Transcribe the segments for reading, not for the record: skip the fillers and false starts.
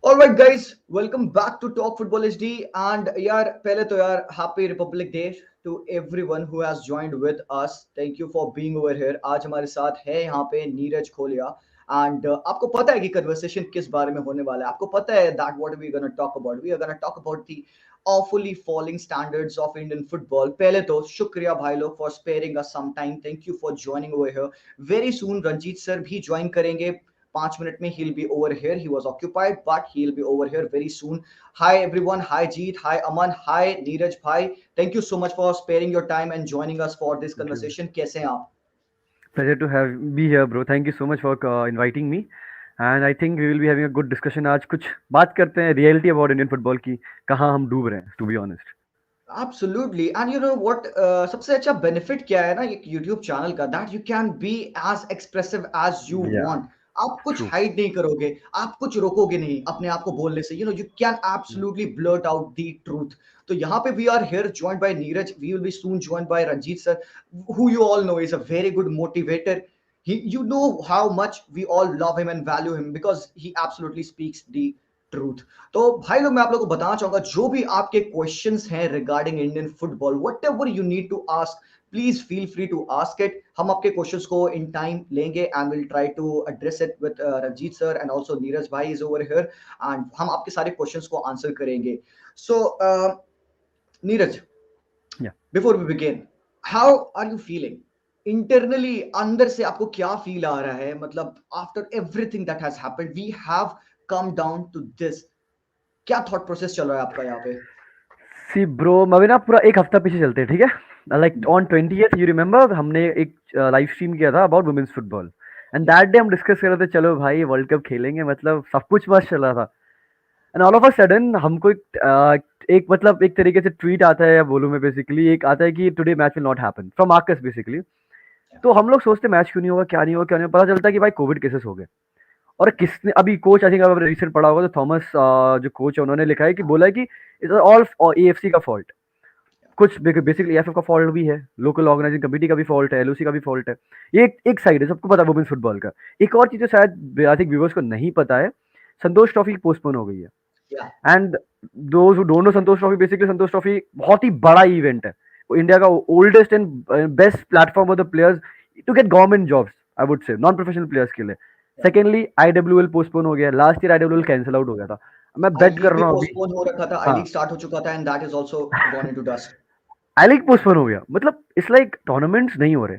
Alright guys, welcome back to Talk Football HD and यार पहले तो यार Happy Republic Day to everyone who has joined with us. Thank you for being over here. आज हमारे साथ है यहाँ पे नीरज खोलिया and आपको पता है कि conversation किस बारे में होने वाला है. आपको पता है that what we gonna talk about. We are gonna talk about the awfully falling standards of Indian football. पहले तो शुक्रिया भाई लोग for sparing us some time. Thank you for joining over here. Very soon Ranjit sir भी join करेंगे. 5 minute में he'll be over here. He was occupied, but he'll be over here very soon. Hi everyone. Hi Jeet. Hi Aman. Hi Neeraj Bhai. Thank you so much for sparing your time and joining us for this Thank you. conversation. कैसे हैं आप? Pleasure to have be here, bro. Thank you so much for inviting me. And I think we will be having a good discussion. आज कुछ बात करते हैं reality about Indian football की कहाँ हम डूब रहे हैं. To be honest. Absolutely. And you know what? सबसे अच्छा benefit क्या है ना एक YouTube चैनल का that you can be as expressive as you Yeah. want. आप कुछ True. हाइड नहीं करोगे, आप कुछ रोकोगे नहीं अपने आप को बोलने से. You know, you can absolutely blurt out the truth. तो यहाँ पे we are here joined by Neeraj. We will be soon joined by Ranjit sir, who you all know is a very good motivator. You know how much we all love him and value him because he absolutely speaks the truth. तो भाई लोग मैं आप लोगों को बताना चाहूंगा जो भी आपके क्वेश्चंस हैं regarding Indian football whatever you need to ask please feel free to ask it. हम आपके क्वेश्चंस को इन टाइम लेंगे and will try to address it with Ranjit sir and also Neeraj भाई इज ओवर हियर एंड हम आपके सारे questions को answer करेंगे. So Neeraj, Yeah. Before we begin, how are you feeling internally? अंदर से आपको क्या फील आ रहा है? मतलब after everything that has happened we have come down to this. क्या थॉट प्रोसेस चल रहा है आपका यहाँ पे? See, bro, अभी ना पूरा एक हफ्ता पीछे चलते हैं, ठीक है? Like on 20th, you remember हमने एक लाइव स्ट्रीम किया था about women's football. And that day हम डिस्कस कर रहे थे चलो भाई वर्ल्ड कप खेलेंगे मतलब सब कुछ मस्त चल रहा था. And all of a sudden हमको एक मतलब एक तरीके से ट्वीट आता है या बोलूं मैं बेसिकली एक आता है कि today match will not happen from Marcus basically. तो हम लोग सोचते मैच क्यों नहीं होगा क्या नहीं होगा क्या नहीं होगा. पता चलता है कि भाई कोविड केसेस हो गए. और किसने अभी कोच आई थिंक आपने रिसेंट पढ़ा होगा तो थॉमस जो कोच है उन्होंने लिखा है कि बोला है कि इट्स ऑल एएफसी का फॉल्ट. कुछ बेसिकली एएफएफ का फॉल्ट भी है, लोकल ऑर्गेनाइजिंग कमेटी का भी फॉल्ट है, एलओसी का भी फॉल्ट है. ये एक साइड है, सबको पता है वुमेन्स फुटबॉल का. एक और चीज जो शायद आई थिंक व्यूवर्स को नहीं पता है, संतोष ट्रॉफी पोस्टपोन हो गई है. Yeah. And those who don't know Santosh trophy, basically Santosh trophy बहुत ही बड़ा इवेंट है. वो इंडिया का oldest and best platform of the players to get government jobs, I would say non professional players के लिए. सेकेंडली आईडब्ल्यूएल पोस्टपोन हो गया. Last year IWL cancel out हो गया था. मैं आई बेट कर लीग भी रहा हूँ अभी. पोस्टपोन हो रखा था, आई हाँ, लीग स्टार्ट हो चुका था and that is also gone into dust. I league postpone हो गया. मतलब इट्स लाइक टूर्नामेंट्स नहीं हो रहे.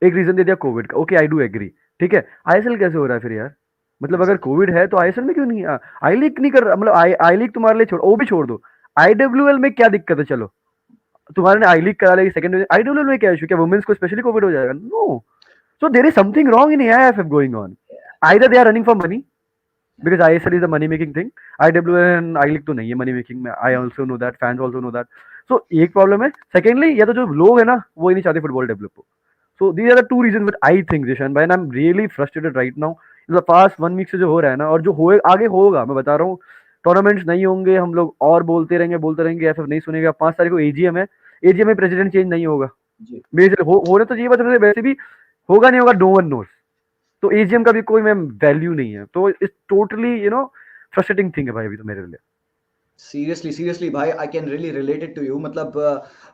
एक रीजन दे दिया कोविड का. Okay, I do agree. ठीक है, आईएसएल कैसे हो रहा है फिर यार? मतलब अगर एग्जैक्टली. कोविड है तो आईएसएल में क्यों नहीं? आई लीग नहीं कर रहा. मतलब आई लीग तुम्हारे लिए छोड़, वो भी छोड़ दो. आईडब्ल्यूएल में क्या दिक्कत है? चलो तुम्हारे ने आई लीग करा लेगी सेकंड. आईडब्ल्यूएल में क्या इशू? क्या वुमेन्स को स्पेशली कोविड हो जाएगा? No. So there is something wrong in AIFF going on. Either they are running for money because ISL is a money making thing. IWL and I League तो नहीं है money making में. I also know that, fans also know that. So एक problem है. Secondly, या तो जो लोग है ना वो ही नहीं चाहते फुटबॉल डेवलप हो. So these are the two reasons that I think, Jishan bhai, and I'm really frustrated right now. In the past 1 week से जो हो रहा है ना और जो होए आगे होगा, मैं बता रहा हूँ. टूर्नामेंट्स नहीं होंगे, हम लोग और बोलते रहेंगे एफएफ नहीं सुनेगा. 5 तारीख को एजीएम है. एजीएम में प्रेसिडेंट चेंज नहीं होगा. जी. मेरे होने तो ये बात वैसे भी होगा नहीं होगा, नो वन नोस. तो एजीएम का भी कोई मैं वैल्यू नहीं है. तो इट्स टोटली फ्रस्ट्रेटिंग थिंग है भाई अभी तो मेरे लिए. सीरियसली भाई I can really relate it to you. मतलब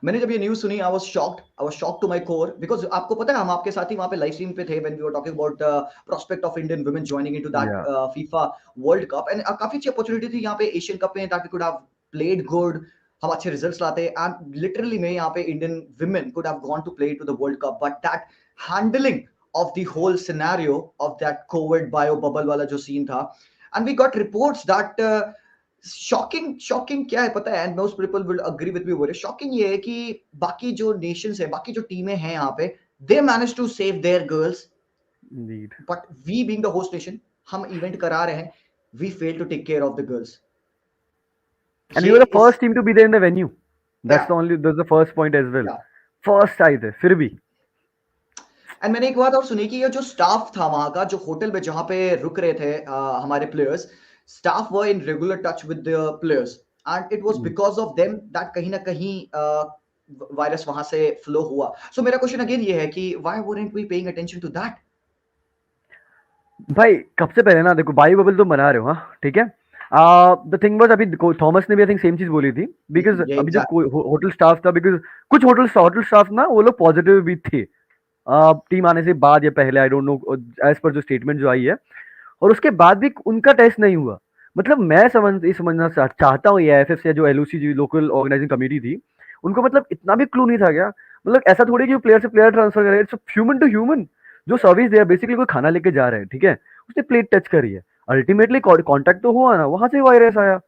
मैंने जब ये न्यूज़ सुनी I was shocked to my core because आपको पता है हम आपके साथ ही वहां पे लाइव स्ट्रीम पे थे when we were talking about prospect of Indian women joining into that या फीफा वर्ल्ड कप एंड काफी अच्छी अपॉर्चुनिटी थी यहाँ पे एशियन कप में that we could have played good. हम अच्छे रिजल्ट्स लाते एंड लिटरली में यहाँ पे Indian women could have gone to play to the world cup but that handling of the whole scenario of that covid bio bubble वाला जो scene था and we got reports that shocking क्या है पता है and most people will agree with me over it. Shocking ये है कि बाकी जो नेशंस है बाकी जो टीमें हैं यहाँ पे they manage to save their girls indeed. But we being the host nation हम इवेंट करा रहे हैं we fail to take care of the girls. And ये वी वर द इस first team to be there in the venue. Yeah that's the first point as well. Yeah first आए थे फिर भी. एंड मैंने एक बात और सुनी कि ये जो स्टाफ था वहां का जो होटल में जहां पे रुक रहे थे हमारे players staff were in regular touch with the players and it was because of them that कहीं ना कहीं वायरस वहां से फ्लो हुआ. सो मेरा क्वेश्चन अगेन ये है कि why wouldn't we paying attention to that? भाई कब से पहले ना देखो बायो बबल तो मना रहे हो, हाँ ठीक है. द थिंग वाज अभी थॉमस ने भी आई थिंक सेम चीज बोली थी बिकॉज ये अभी जो एग्जैक्ट। होटल स्टाफ था बिकॉज कुछ होटल स्टाफ ना वो लोग पॉजिटिव भी थे टीम आने से बाद या पहले I don't know as per जो स्टेटमेंट जो आई है और उसके बाद भी उनका टेस्ट नहीं हुआ मतलब मैं समझना चाहता हूँ ये एफएफ से जो एलओसी जो लोकल ऑर्गेनाइजिंग कमेटी थी उनको मतलब इतना भी क्लू नहीं था क्या मतलब ऐसा थोड़ी कि प्लेयर से प्लेयर ट्रांसफर करे इट्स ह्यूमन टू ह्यूमन जो सर्विस दे बेसिकली कोई खाना लेके जा रहे हैं ठीक है उसने प्लेट टच करी है अल्टीमेटली कांटेक्ट तो हुआ ना वहां से वायरस आया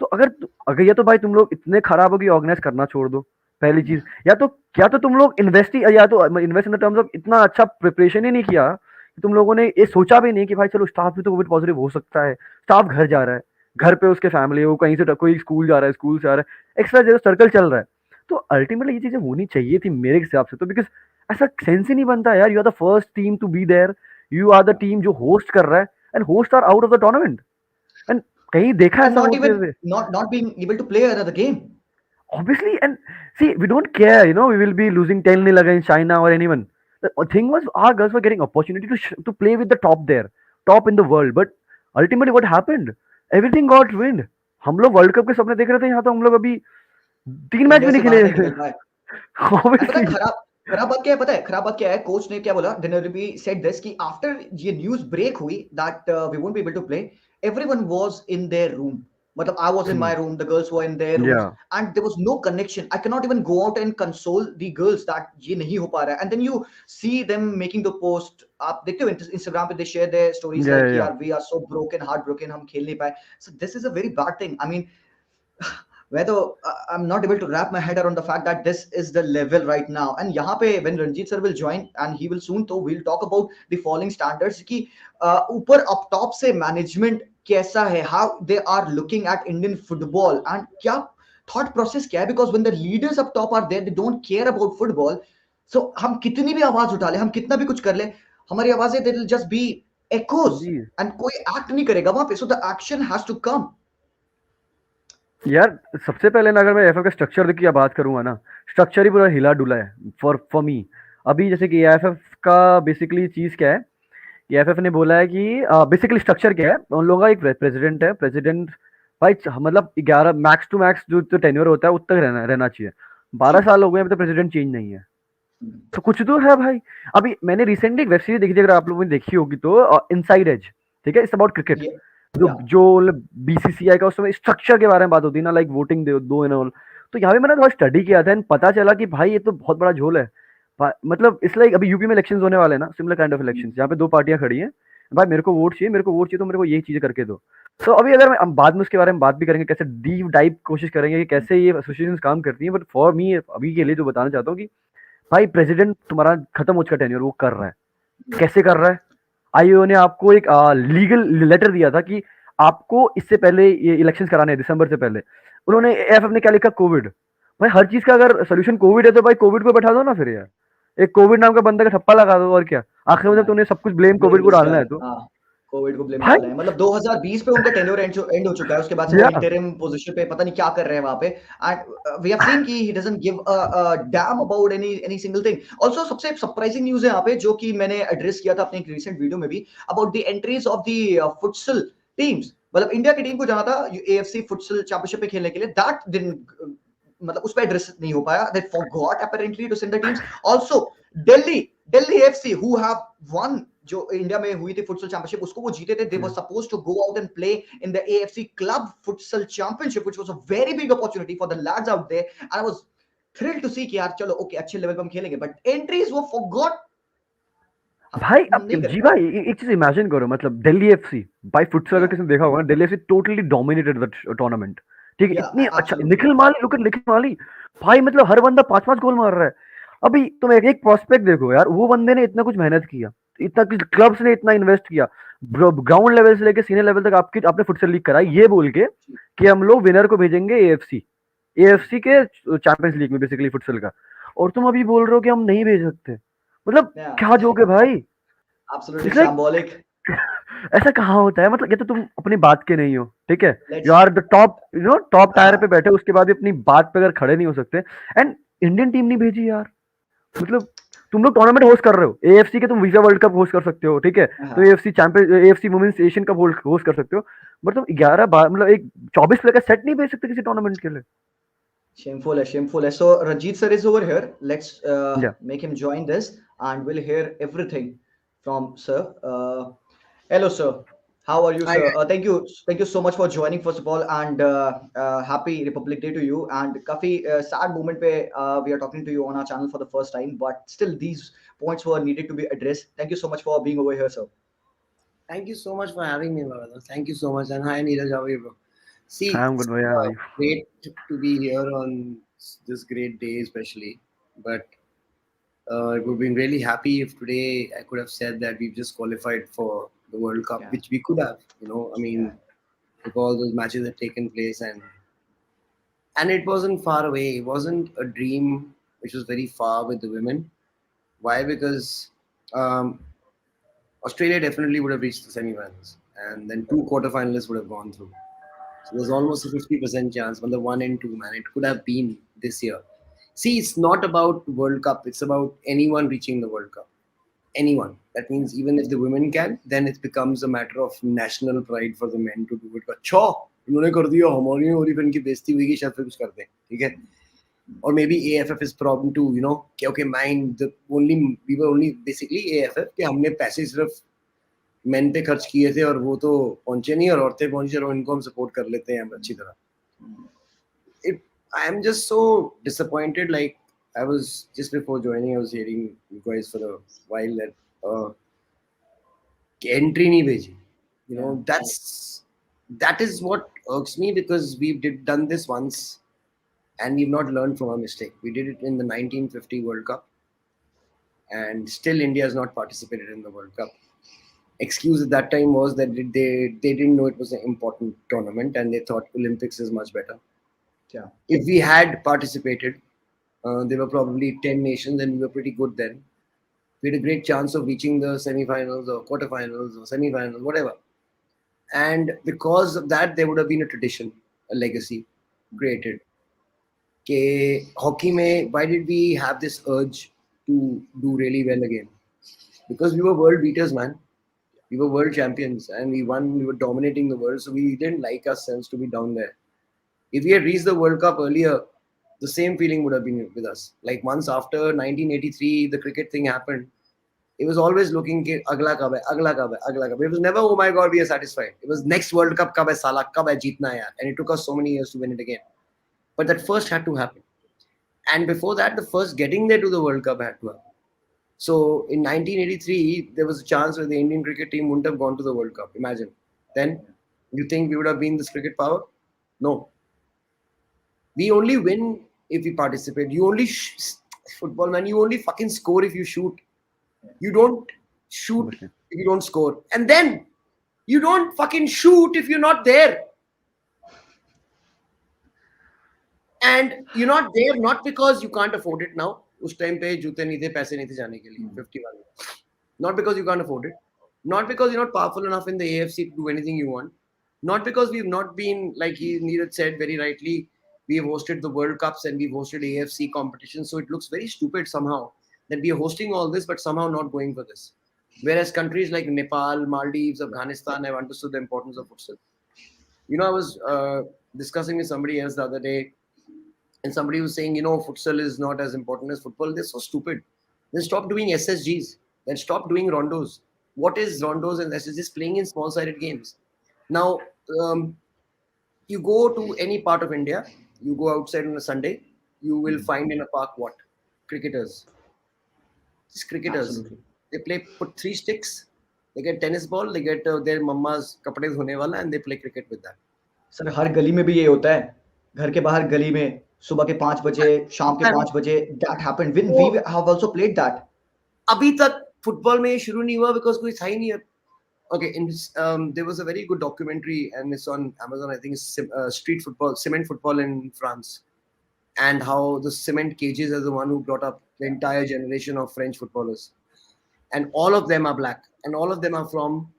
तो अगर या तो भाई तुम लोग इतने खराब हो कि ऑर्गेनाइज करना छोड़ दो पहली चीज या तो तुम लोग इन्वेस्ट ही या तो invest in the terms of इतना अच्छा प्रिपरेशन ही नहीं किया कि तुम लोगों ने ये सोचा भी नहीं कि भाई चलो स्टाफ भी तो कोविड पॉजिटिव हो सकता है स्टाफ घर जा रहा है घर पे उसके फैमिली वो कहीं से कोई स्कूल जा रहा है स्कूल से आ रहा है एक्स्ट्रा जो सर्कल चल रहा है तो अल्टीमेटली ये चीजें होनी चाहिए थी मेरे हिसाब से तो बिकॉज ऐसा सेंस ही नहीं बनता यार you are the first team to be there you are the team जो होस्ट कर रहा है and host are out of the tournament and कहीं देखा एंड ऐसा नॉट होते इवन हुए not being able to play another game. obviously and see we don't care we will be losing 10-0 against China or anyone the thing was our girls were getting opportunity to play with the top there top in the world but ultimately what happened everything got ruined हम लोग world cup के सपने देख रहे थे यहाँ तो हम लोग अभी 3 मैच इंडिया भी नहीं से बाहर नहीं खेले निकल पाए। एंड पता है ऑब्वियसली खराब खराब बात क्या है, पता है खराब बात क्या है, कोच ने क्या बोला, दिनर बी सेड दिस कि आफ्टर ये न्यूज़ ब्रेक हुई that we won't be able to play, everyone was in their room, मतलब I was in my room, the girls were in their rooms yeah and there was no connection, I can not even go out and console the girls that ये नहीं हो पा रहा है, and then you see them making the post, आप देखते हो Instagram पे दे शेयर देयर स्टोरीज या लाइक या यार we are so broken, heart broken, हम खेल नहीं पाए। So this is a very bad thing, I mean मैं तो I'm not able to wrap my head around the fact that this is the level right now. And यहाँ पे when Ranjit sir will join and he will soon, तो we'll talk about the falling standards कि ऊपर up top से management कैसा है, how they are looking at Indian football and क्या thought process क्या है, because when the leaders up top are there, they don't care about football. So हम कितनी भी आवाज उठा ले, हम कितना भी कुछ कर ले, हमारी आवाजें they will just be echoes ji and कोई act नहीं करेगा वहां पे. So the action has to come. यार सबसे पहले ना अगर मैं एफएफ का स्ट्रक्चर की बात करूंगा ना स्ट्रक्चर ही पूरा हिला डुला है फॉर मी अभी जैसे कि एफएफ का बेसिकली चीज क्या है एफएफ ने बोला है कि बेसिकली स्ट्रक्चर क्या है उन लोगों का एक प्रेसिडेंट है प्रेसिडेंट भाई मतलब 11 मैक्स टू मैक्स जो टेन्योर होता है उतना तक रहना चाहिए 12 साल हो गए अभी तक प्रेसिडेंट चेंज नहीं है तो कुछ तो है भाई अभी मैंने रिसेंटली एक वेब सीरीज देखी थी अगर आप लोगों ने देखी होगी तो इनसाइड एज ठीक है इट्स अबाउट क्रिकेट Yeah. जो Yeah. जो बीसीसीआई का उसमें स्ट्रक्चर के बारे में बात होती है ना लाइक वोटिंग दो एंड ऑल तो यहाँ पे मैंने थोड़ा स्टडी किया था एंड पता चला कि भाई ये तो बहुत बड़ा झोल है मतलब इस लाइक अभी यूपी में इलेक्शन होने वाले हैं ना सिमिलर काइंड ऑफ इलेक्शन यहाँ पे दो पार्टियां खड़ी हैं भाई मेरे को वोट चाहिए तो मेरे को ये चीजें करके दो तो अभी अगर हम बाद में उसके बारे में बात भी करेंगे कैसे डीप डाइव कोशिश करेंगे कि कैसे ये एसोसिएशन काम करती है बट फॉर मी अभी के लिए जो बताना चाहता हूँ कि भाई प्रेसिडेंट तुम्हारा खत्म हो चुका टेन्योर वो कर रहा है कैसे कर रहा है आईओ ने आपको एक लीगल लेटर दिया था कि आपको इससे पहले ये इलेक्शंस कराने हैं दिसंबर से पहले उन्होंने एफ ने क्या लिखा कोविड भाई हर चीज का अगर सोल्यूशन कोविड है तो भाई कोविड को बैठा दो ना फिर यार एक कोविड नाम का बंदे का ठप्पा लगा दो और क्या आखिर में जब तुमने सब कुछ ब्लेम ब्लेम कोविड को लिस्ट डालना है, है तो हाँ, कोविड को ब्लेम डाल भाई रहे हैं, मतलब 2020 पे उनका टेन्योर एंड हो चुका है, उसके बाद से वो या इंटरिम पोजीशन पे पता नहीं क्या कर रहे हैं वहां पे, एंड वी हैव सीन कि he doesn't give a damn about any single thing. Also सबसे सरप्राइजिंग न्यूज़ है यहाँ पे जो कि मैंने एड्रेस किया था अपने एक रीसेंट वीडियो में भी, about the entries of the futsal teams, मतलब इंडिया की टीम को जाना था एएफसी फुटसल चैंपियनशिप में खेलने के लिए, दैट डिडंट, मतलब उस पर एड्रेस नहीं हो पाया, they forgot apparently to send the teams. Also Delhi Delhi FC who have won, जो इंडिया में हुई थी फुटसल चैंपियनशिप, उसको वो जीते थे, they were supposed to go out and play in the AFC club futsal championship which was a very big opportunity for the lads out there, and I was thrilled to see कि यार चलो okay अच्छे level पे हम खेलेंगे, but entries वो forgot, भाई हम अब नहीं कर जी पाए. भाई एक चीज इमेजिन करो मतलब दिल्ली एफसी भाई फुटसल अगर या किसी ने देखा होगा Delhi FC totally dominated the tournament ठीक है या इतनी अच्छा absolutely. Nikhil Mali look at Nikhil Mali भाई मतलब हर बंदा 5-5 गोल मार रहा है अभी तुम एक प्रोस्पेक्ट देखो यार वो बंदे ने इतना कुछ मेहनत किया इतना कुछ क्लब्स ने इतना इन्वेस्ट किया ग्राउंड लेवल से लेकर सीनियर लेवल तक आपकी आपने फुटसल लीग कराई ये बोल के कि हम लोग विनर को भेजेंगे एएफसी एएफसी के चैंपियंस लीग में बेसिकली फुटसल का और तुम अभी बोल रहे हो कि हम नहीं भेज सकते मतलब या क्या जोक है भाई एब्सोल्युटली इट्स लाइक शैम्बोलिक. ऐसा कहाँ होता है मतलब ये तो तुम अपनी बात के नहीं हो ठीक है you let's are the top top tier पे हाँ बैठे उसके बाद भी अपनी बात पे अगर खड़े नहीं हो सकते एंड इंडियन टीम नहीं भेजी यार मतलब तुम लोग टूर्नामेंट होस्ट कर रहे हो, एएफसी के तुम वीजा वर्ल्ड कप होस्ट कर सकते हो, ठीक है, तो हाँ, AFC champion, AFC women's Asian cup host कर सकते हो, बट तुम 11 मतलब एक 24 प्लेयर का सेट नहीं भेज सकते किसी टूर्नामेंट के लिए। shameful है, shameful है. So Ranjit sir is over here. Let's या make him join this, and we'll hear everything from sir. Hello, sir. How are you, I sir? Thank you so much for joining first of all, and happy Republic Day to you. And काफी sad moment पे we are talking to you on our channel for the first time, but still these points were needed to be addressed. Thank you so much for being over here, sir. thank you so much for having me, brother. Thank you so much. And hi, Neeraj, how are you, bro? See, I am it's good भैया, great to be here on this great day, especially. But it would have been really happy if today I could have said that we've just qualified for the World Cup, Yeah, which we could have. You know, I yeah, mean, if all those matches had taken place, and it wasn't far away. It wasn't a dream which was very far with the women. Why? Because um, Australia definitely would have reached the semi-finals, and then two quarterfinalists would have gone through. So there's almost a 50% chance on the 1 and 2, man. It could have been this year. See, it's not about World Cup. It's about anyone reaching the World Cup. Anyone. That means even if the women can, then it becomes a matter of national pride for the men to do it. अच्छा इन्होंने कर दिया हमारी हो रही, फिर इनकी बेइज्जती हुई कि शायद फिर कुछ करते हैं, ठीक है. Or maybe AFF is problem too, you know. कि okay, mine the only we were only basically AFF कि हमने पैसे सिर्फ मेन पे खर्च किए थे और वो तो पहुंचे नहीं और औरतें पहुंची और इनको हम सपोर्ट कर लेते हैं अच्छी तरह. It, I am just so disappointed. Like I was just before joining, I was hearing you guys for a while that entry नहीं भेजी. You yeah, know, that is what irks me because we done this once and we've not learned from our mistake. We did it in the 1950 World Cup and still India has not participated in the World Cup. Excuse at that time was that they didn't know it was an important tournament and they thought Olympics is much better. yeah, If we had participated, there were probably 10 nations and we were pretty good then. We had a great chance of reaching the semi-finals or quarterfinals or semi-finals, whatever. And because of that, there would have been a tradition, a legacy created. Okay, hockey mein, why did we have this urge to do really well again? Because we were world beaters, man. We were world champions and we won. We were dominating the world, so we didn't like ourselves to be down there. If we had reached the World Cup earlier, the same feeling would have been with us. Like once after 1983, the cricket thing happened. It was always looking कि अगला कब है, अगला कब है, अगला कब है. It was never, oh my God, we are satisfied. It was next World Cup कब है साला, कब है जीतना है यार. And it took us so many years to win it again. But that first had to happen. And before that, the first getting there to the World Cup had to happen. So in 1983, there was a chance where the Indian cricket team wouldn't have gone to the World Cup. Imagine. Then, you think we would have been this cricket power? No. We only win if we participate. You only football, man. You only fucking score if you shoot. You don't shoot if you don't score, and then you don't fucking shoot if you're not there. And you're not there not because you can't afford it now. उस time पे जूते नहीं थे, पैसे नहीं थे जाने के लिए 50 वाले. Not because you can't afford it. Not because you're not powerful enough in the AFC to do anything you want. Not because we've not been, like Neeraj said very rightly, we have hosted the World Cups and we've hosted AFC competitions. So it looks very stupid somehow that we are hosting all this, but somehow not going for this. Whereas countries like Nepal, Maldives, Afghanistan have understood the importance of futsal. You know, I was discussing with somebody else the other day, and somebody was saying, you know, futsal is not as important as football. They're so stupid. Then stop doing SSGs. Then stop doing rondos. What is rondos and SSGs? Playing in small-sided games. Now, you go to any part of India, you go outside on a Sunday, you will find in a park what? Cricketers. Just cricketers. absolutely. They put three sticks, they get tennis ball, they get their mama's kapde dhone wala, and they play cricket with that. Sir हर गली में भी ये होता है, घर के बाहर गली में सुबह के 5 बजे, शाम के 5 बजे, दैट हैपेंड व्हेन वी तो हैव आल्सो प्लेड दैट. अभी तक फुटबॉल में ये शुरू नहीं हुआ बिकॉज कोई था ही नहीं. Okay, there was a very good documentary and it's on Amazon. I think it's street football, cement football in France, and how the cement cages are the one who brought up the entire generation of French footballers, and all of them are black, and all of them are from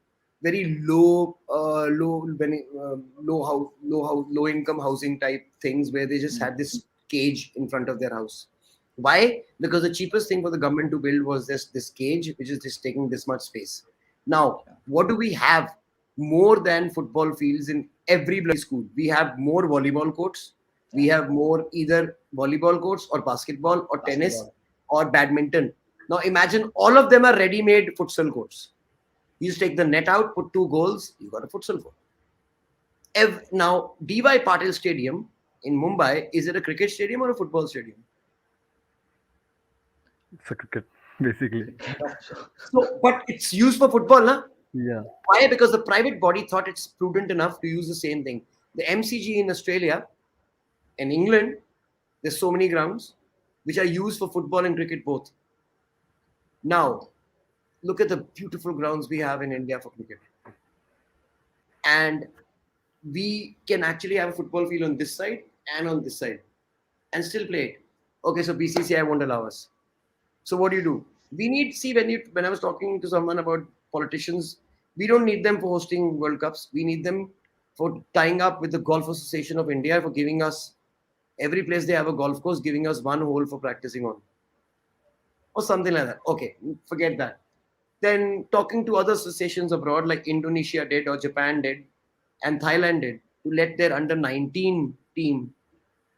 very low income housing type things where they just had this cage in front of their house Why? Because the cheapest thing for the government to build was this cage, which is just taking this much space. Now, what do we have more than football fields in every bloody school? We have more volleyball courts. We have more either volleyball courts or basketball or tennis Basketball. or badminton. Now, imagine all of them are ready-made futsal courts. You just take the net out, put 2 goals, you got a futsal court. Now, D.Y. Patil Stadium in Mumbai, is it a cricket stadium or a football stadium? It's a cricket, basically. So, but it's used for football, na? Yeah. Why? Because the private body thought it's prudent enough to use the same thing. The MCG in Australia and England, there's so many grounds which are used for football and cricket both. Now, look at the beautiful grounds we have in India for cricket. And we can actually have a football field on this side and on this side and still play it. Okay, so BCCI won't allow us. So what do? We need, see, when I was talking to someone about politicians, we don't need them for hosting World Cups. We need them for tying up with the Golf Association of India for giving us every place they have a golf course, giving us one hole for practicing on, or something like that. Okay, forget that. Then talking to other associations abroad, like Indonesia did, or Japan did, and Thailand did, to let their under 19 team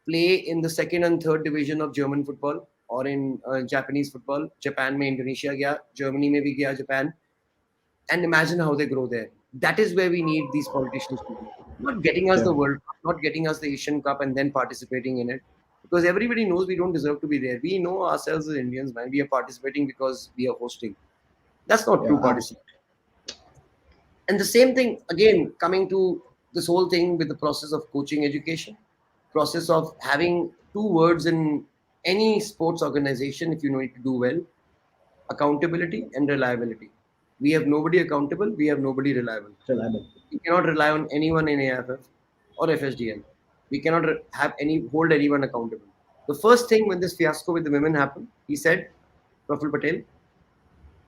play in the second and third division of German football or in Japanese football. Japan mein Indonesia gaya, Germany mein bhi gaya, Japan. And imagine how they grow there. That is where we need these politicians to be. Not getting us Yeah. the World Cup, not getting us the Asian Cup and then participating in it. Because everybody knows we don't deserve to be there. We know ourselves as Indians, man. We are participating because we are hosting. That's not true Yeah. participation. And the same thing, again, coming to this whole thing with the process of coaching education, process of having 2 words in any sports organization, if you know it to do well: accountability and reliability. We have nobody accountable, we have nobody reliable. Reliable. We cannot rely on anyone in AFF or FSDL. We cannot hold anyone accountable. The first thing when this fiasco with the women happened, he said, Praful Patel,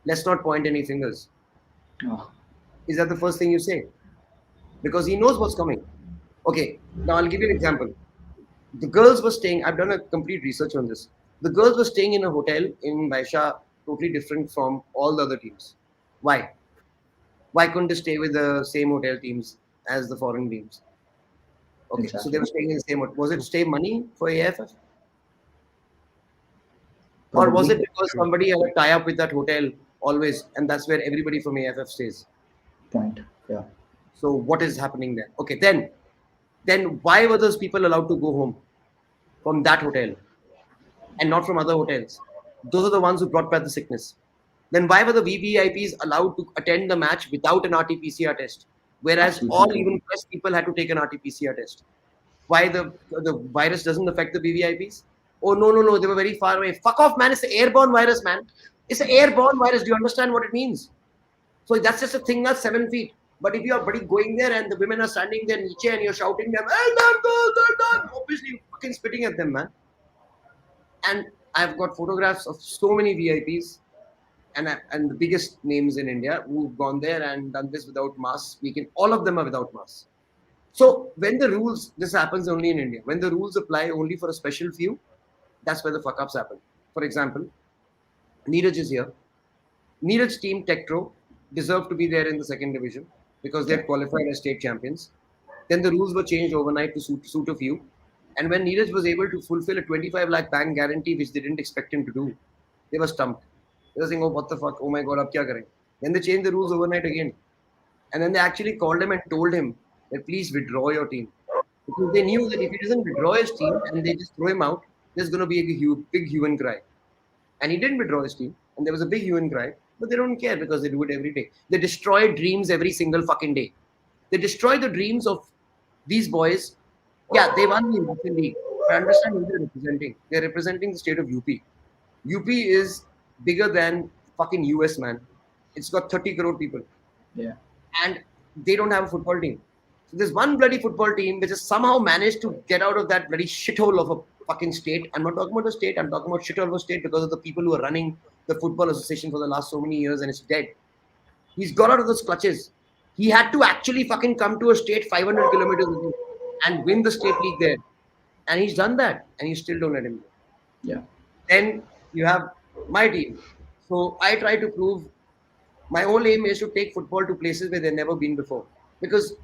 let's not point any fingers. Oh, Is that the first thing you say? Because he knows what's coming. Okay, now I'll give you an example. The girls were staying, I've done a complete research on this. The girls were staying in a hotel in Baisha, totally different from all the other teams. Why? Why couldn't they stay with the same hotel teams as the foreign teams? Okay, so they exactly. were staying in the same hotel. Was it to save money for AFF? Or was it Probably. because somebody had a tie up with that hotel always, and that's where everybody from AFF stays? Point. Yeah. So what is happening there? Okay, then why were those people allowed to go home from that hotel and not from other hotels? Those are the ones who brought back the sickness. Then why were the VVIPs allowed to attend the match without an RT-PCR test, whereas Absolutely all true. even press people had to take an RT-PCR test? Why the virus doesn't affect the VVIPs? Oh no, they were very far away. Fuck off, man! It's an airborne virus, man. It's an airborne virus. Do you understand what it means? So that's just a thing that's 7 feet. But if you are buddy going there and the women are standing there niche and you're shouting them, hey, they're done, obviously you're fucking spitting at them, man. And I've got photographs of so many VIPs and the biggest names in India who've gone there and done this without masks. All of them are without masks. So when the rules, this happens only in India. When the rules apply only for a special few, that's where the fuck ups happen. For example, Neeraj is here. Neeraj team Tektro deserved to be there in the second division because they Yeah. had qualified as state champions. Then the rules were changed overnight to suit a few. And when Neeraj was able to fulfill a 25 lakh bank guarantee, which they didn't expect him to do, they were stumped. They were saying, oh, what the fuck? Oh my God, ab kya kare? Then they changed the rules overnight again. And then they actually called him and told him that please withdraw your team. Because they knew that if he doesn't withdraw his team and they just throw him out, there's going to be a big hue and cry. And he didn't withdraw his team, and there was a big hue and cry, but they don't care because they do it every day. They destroy dreams every single fucking day. They destroy the dreams of these boys. Yeah, they won the European League. But understand who they're representing. They're representing the state of UP. UP is bigger than fucking US, man. It's got 30 crore people. Yeah. And they don't have a football team. So there's one bloody football team which has somehow managed to get out of that bloody shithole of a fucking state. I'm not talking about a state, I'm talking about shithole of a state because of the people who are running the football association for the last so many years and it's dead. He's got out of those clutches. He had to actually fucking come to a state 500 kilometers away and win the state league there. And he's done that and you still don't let him go. Yeah. Then you have my team. So I try to prove my whole aim is to take football to places where they've never been before. Because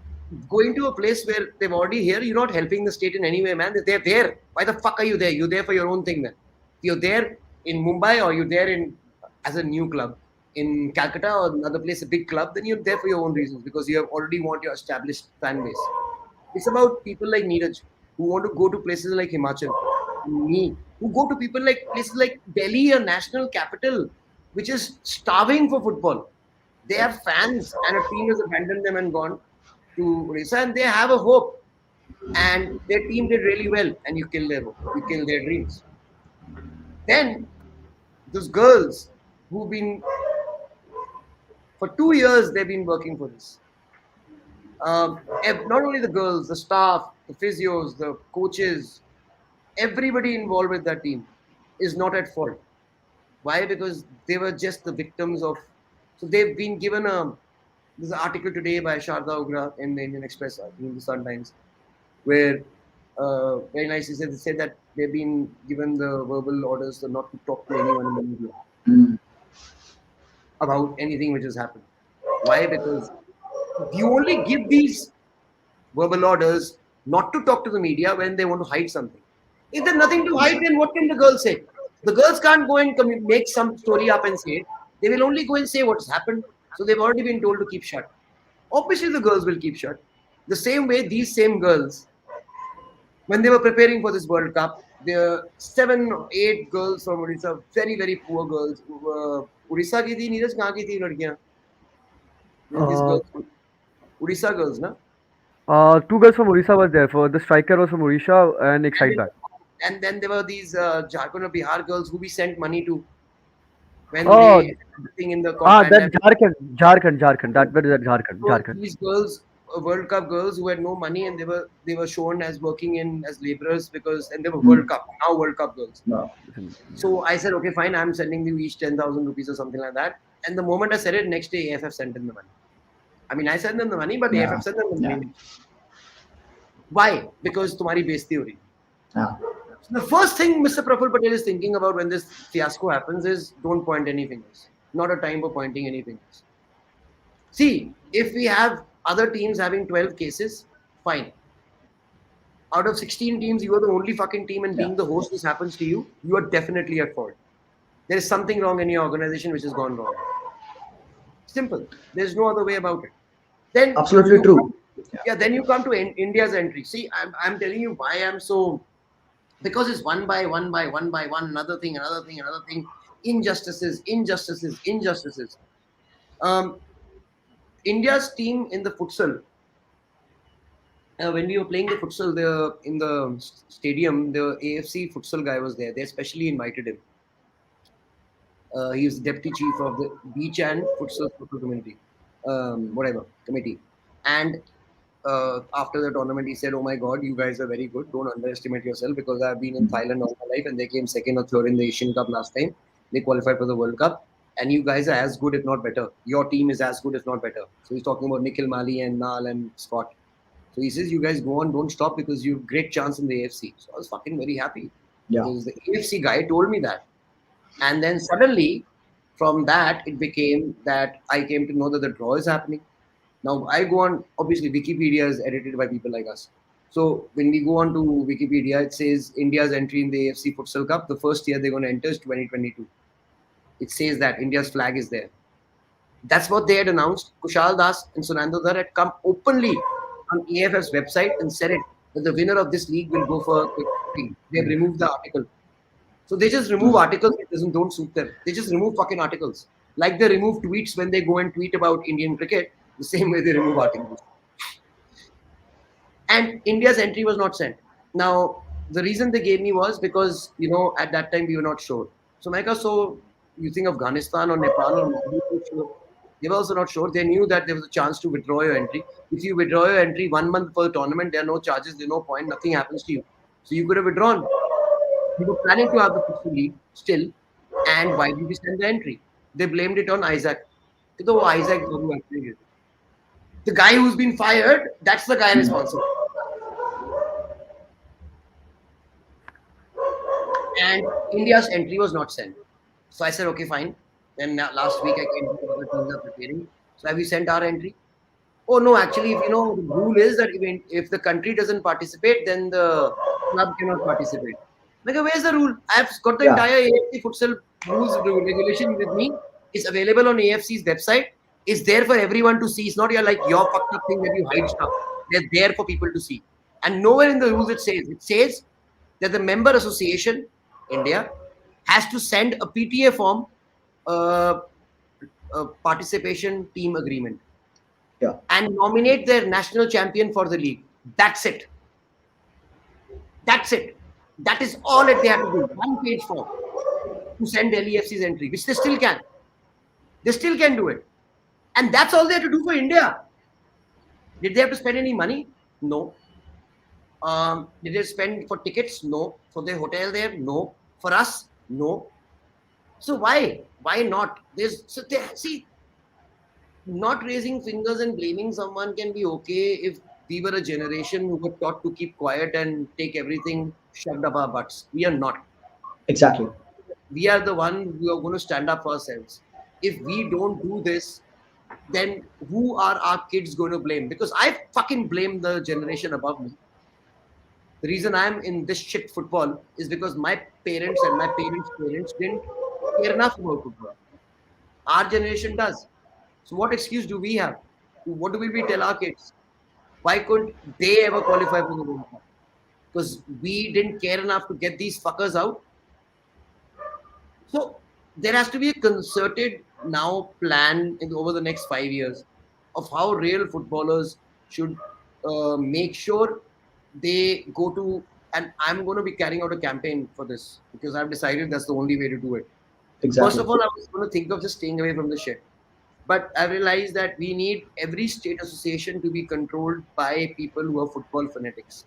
going to a place where they've already here, you're not helping the state in any way, man. They're there. Why the fuck are you there? You're there for your own thing, man. You're there in Mumbai or you're there in as a new club in Calcutta or another place, a big club. Then you're there for your own reasons because you have already want your established fan base. It's about people like Neeraj who want to go to places like Himachal, me who go to people like places like Delhi, a national capital, which is starving for football. They have fans, and a team has abandoned them and gone to Odisha, and they have a hope. And their team did really well, and you kill their hope, you kill their dreams. Then those girls who've been for 2 years, they've been working for this. Not only the girls, the staff, the physios, the coaches, everybody involved with that team is not at fault. Why? Because they were just the victims of. So they've been given a. There's an article today by Sharda Ugra in the Indian Express, in the Sun Times, where very nicely said, they said that they've been given the verbal orders to not to talk to anyone in the media about anything which has happened. Why? Because you only give these verbal orders not to talk to the media when they want to hide something. If there's nothing to hide, then what can the girls say? The girls can't go and make some story up and say it. They will only go and say what's happened. So they've already been told to keep shut. Obviously, the girls will keep shut. The same way these same girls, when they were preparing for this World Cup, there are 7 or 8 girls from Odisha, very, very poor girls. Odisha ki thi, Neeraj, kahan ki thi ladkiyan? These Uh, girls, Odisha girls, na? Two girls from Odisha was there. For the striker was from Odisha and a side back. And then there were these Jharkhand or Bihar girls who we sent money to when Oh, they thing in the that pandemic. Jharkhand. That was So Jharkhand. these girls, World Cup girls who had no money, and they were shown as working in as laborers because and they were World Cup now World Cup girls. Yeah. So I said, okay, fine, I'm sending you each 10,000 rupees or something like that. And the moment I said it, next day AFF sent them the money. I mean, I sent them the money, but Yeah. AFF sent them the Yeah. money. Why? Because तुम्हारी बेइज्जती हो रही. Yeah. So the first thing Mr. Praful Patel is thinking about when this fiasco happens is don't point any fingers. Not a time for pointing any fingers. See, if we have other teams having 12 cases, fine. Out of 16 teams, you are the only fucking team, and being the host, this happens to you, you are definitely at fault. There is something wrong in your organization which has gone wrong. Simple. There's no other way about it. Then Absolutely you true. yeah, then you come to India's entry. See, I'm telling you why I'm so because it's one by one, another thing, injustices. Um, India's team in the futsal, when we were playing the futsal there in the stadium, the AFC futsal guy was there. They specially invited him. He was the deputy chief of the beach and futsal community, whatever committee. And after the tournament, he said, "Oh my God, you guys are very good. Don't underestimate yourself because I've been in Thailand all my life, and they came second or third in the Asian Cup last time. They qualified for the World Cup, and you guys are as good, if not better. Your team is as good, if not better." So he's talking about Nikhil Mali and Nal and Scott. So he says, "You guys go on, don't stop because you have great chance in the AFC." So I was fucking very happy Yeah. because the AFC guy told me that, and then suddenly, from that, it became that I came to know that the draw is happening. Now I go on, obviously Wikipedia is edited by people like us. So when we go on to Wikipedia, it says India's entry in the AFC Futsal Cup, the first year they're going to enter is 2022. It says that India's flag is there. That's what they had announced. Kushal Das and Sunando Dhar had come openly on AFF's website and said it, that the winner of this league will go for the thing. They've removed the article. So they just remove articles that don't suit them. They just remove fucking articles. Like they remove tweets when they go and tweet about Indian cricket, the same way they remove articles. And India's entry was not sent. Now, the reason they gave me was because, at that time we were not sure. So, Mecca, so you think Afghanistan or Nepal or Maldives, they were also not sure. They knew that there was a chance to withdraw your entry. If you withdraw your entry 1 month before the tournament, there are no charges, there's no point, nothing happens to you. So you could have withdrawn. We were planning to have the futsal league still, and why did we send the entry? They blamed it on Isaac. So Isaac, the guy who's been fired, that's the guy responsible. and India's entry was not sent. So I said, okay, fine. Then last week I came to the other teams are preparing. So have you sent our entry? Oh no, actually, if you know, the rule is that if the country doesn't participate, then the club cannot participate. Like, where's the rule? I've got the Yeah. entire AFC futsal rules regulation with me. It's available on AFC's website. It's there for everyone to see. It's not your fucked up thing that you hide stuff. They're there for people to see. And nowhere in the rules it says that the member association, India, has to send a PTA form, uh, a participation team agreement, Yeah. and nominate their national champion for the league. That's it. That's it. That is all that they have to do. One page form to send Delhi FC's entry, which they still can. They still can do it. And that's all they have to do for India. Did they have to spend any money? No. Did they spend for tickets? No. For their hotel there? No. For us? No. So why? Why not? See, not raising fingers and blaming someone can be okay if we were a generation who were taught to keep quiet and take everything shoved up our butts. We are not. Exactly. We are the one who are going to stand up for ourselves. If we don't do this, then who are our kids going to blame? Because I fucking blame the generation above me. The reason I'm in this shit football is because my parents and my parents' parents didn't care enough about football. Our generation does. So what excuse do we have? What do we tell our kids? Why couldn't they ever qualify for the World Cup? Because we didn't care enough to get these fuckers out. So there has to be a concerted now plan over the next 5 years of how real footballers should make sure they go to. And I'm going to be carrying out a campaign for this because I've decided that's the only way to do it. First Exactly. of all, I was going to think of just staying away from the shit. But I realized that we need every state association to be controlled by people who are football fanatics.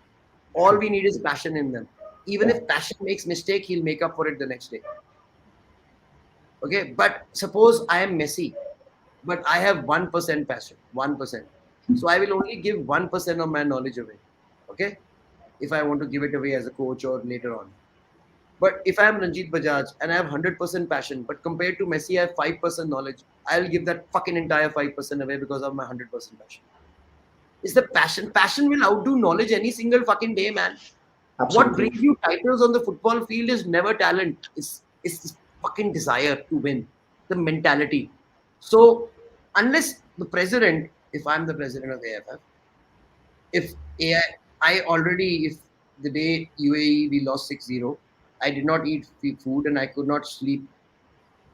All we need is passion in them. Even Yeah. if passion makes mistake, he'll make up for it the next day. Okay, but suppose I am Messi, but I have 1% passion, 1%. So I will only give 1% of my knowledge away. Okay, if I want to give it away as a coach or later on. But if I am Ranjit Bajaj and I have 100% passion, but compared to Messi, I have 5% knowledge, I'll give that fucking entire 5% away because of my 100% passion. It's the passion. Passion will outdo knowledge any single fucking day, man. What Absolutely. brings you titles on the football field is never talent. It's this fucking desire to win, the mentality. So unless the president, if I'm the president of AFF, if I already, if the day UAE we lost 6-0, I did not eat food and I could not sleep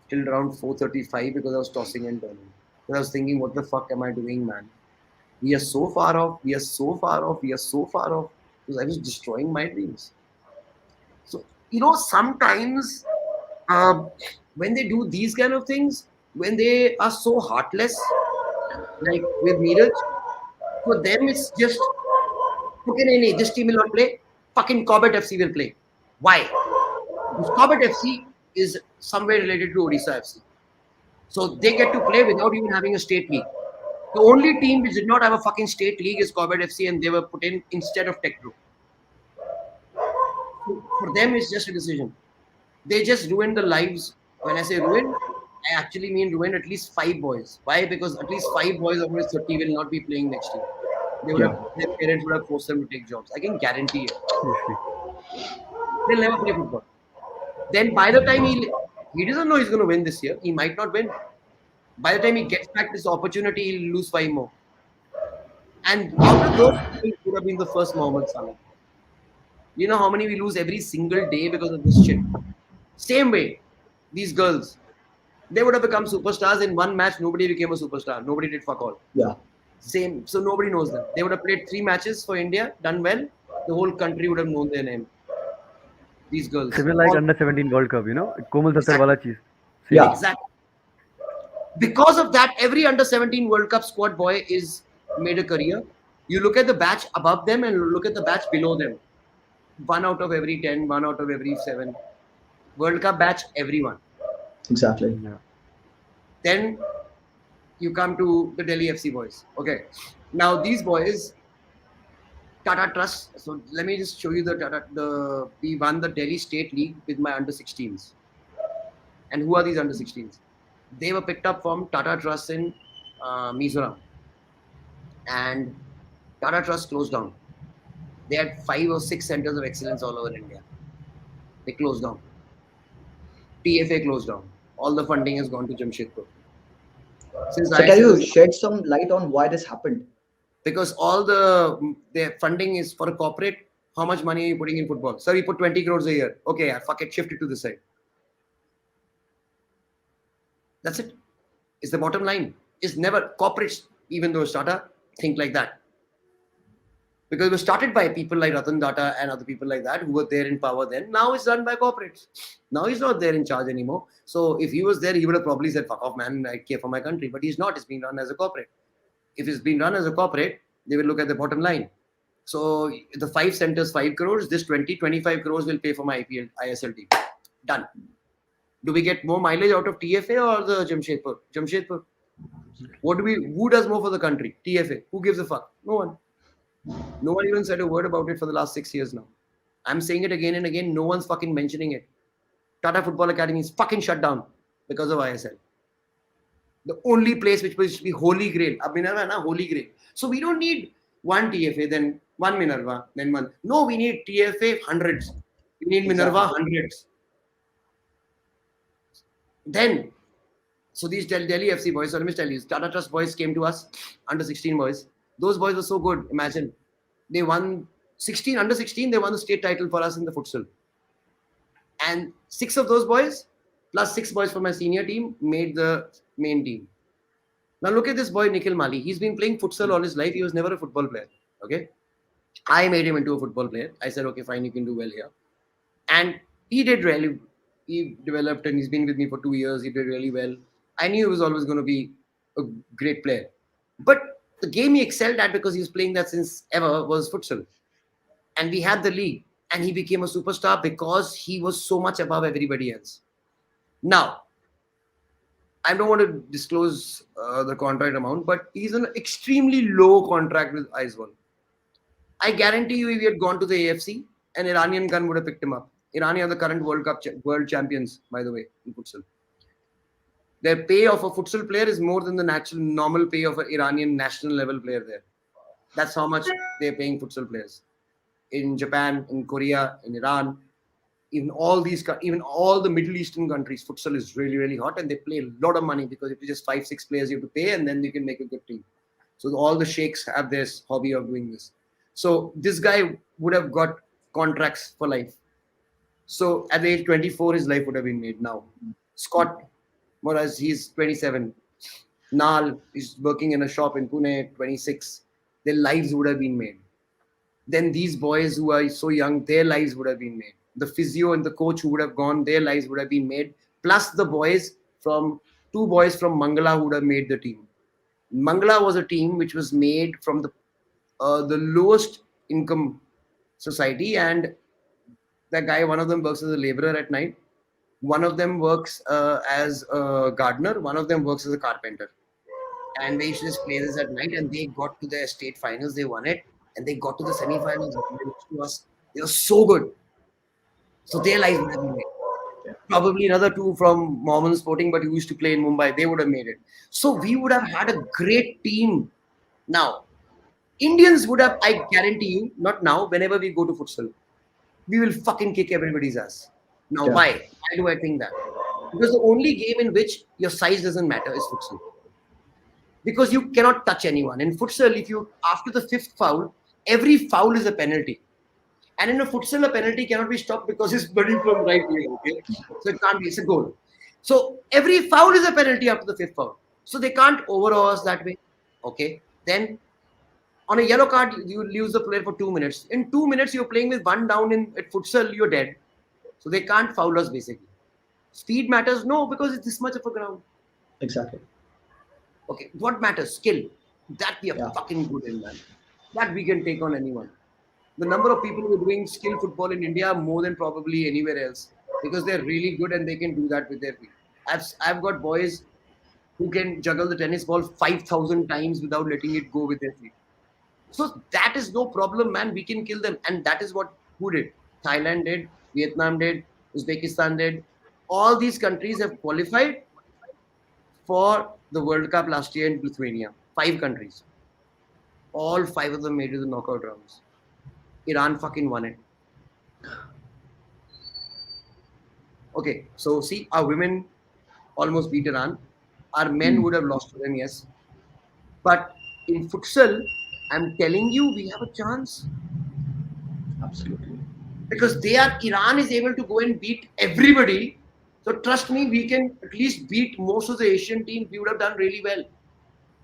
till around 4:35 because I was tossing and turning. Because I was thinking, what the fuck am I doing, man? We are so far off. We are so far off. We are so far off. Because I was destroying my dreams. So, sometimes when they do these kind of things, when they are so heartless, like with Neeraj, for them it's just, okay, nee, this team will not play. Fucking Corbett FC will play. Why? Because Corbett FC is somewhere related to Odisha FC. So they get to play without even having a state league. The only team which did not have a fucking state league is Corbett FC, and they were put in instead of Tech Group. So for them, it's just a decision. They just ruined the lives. When I say ruined, I actually mean ruined at least 5 boys. Why? Because at least 5 boys of his 30 will not be playing next year. Yeah. Their parents would have forced them to take jobs. I can guarantee it. Seriously. They'll never play football. Then by the time he doesn't know he's going to win this year, he might not win. By the time he gets back this opportunity, he'll lose 5 more. And out of those people, he would have been the first Mohammad Salah. You know how many we lose every single day because of this shit? Same way, these girls, they would have become superstars in one match. Nobody became a superstar. Nobody did fuck all. Yeah. Same. So nobody knows them. They would have played 3 matches for India, done well. The whole country would have known their name. These girls. Similar like All, under 17 World Cup, Komal Sattar exactly. wala cheez. Same. Yeah. Exactly. Because of that, every under 17 World Cup squad boy is made a career. You look at the batch above them and look at the batch below them. 1 out of every 10, 1 out of every 7. World Cup batch, everyone. Exactly. Yeah. Then you come to the Delhi FC boys. Okay. Now these boys, Tata Trust. So let me just show you the Tata. We won the Delhi State League with my under 16s. And who are these under 16s? They were picked up from Tata Trust in Mizoram, and Tata Trust closed down. They had 5 or 6 centers of excellence all over India. They closed down. TFA closed down. All the funding has gone to Jamshedpur. Since So can ISL you is shed some light on why this happened? because all their funding is for a corporate. How much money are you putting in football? Sir, we put 20 crores a year. Okay, yeah, fuck it, shift it to this side. That's it. It's the bottom line. It's never corporates, even though Tata think like that. Because it was started by people like Ratan Tata and other people like that who were there in power then. Now it's run by corporates. Now he's not there in charge anymore. So if he was there, he would have probably said, fuck off, man, I care for my country. But he's not. It's being run as a corporate. If it's been run as a corporate, they will look at the bottom line. So the 5 centers, 5 crores, this 25 crores will pay for my IPL, ISL team. Done. Do we get more mileage out of TFA or the Jamshedpur? Jamshedpur. Who does more for the country? TFA. Who gives a fuck? No one. No one even said a word about it for the last 6 years now. I'm saying it again and again. No one's fucking mentioning it. Tata Football Academy is fucking shut down because of ISL. The only place which should be holy grail. Ab Minerva na holy grail. So we don't need one TFA, then one Minerva, then one. No, we need TFA hundreds. We need Minerva Exactly. hundreds. Then, so these Delhi FC boys, so let me tell you, Tata Trust boys came to us, under 16 boys. Those boys were so good. Imagine. They won 16, under 16, they won the state title for us in the futsal. And 6 of those boys, plus 6 boys from my senior team, made the main team. Now look at this boy, Nikhil Mali. He's been playing futsal all his life. He was never a football player. Okay. I made him into a football player. I said, okay, fine, you can do well here. And he did really, he developed and he's been with me for 2 years. He did really well. I knew he was always going to be a great player. But the game he excelled at, because he was playing that since ever, was futsal. And we had the league. And he became a superstar because he was so much above everybody else. Now, I don't want to disclose the contract amount, but he's an extremely low contract with Aizawl. I guarantee you, if he had gone to the AFC, an Iranian gun would have picked him up. Iran are the current world champions, by the way, in futsal. Their pay of a futsal player is more than the normal pay of an Iranian national level player there. That's how much they're paying futsal players. In Japan, in Korea, in Iran, even all the Middle Eastern countries, futsal is really, really hot, and they play a lot of money because if it's just 5-6 players you have to pay, and then you can make a good team. So all the sheikhs have this hobby of doing this. So this guy would have got contracts for life. So at the age 24, his life would have been made now. Scott, whereas he's 27. Nal is working in a shop in Pune, 26. Their lives would have been made. Then these boys who are so young, their lives would have been made. The physio and the coach who would have gone, their lives would have been made. Plus the two boys from Mangala who would have made the team. Mangala was a team which was made from the lowest income society, and that guy, one of them works as a laborer at night. One of them works as a gardener. One of them works as a carpenter. And they used to just play this at night, and they got to the state finals. They won it, and they got to the semi-finals. To us, they were so good. So their lives would have been made. Probably another 2 from Mormon Sporting, but who used to play in Mumbai, they would have made it. So we would have had a great team. Now, Indians would have, I guarantee you, not now, whenever we go to futsal, we will fucking kick everybody's ass. Now, Yeah. why? Why do I think that? Because the only game in which your size doesn't matter is futsal. Because you cannot touch anyone. In futsal, if you, after the 5th foul, every foul is a penalty. And in a futsal, a penalty cannot be stopped because it's bloody from right way, okay? So it can't be, it's a goal. So every foul is a penalty after the 5th foul. So they can't overawe us that way, okay? Then on a yellow card, you lose the player for 2 minutes. In 2 minutes, you're playing with one down at futsal, you're dead. So they can't foul us basically. Speed matters? No, because it's this much of a ground. Exactly. Okay, what matters? Skill. That we are Yeah. fucking good in, man. That we can take on anyone. The number of people who are doing skill football in India are more than probably anywhere else because they're really good and they can do that with their feet. I've got boys who can juggle the tennis ball 5,000 times without letting it go with their feet. So that is no problem, man. We can kill them. And that is what who did? Thailand did, Vietnam did, Uzbekistan did. All these countries have qualified for the World Cup last year in Lithuania. 5 countries. All 5 of them made it to the knockout rounds. Iran fucking won it. Okay, so see, our women almost beat Iran. Our men would have lost to them, yes. But in futsal, I'm telling you, we have a chance. Absolutely. Because Iran is able to go and beat everybody. So trust me, we can at least beat most of the Asian teams. We would have done really well.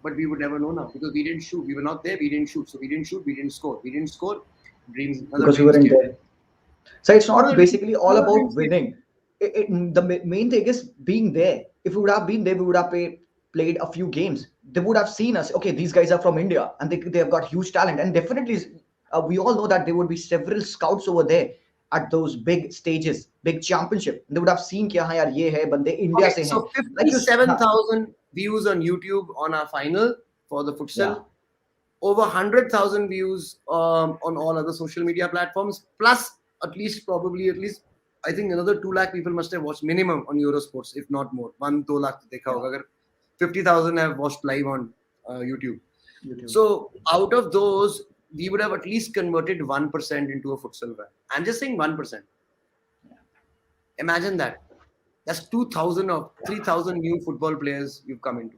But we would never know now because we didn't shoot. We were not there. We didn't shoot. So we didn't shoot. We didn't score. We didn't score. Another Because we dreams weren't came. there. So it's not Another dream, basically all another about dreams came. winning. Main thing is being there. If we would have been there, we would have played a few games. They would have seen us. Okay, these guys are from India and they have got huge talent. And definitely, we all know that there would be several scouts over there at those big stages, big championship. They would have seen कि हाँ यार ये है बंदे India Okay, से हैं. so Like you, हाँ, 57,000 views on YouTube on our final for the yeah, futsal. Over 100,000 views on all other social media platforms. Plus, at least I think another 2 lakh people must have watched minimum on Eurosports, if not more. 1-2 lakh dekha hoga. Agar 50,000 have watched live on YouTube. YouTube. So out of those, we would have at least converted 1% into a futsal fan. I'm just saying 1%. Imagine that. That's 2,000 or 3,000 new football players you've come into.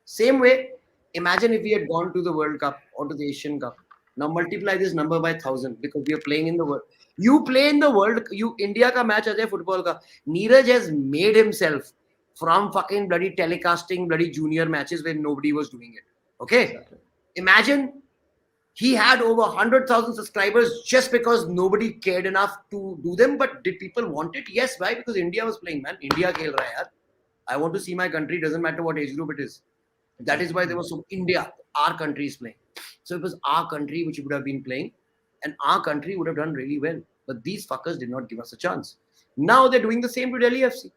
Same way, imagine if we had gone to the World Cup or to the Asian Cup. Now multiply this number by 1,000 because we are playing in the world. You play in the world. You India ka match aaj hai football ka. Neeraj has made himself from fucking bloody telecasting bloody junior matches when nobody was doing it. Okay, Exactly. imagine he had over 100,000 subscribers just because nobody cared enough to do them. But did people want it? Yes. Why? Because India was playing, man. India khel raha hai yaar. I want to see my country. Doesn't matter what age group it is. That is why there was so India, our country is playing. So it was our country which would have been playing, and our country would have done really well. But these fuckers did not give us a chance. Now they're doing the same to Delhi FC.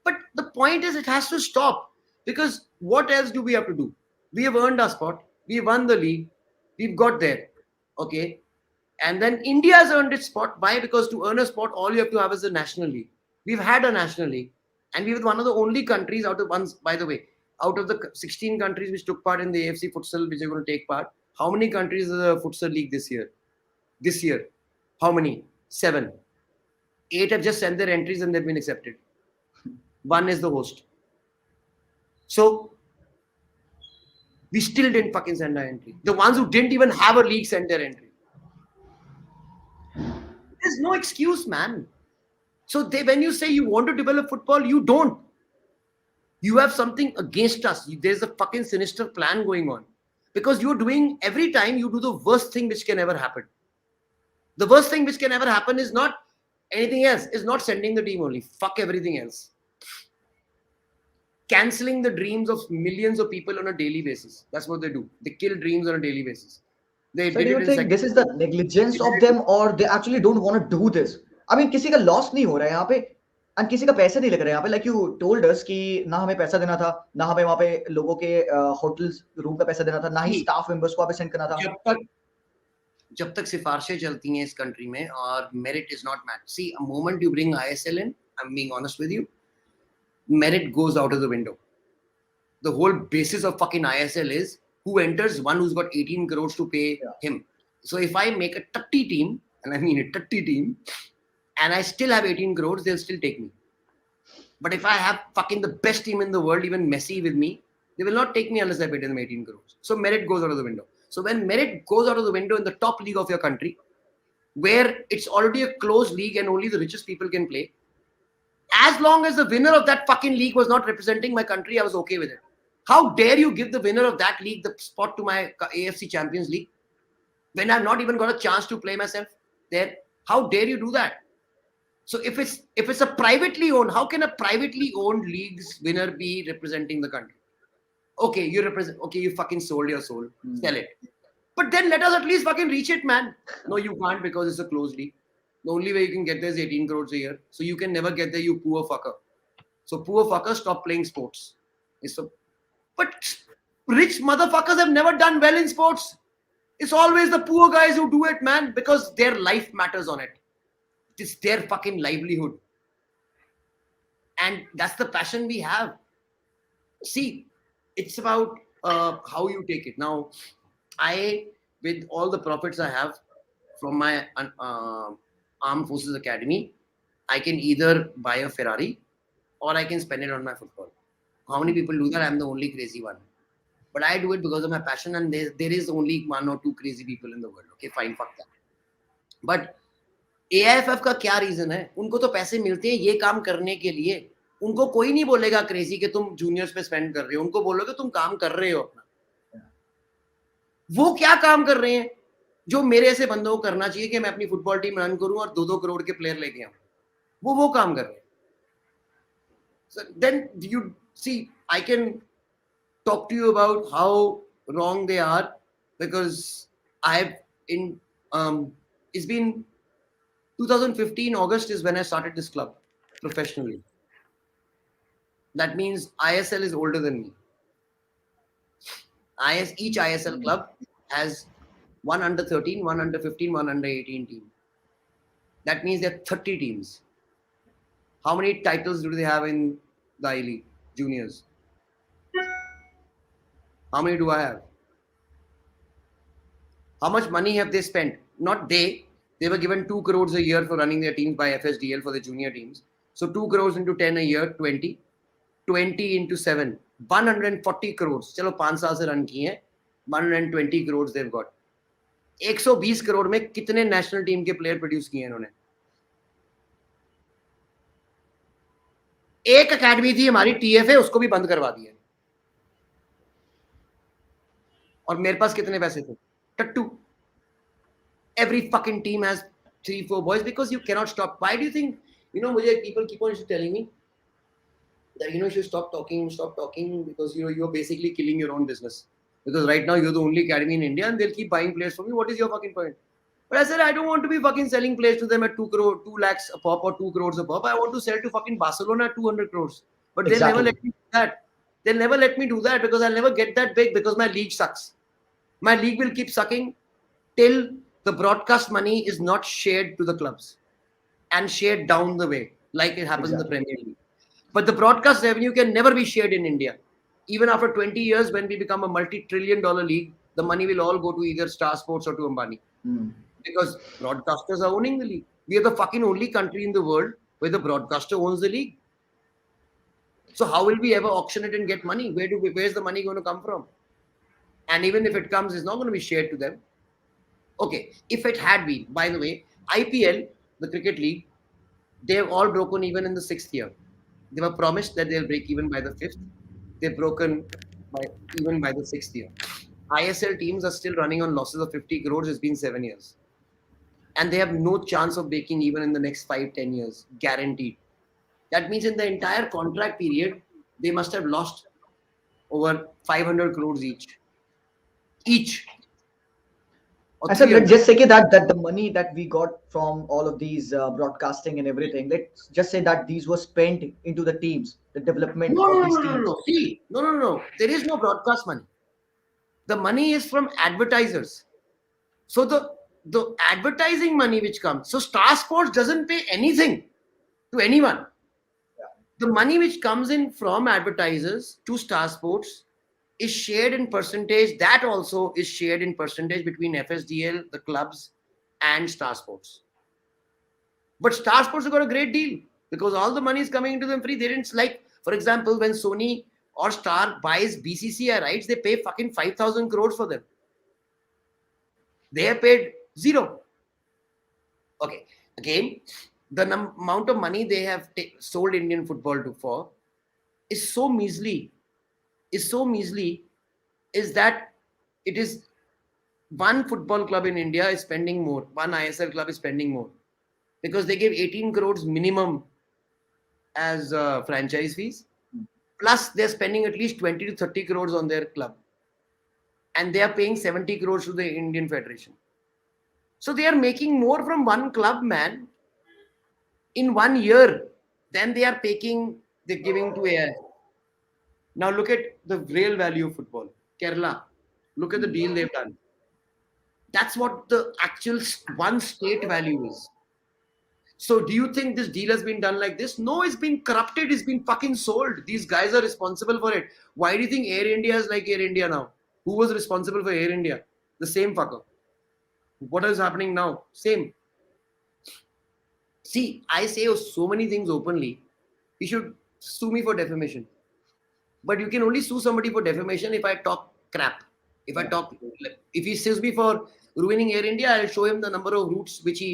But the point is, it has to stop because what else do we have to do? We have earned our spot. We won the league. We've got there. Okay. And then India has earned its spot. Why? Because to earn a spot, all you have to have is a national league. We've had a national league. And we were one of the only countries out of ones, by the way, out of the 16 countries which took part in the AFC futsal, which are going to take part, how many countries is the futsal league this year? This year. How many? 7. 8 have just sent their entries and they've been accepted. 1 is the host. So we still didn't fucking send our entry. The ones who didn't even have a league sent their entry. There's no excuse, man. So when you say you want to develop football, you don't. You have something against us. There's a fucking sinister plan going on. Because you're doing, every time you do the worst thing which can ever happen. The worst thing which can ever happen is not anything else. Is not sending the team only. Fuck everything else. Cancelling the dreams of millions of people on a daily basis. That's what they do. They kill dreams on a daily basis. They So did do it you in think this is the negligence of them or they actually don't want to do this? I mean, किसी का loss नहीं हो रहा है यहाँ पे and किसी का पैसे नहीं लग रहे हैं यहाँ पे. Like you told us कि ना हमें पैसा देना था, ना हमें वहाँ पे लोगों के hotels रूम का पैसा देना था, ना ही staff members को वहाँ पे send करना था. जब तक सिफारिशें चलती हैं इस कंट्री में और merit is not matched. See, a moment you bring ISL in, I'm being honest with you, merit goes out of the window. The whole basis of fucking ISL is who enters, one who's got 18 crores to pay him. So if I make a 30 team, and I mean a 30 team, and I still have 18 crores, they'll still take me. But if I have fucking the best team in the world, even Messi with me, they will not take me unless I pay them 18 crores. So merit goes out of the window. So when merit goes out of the window in the top league of your country, where it's already a closed league and only the richest people can play, as long as the winner of that fucking league was not representing my country, I was okay with it. How dare you give the winner of that league the spot to my AFC Champions League when I've not even got a chance to play myself there? How dare you do that? So if it's a privately owned, how can a privately owned league's winner be representing the country? Okay, you fucking sold your soul. Sell it. But then let us at least fucking reach it, man. No, you can't because it's a closed league. The only way you can get there is 18 crores a year. So you can never get there, you poor fucker. So poor fucker, stop playing sports. But rich motherfuckers have never done well in sports. It's always the poor guys who do it, man, because their life matters on it. It's their fucking livelihood. And that's the passion we have. See, it's about how you take it. Now, I, with all the profits I have from my Armed Forces Academy, I can either buy a Ferrari or I can spend it on my football. How many people do that? I'm the only crazy one. But I do it because of my passion, and there is only one or two crazy people in the world. Okay, fine, fuck that. But AIFF का क्या reason है? उनको तो पैसे मिलते हैं ये काम करने के लिए. उनको कोई नहीं बोलेगा क्रेजी कि तुम जूनियर्स पे स्पेंड कर रहे हो. उनको बोलोगे तुम काम कर रहे हो अपना. वो क्या काम कर रहे हैं जो मेरे ऐसे बंदों को करना चाहिए कि मैं अपनी फुटबॉल टीम रन करूं और 2-2 करोड़ के प्लेयर लेके आऊं. वो काम कर रहे हैं. So then you see, I can talk to you about how wrong they are, because I've it's been 2015 August is when I started this club professionally. That means ISL is older than me. Each ISL club has one under 13, one under 15, one under 18 team. That means there are 30 teams. How many titles do they have in the I-League juniors? How many do I have? How much money have they spent? Not they were given 2 crores a year for running their teams by FSDL for the junior teams. So 2 crores into 10 a year, 20. 20 into 7, 140 crores. चलो 5 साल से run किए हैं, 120 crores they've got. 120 crore में कितने national team के player produce किए इन्होंने? एक एकेडमी थी हमारी TFA, उसको भी बंद करवा दिया. और मेरे पास कितने पैसे थे? टट्टू. Every fucking team has 3-4 boys because you cannot stop. Why do you think, मुझे people keep on telling me that you should stop talking because you're basically killing your own business, because right now you're the only academy in India and they'll keep buying players from you. What is your fucking point? But I said I don't want to be fucking selling players to them at 2 lakhs a pop or 2 crores a pop. I want to sell to fucking Barcelona at 200 crores. But they'll never let me do that. They'll never let me do that because I'll never get that big, because my league sucks. My league will keep sucking till the broadcast money is not shared to the clubs and shared down the way like it happens in the Premier League. But the broadcast revenue can never be shared in India. Even after 20 years, when we become a multi-trillion-dollar league, the money will all go to either Star Sports or to Ambani. Because broadcasters are owning the league. We are the fucking only country in the world where the broadcaster owns the league. So how will we ever auction it and get money? Where's the money going to come from? And even if it comes, it's not going to be shared to them. Okay, if it had been, by the way, IPL, the cricket league, they've all broken even in the 6th year. They were promised that they'll break even by the 5th. They've broken even by the 6th year. ISL teams are still running on losses of 50 crores. It's been 7 years. And they have no chance of breaking even in the next 5-10 years. Guaranteed. That means in the entire contract period, they must have lost over 500 crores each. I said, let's just say that the money that we got from all of these broadcasting and everything, let's just say that these were spent into the teams, the development of these teams. See, no. There is no broadcast money. The money is from advertisers. So the advertising money which comes, so Star Sports doesn't pay anything to anyone. The money which comes in from advertisers to Star Sports is shared in percentage. That also is shared in percentage between FSDL, the clubs, and Star Sports. But Star Sports have got a great deal because all the money is coming into them free. They didn't, like, for example, when Sony or Star buys BCCI rights, they pay fucking 5,000 crores for them. They have paid zero. Okay, again, the amount of money they have sold Indian football for is so measly. Is that it is one football club in India is spending more. One ISL club is spending more because they give 18 crores minimum as franchise fees. Plus, they're spending at least 20 to 30 crores on their club. And they are paying 70 crores to the Indian Federation. So they are making more from one club, man, in 1 year than they're giving to AIF. Now look at the real value of football. Kerala, look at the deal they've done. That's what the actual one state value is. So do you think this deal has been done like this? No, it's been corrupted. It's been fucking sold. These guys are responsible for it. Why do you think Air India is like Air India now? Who was responsible for Air India? The same fucker. What is happening now? Same. See, I say so many things openly. You should sue me for defamation. But you can only sue somebody for defamation if I talk crap. If I Yeah. talk, if he sues me for ruining Air India, I'll show him the number of routes which he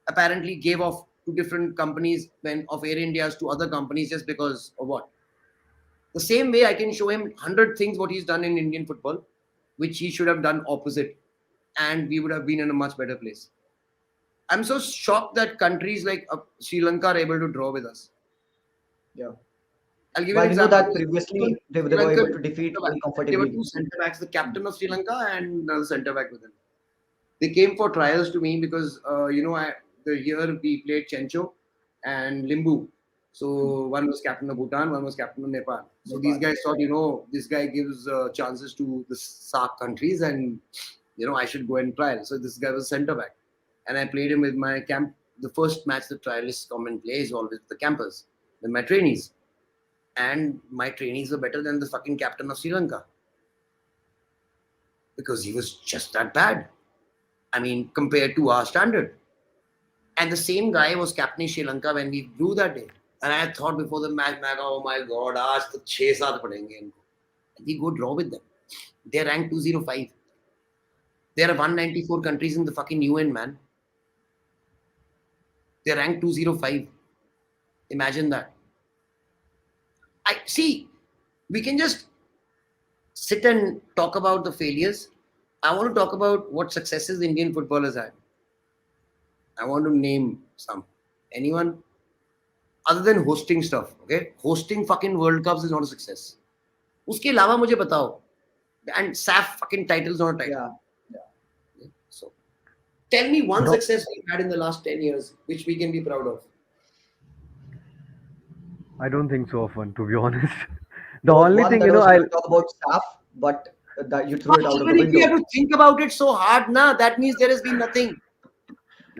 apparently gave off to different companies when of Air India's to other companies just because of what. The same way I can show him 100 things what he's done in Indian football, which he should have done opposite, and we would have been in a much better place. I'm so shocked that countries like Sri Lanka are able to draw with us. Yeah. I'll give you an While we know example. that previously Sri they were Lanka, able to defeat very there were comfortably. two centre backs, the captain of Sri Lanka and another centre back with him. They came for trials to me because the year we played Chencho and Limbu. So one was captain of Bhutan, one was captain of Nepal. So these Nepal. guys thought, this guy gives chances to the SAARC countries, and I should go and trial. So this guy was centre back, and I played him with my camp. The first match the trialists come and play is always the campers, with my trainees, and my trainees were better than the fucking captain of Sri Lanka because he was just that bad. I mean, compared to our standard. And the same guy was captain Sri Lanka when we blew that day. And I thought before the match, oh my God, aaj to 6-7 padenge inko. And we go draw with them. They're ranked 205. There are 194 countries in the fucking UN, man. They're ranked 205. Imagine that. I see. We can just sit and talk about the failures. I want to talk about what successes Indian footballers had. I want to name some. Anyone? Other than hosting stuff, okay? Hosting fucking World Cups is not a success. उसके अलावा मुझे बताओ. And SAF fucking title is not a title. Yeah. Yeah. So, tell me one Bro, success we had in the last 10 years, which we can be proud of. I don't think so often, to be honest. The There was only one thing, that I was I'll going to talk about staff, but that you threw But it out of the even if we have window. to think about it so hard, na, that means there has been nothing.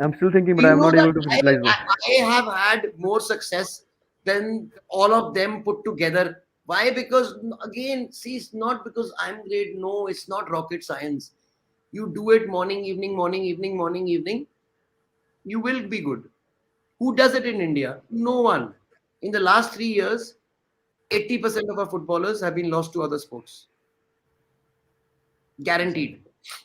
I'm still thinking, Do but you I'm know not that able to visualize it. I have had more success than all of them put together? Why? Because again, see, it's not because I'm great. No, it's not rocket science. You do it morning, evening, morning, evening, morning, evening. You will be good. Who does it in India? No one. In the last 3 years, 80% of our footballers have been lost to other sports. Guaranteed.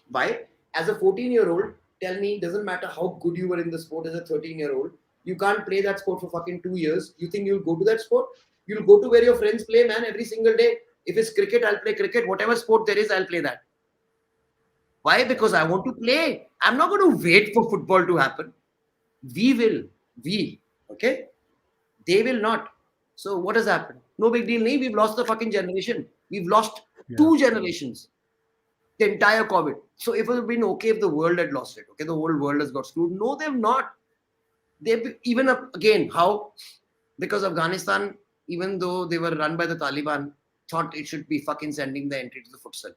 Why? As a 14-year-old, tell me, doesn't matter how good you were in the sport as a 13-year-old, you can't play that sport for fucking 2 years. You think you'll go to that sport? You'll go to where your friends play, man, every single day. If it's cricket, I'll play cricket. Whatever sport there is, I'll play that. Why? Because I want to play. I'm not going to wait for football to happen. We will. We. Okay? They will not. So what has happened? No big deal. We've lost the fucking generation. We've lost Yeah. 2 generations. The entire COVID. So it would have been okay if the world had lost it. Okay, the whole world has got screwed. No, they've not. They've even again how because Afghanistan, even though they were run by the Taliban, thought it should be fucking sending the entry to the futsal.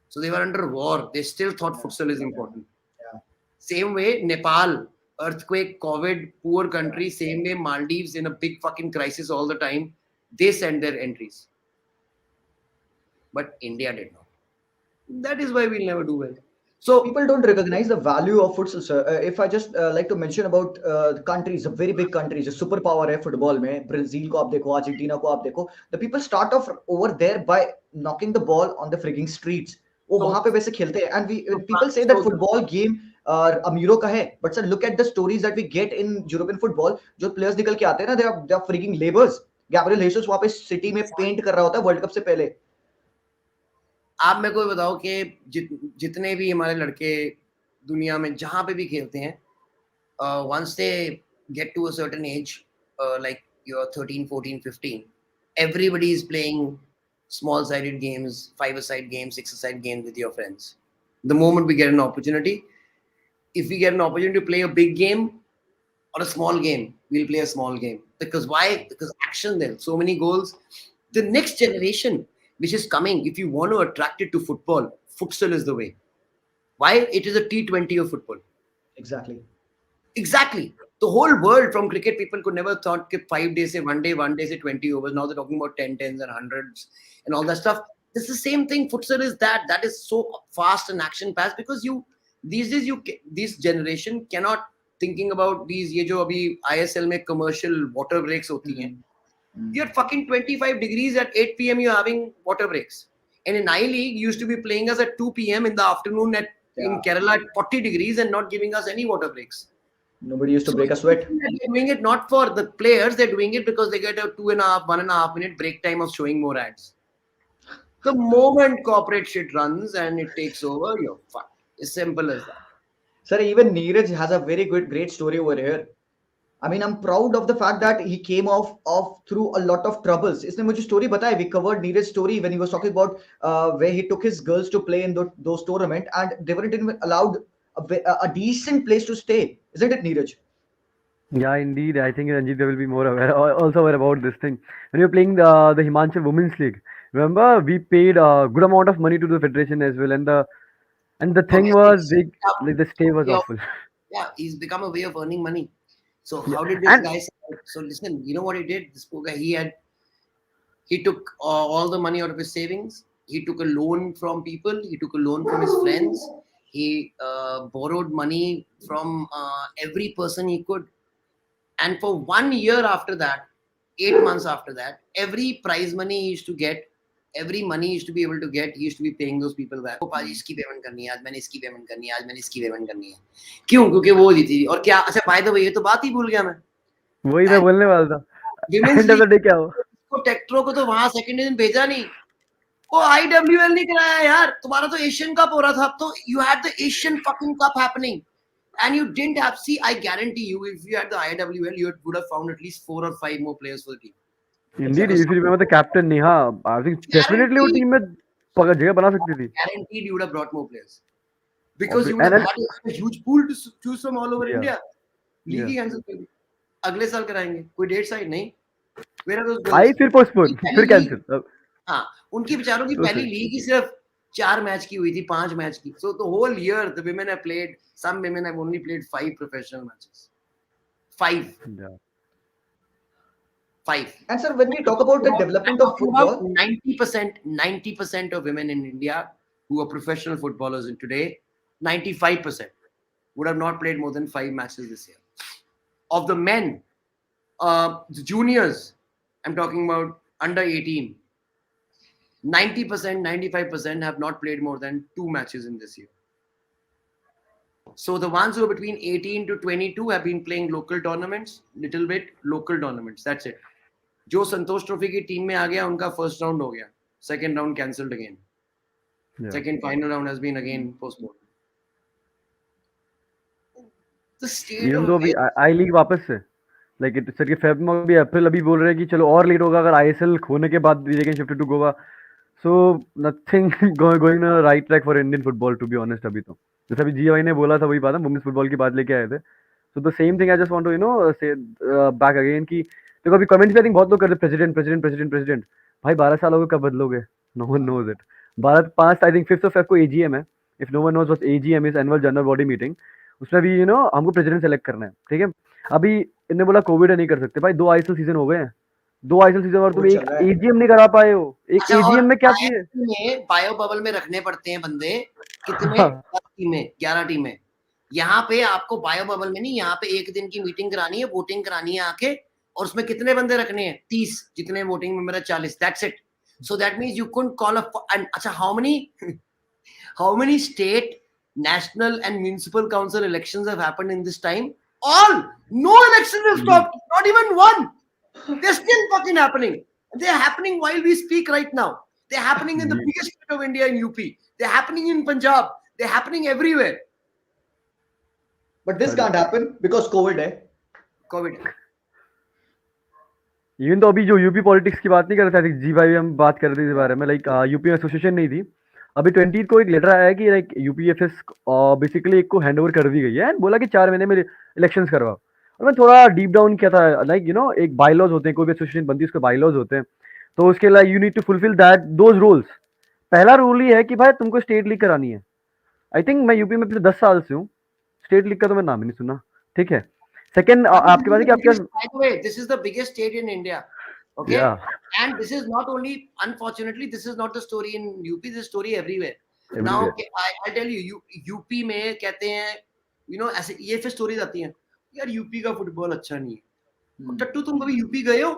So they were under war. They still thought futsal is important. Yeah. Same way, Nepal, earthquake, COVID, poor country. Same way, Maldives in a big fucking crisis all the time. They send their entries. But India did not. That is why we'll never do well. So People don't recognize the value of futsal, sir. If I just like to mention about the countries, the very big countries, the superpower है football में, Brazil को आप देखो, Argentina को आप देखो, the people start off over there by knocking the ball on the freaking streets. वो So- वहां पे वैसे खेलते हैं, and we So people say that so- football game अमीरों का है, but sir look at the stories that we get in European football. जो players निकल के आते हैं ना, they are freaking laborers. Gabriel Jesus वहां पे सिटी में पेंट कर रहा होता है वर्ल्ड कप से पहले. आप मेरे को बताओ कि जितने भी हमारे लड़के दुनिया में जहां पे भी खेलते हैं once they get to a certain age like you're 13 14 15 everybody is playing small sided games 5-a-side games 6-a-side games with your friends. The moment we get an opportunity, if we get an opportunity to play a big game or a small game, we'll play a small game. Because why? Because action there, so many goals. The next generation which is coming, if you want to attract it to football, futsal is the way. Why? It is a T20 of football. Exactly. Exactly. The whole world from cricket, people could never thought that 5 days say one day say 20 overs. Now they're talking about 10, tens and hundreds and all that stuff. It's the same thing. Futsal is that is so fast and action fast because you these days this generation cannot thinking about these ये जो अभी ISL में commercial water breaks होती हैं. You're fucking 25 degrees at 8 p.m. You're having water breaks. And in I League, you used to be playing us at 2 p.m. in the afternoon in Kerala at 40 degrees and not giving us any water breaks. Nobody used to break a sweat. They're doing it not for the players, they're doing it because they get a 1.5 minute break time of showing more ads. The moment corporate shit runs and it takes over, you're fucked. As simple as that. Sir, even Neeraj has a very great story over here. I mean, I'm proud of the fact that he came off through a lot of troubles. इसने मुझे story बताया. We covered Neeraj's story when he was talking about where he took his girls to play in those tournament and they weren't even allowed a decent place to stay. Isn't it, Neeraj? Yeah, indeed. I think Ranjit they will be more aware, also aware about this thing. When you're playing the Himachal Women's League, remember we paid a good amount of money to the federation as well, and the thing Obviously, was they like the stay was awful. yeah, he's become a way of earning money. So Yeah, how did this and guy? So listen, you know what he did? This poor guy, he took all the money out of his savings. He took a loan from people. He took a loan from his friends. He borrowed money from every person he could. And for 1 year after that, 8 months after that, every prize money he used to get, every money he used to be able to get, he used to be paying those people back. Oh, पाजी इसकी payment करनी है, आज मैंने इसकी payment करनी है, आज मैंने इसकी पेमेंट करनी है. क्यों? क्योंकि वो दी थी. और क्या? अच्छा, बाय द वे, ये तो बात ही भूल गया मैं. वही मैं And बोलने वाला था. Women's End of League the day क्या हुआ? को टेक्ट्रो को तो वहां सेकंड डिवीजन भेजा नहीं. वो IWL नहीं कराया यार. तुम्हारा तो एशियन कप हो रहा था. अब तो you had the Asian fucking cup happening. And you didn't have, see, I guarantee you, if you had the IWL, you would have found at least 4 or 5 more players for the team. Indeed, if you remember the captain Neha, I think definitely वो Guaranteed, team में जगह बना सकती थी. guaranteed you would have brought more players. Because you would And have had a huge pool to choose from all over Yeah. India. League he Yeah. cancel कर दी. अगले साल कराएंगे. कोई डेट साइड नहीं. Where are those I girls? फिर postpone, फिर cancel. हाँ, उनकी बेचारों की So पहली sad. लीग ही सिर्फ 4 मैच की हुई थी, 5 मैच की. So the whole year the women have played, some women have only played 5 professional matches. 5. Yeah. 5. And sir, when we talk about the development of About football, 90% of women in India who are professional footballers in today, 95% would have not played more than 5 matches this year. Of the men, the juniors, I'm talking about under 18, 90%, 95% have not played more than 2 matches in this year. So the ones who are between 18 to 22 have been playing local tournaments, little bit local tournaments. That's it. जो संतोष trophy की team में आ गया उनका first round हो गया. Second round cancelled again. Second final round has been again postponed. The state Even of though अभी आई league वापस से लाइक इट सर के फेब में अभी अप्रैल अभी बोल रहे हैं कि चलो और लेट होगा अगर आईएसएल खोने के बाद we can shift to Goa. So nothing going right track for Indian football to be honest. अभी तो जैसे अभी जी भाई ने बोला था वही बात है, वुमेन्स फुटबॉल की बात लेके आए थे. So the same thing I just want to say back again कि देखो अभी कमेंट्स भी आई थिंक बहुत लोग कर रहे प्रेसिडेंट प्रेसिडेंट प्रेसिडेंट प्रेसिडेंट. भाई 12 साल हो गए, कब बदलोगे? No one knows it. Bharat 5 I think 5th of Feb को एजीएम है. If no one knows what AGM is, annual general body meeting. उसमें भी हमको प्रेसिडेंट सेलेक्ट करना है. ठीक है, अभी इन्होंने बोला कोविड है नहीं कर सकते. भाई 2 आईएसएल सीजन हो गए हैं, 2 आईएसएल सीजन और तुम कोविड एक चल रहा है. एजीएम नहीं करा पाए हो. एक अच्छा, और एजीएम में क्या चाहिए? में बायो बबल में रखने पड़ते हैं बंदे. कितने? हाँ. 10 टीमें, 11 टीमें. यहाँ पे आपको बायो बबल में नहीं, यहाँ पे एक दिन की मीटिंग करानी है, वोटिंग करानी है आके, और उसमें कितने बंदे रखने हैं? 30. जितने वोटिंग में मेरा 40. That's it. So that means you couldn't call a and अच्छा, how many state, national and municipal council elections have happened in this time? All. No elections have stopped. Not even one. They're still fucking happening. They're happening while we speak right now. They're happening in the biggest state of India, in UP. They're happening in Punjab. They're happening everywhere. But this can't happen because COVID है. COVID. Even तो अभी जो UP politics की बात नहीं कर रहे थे, जी भाई हम बात कर रहे थे इस बारे में. लाइक यूपी में एसोसिएशन नहीं थी. अभी 20 को एक लेटर आया है कि लाइक यूपीएफएस बेसिकली एक को हैंड ओवर कर दी गई है एंड बोला कि 4 महीने में इलेक्शंस करवाओ. और मैं थोड़ा डीप डाउन किया था. लाइक एक बायलॉज होते हैं, कोई भी एसोसिएशन बनती है उसके बायलॉज होते हैं. तो उसके लिए you need to fulfil that those rules. पहला रूल ही है कि भाई तुमको स्टेट लीग करानी है आई थिंक मैं यूपी में पिछले 10 साल से हूँ, स्टेट लीग का तो मैं नाम ही नहीं सुना। ठीक है, सेकंड I mean, आपके पास है कि आपके पास, by the way, this is the biggest state in India. Okay. या And this is not only, unfortunately, this is not the story in UP, this is story everywhere. Now, everywhere. I tell you, UP में कहते हैं, ऐसे ये फिर stories आती हैं, यार यूपी का फुटबॉल अच्छा नहीं है। टट्टू, तुम कभी यूपी गए हो?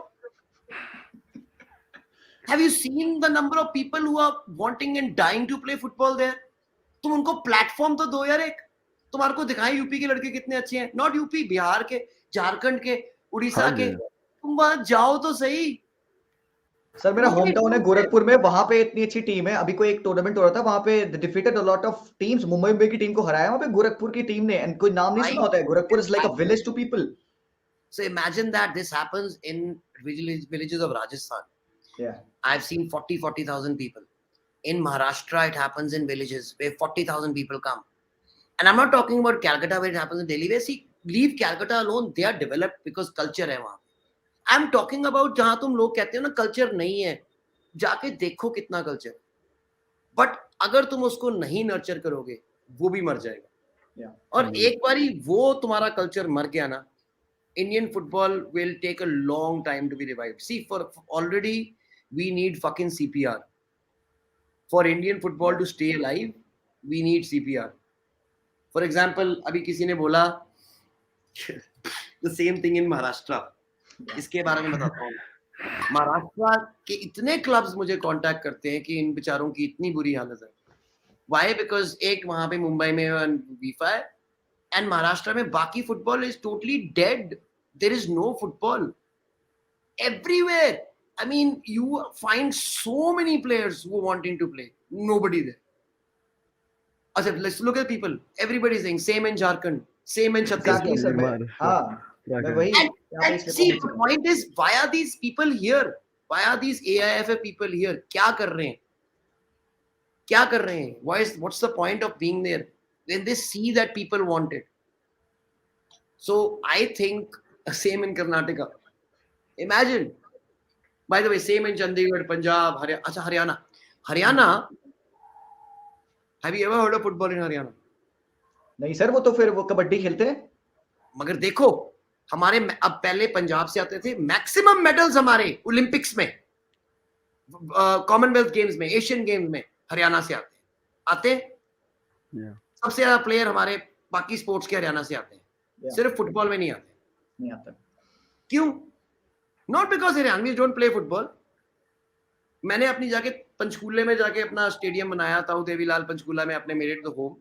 Have you seen the number of people who are wanting and dying to play football there? तुम उनको प्लेटफॉर्म तो दो यार एक, तुम्हारे को दिखाएं यूपी के लड़के कितने अच्छे हैं। नॉट यूपी, बिहार के, झारखंड के, उड़ीसा हाँ के, जी, तुम वहां जाओ तो सही। सर मेरा होम Nobody टाउन है does that. गोरखपुर में, वहां पे इतनी अच्छी टीम है। अभी कोई एक टूर्नामेंट हो रहा था, वहां पे defeated a lot of teams. Mumbai की टीम को हराया वहां पे गोरखपुर की टीम ने, एंड कोई नाम नहीं सुना Right? होता है। Gorakhpur is like a village to people. So imagine that this happens in villages of Rajasthan. या I've seen 40,000 people. In Maharashtra, it happens in villages where 40,000 people come. And I'm not talking about Calcutta where it happens in daily. Where see, leave Calcutta alone, they are developed because culture है वहाँ। I'm talking about जहाँ तुम लोग कहते हो ना culture नहीं है, जाके देखो कितना culture। But अगर तुम उसको नहीं nurture करोगे, वो भी मर जाएगा। या और एक बारी वो तुम्हारा culture मर गया ना, Indian football will take a long time to be revived. See, for already we need fucking CPR. For Indian football to stay alive, we need CPR. For example, अभी किसी ने बोला the same thing in Maharashtra. इसके बारे में बताता हूँ। महाराष्ट्र के इतने क्लब्स मुझे कांटेक्ट करते हैं कि इन बेचारों की इतनी बुरी हालत है। Why? Because एक वहां पे मुंबई में वीफा है, and महाराष्ट्र में बाकी football is totally dead. There is no football everywhere. I mean, you find so many players who are wanting to play. Nobody there. अच्छा, let's look at people. Everybody is saying same in Jharkhand, same in exactly Chhattisgarh. Sir. मैं महाराष्ट्र, हाँ, मैं वही And, यहाँ पे and इसलिए see, पहुंच the गया। point is, why are these people here? Why are these AIFF people here? क्या कर रहे हैं? क्या कर रहे हैं? What's the point of being there? When they see that people want it. So I think same in Karnataka. Imagine. By the way, same in Chandigarh, Punjab, Haryana. अच्छा, Haryana. Haryana. Have you ever heard of football in Haryana? नहीं sir, वो तो फिर वो कबड्डी खेलते हैं। मगर देखो, हमारे अब पहले पंजाब से आते थे, मैक्सिमम मेडल्स हमारे ओलंपिक्स में, कॉमनवेल्थ गेम्स में, एशियन गेम्स में हरियाणा से आते हैं। सबसे ज्यादा प्लेयर हमारे बाकी स्पोर्ट्स के हरियाणा से आते हैं, सिर्फ फुटबॉल में नहीं आते। क्यों? Not because Haryanvis don't play football. मैंने अपनी जाके पंचकूले में जाके अपना स्टेडियम बनाया था, देवीलाल पंचकूला में, अपने made it the home,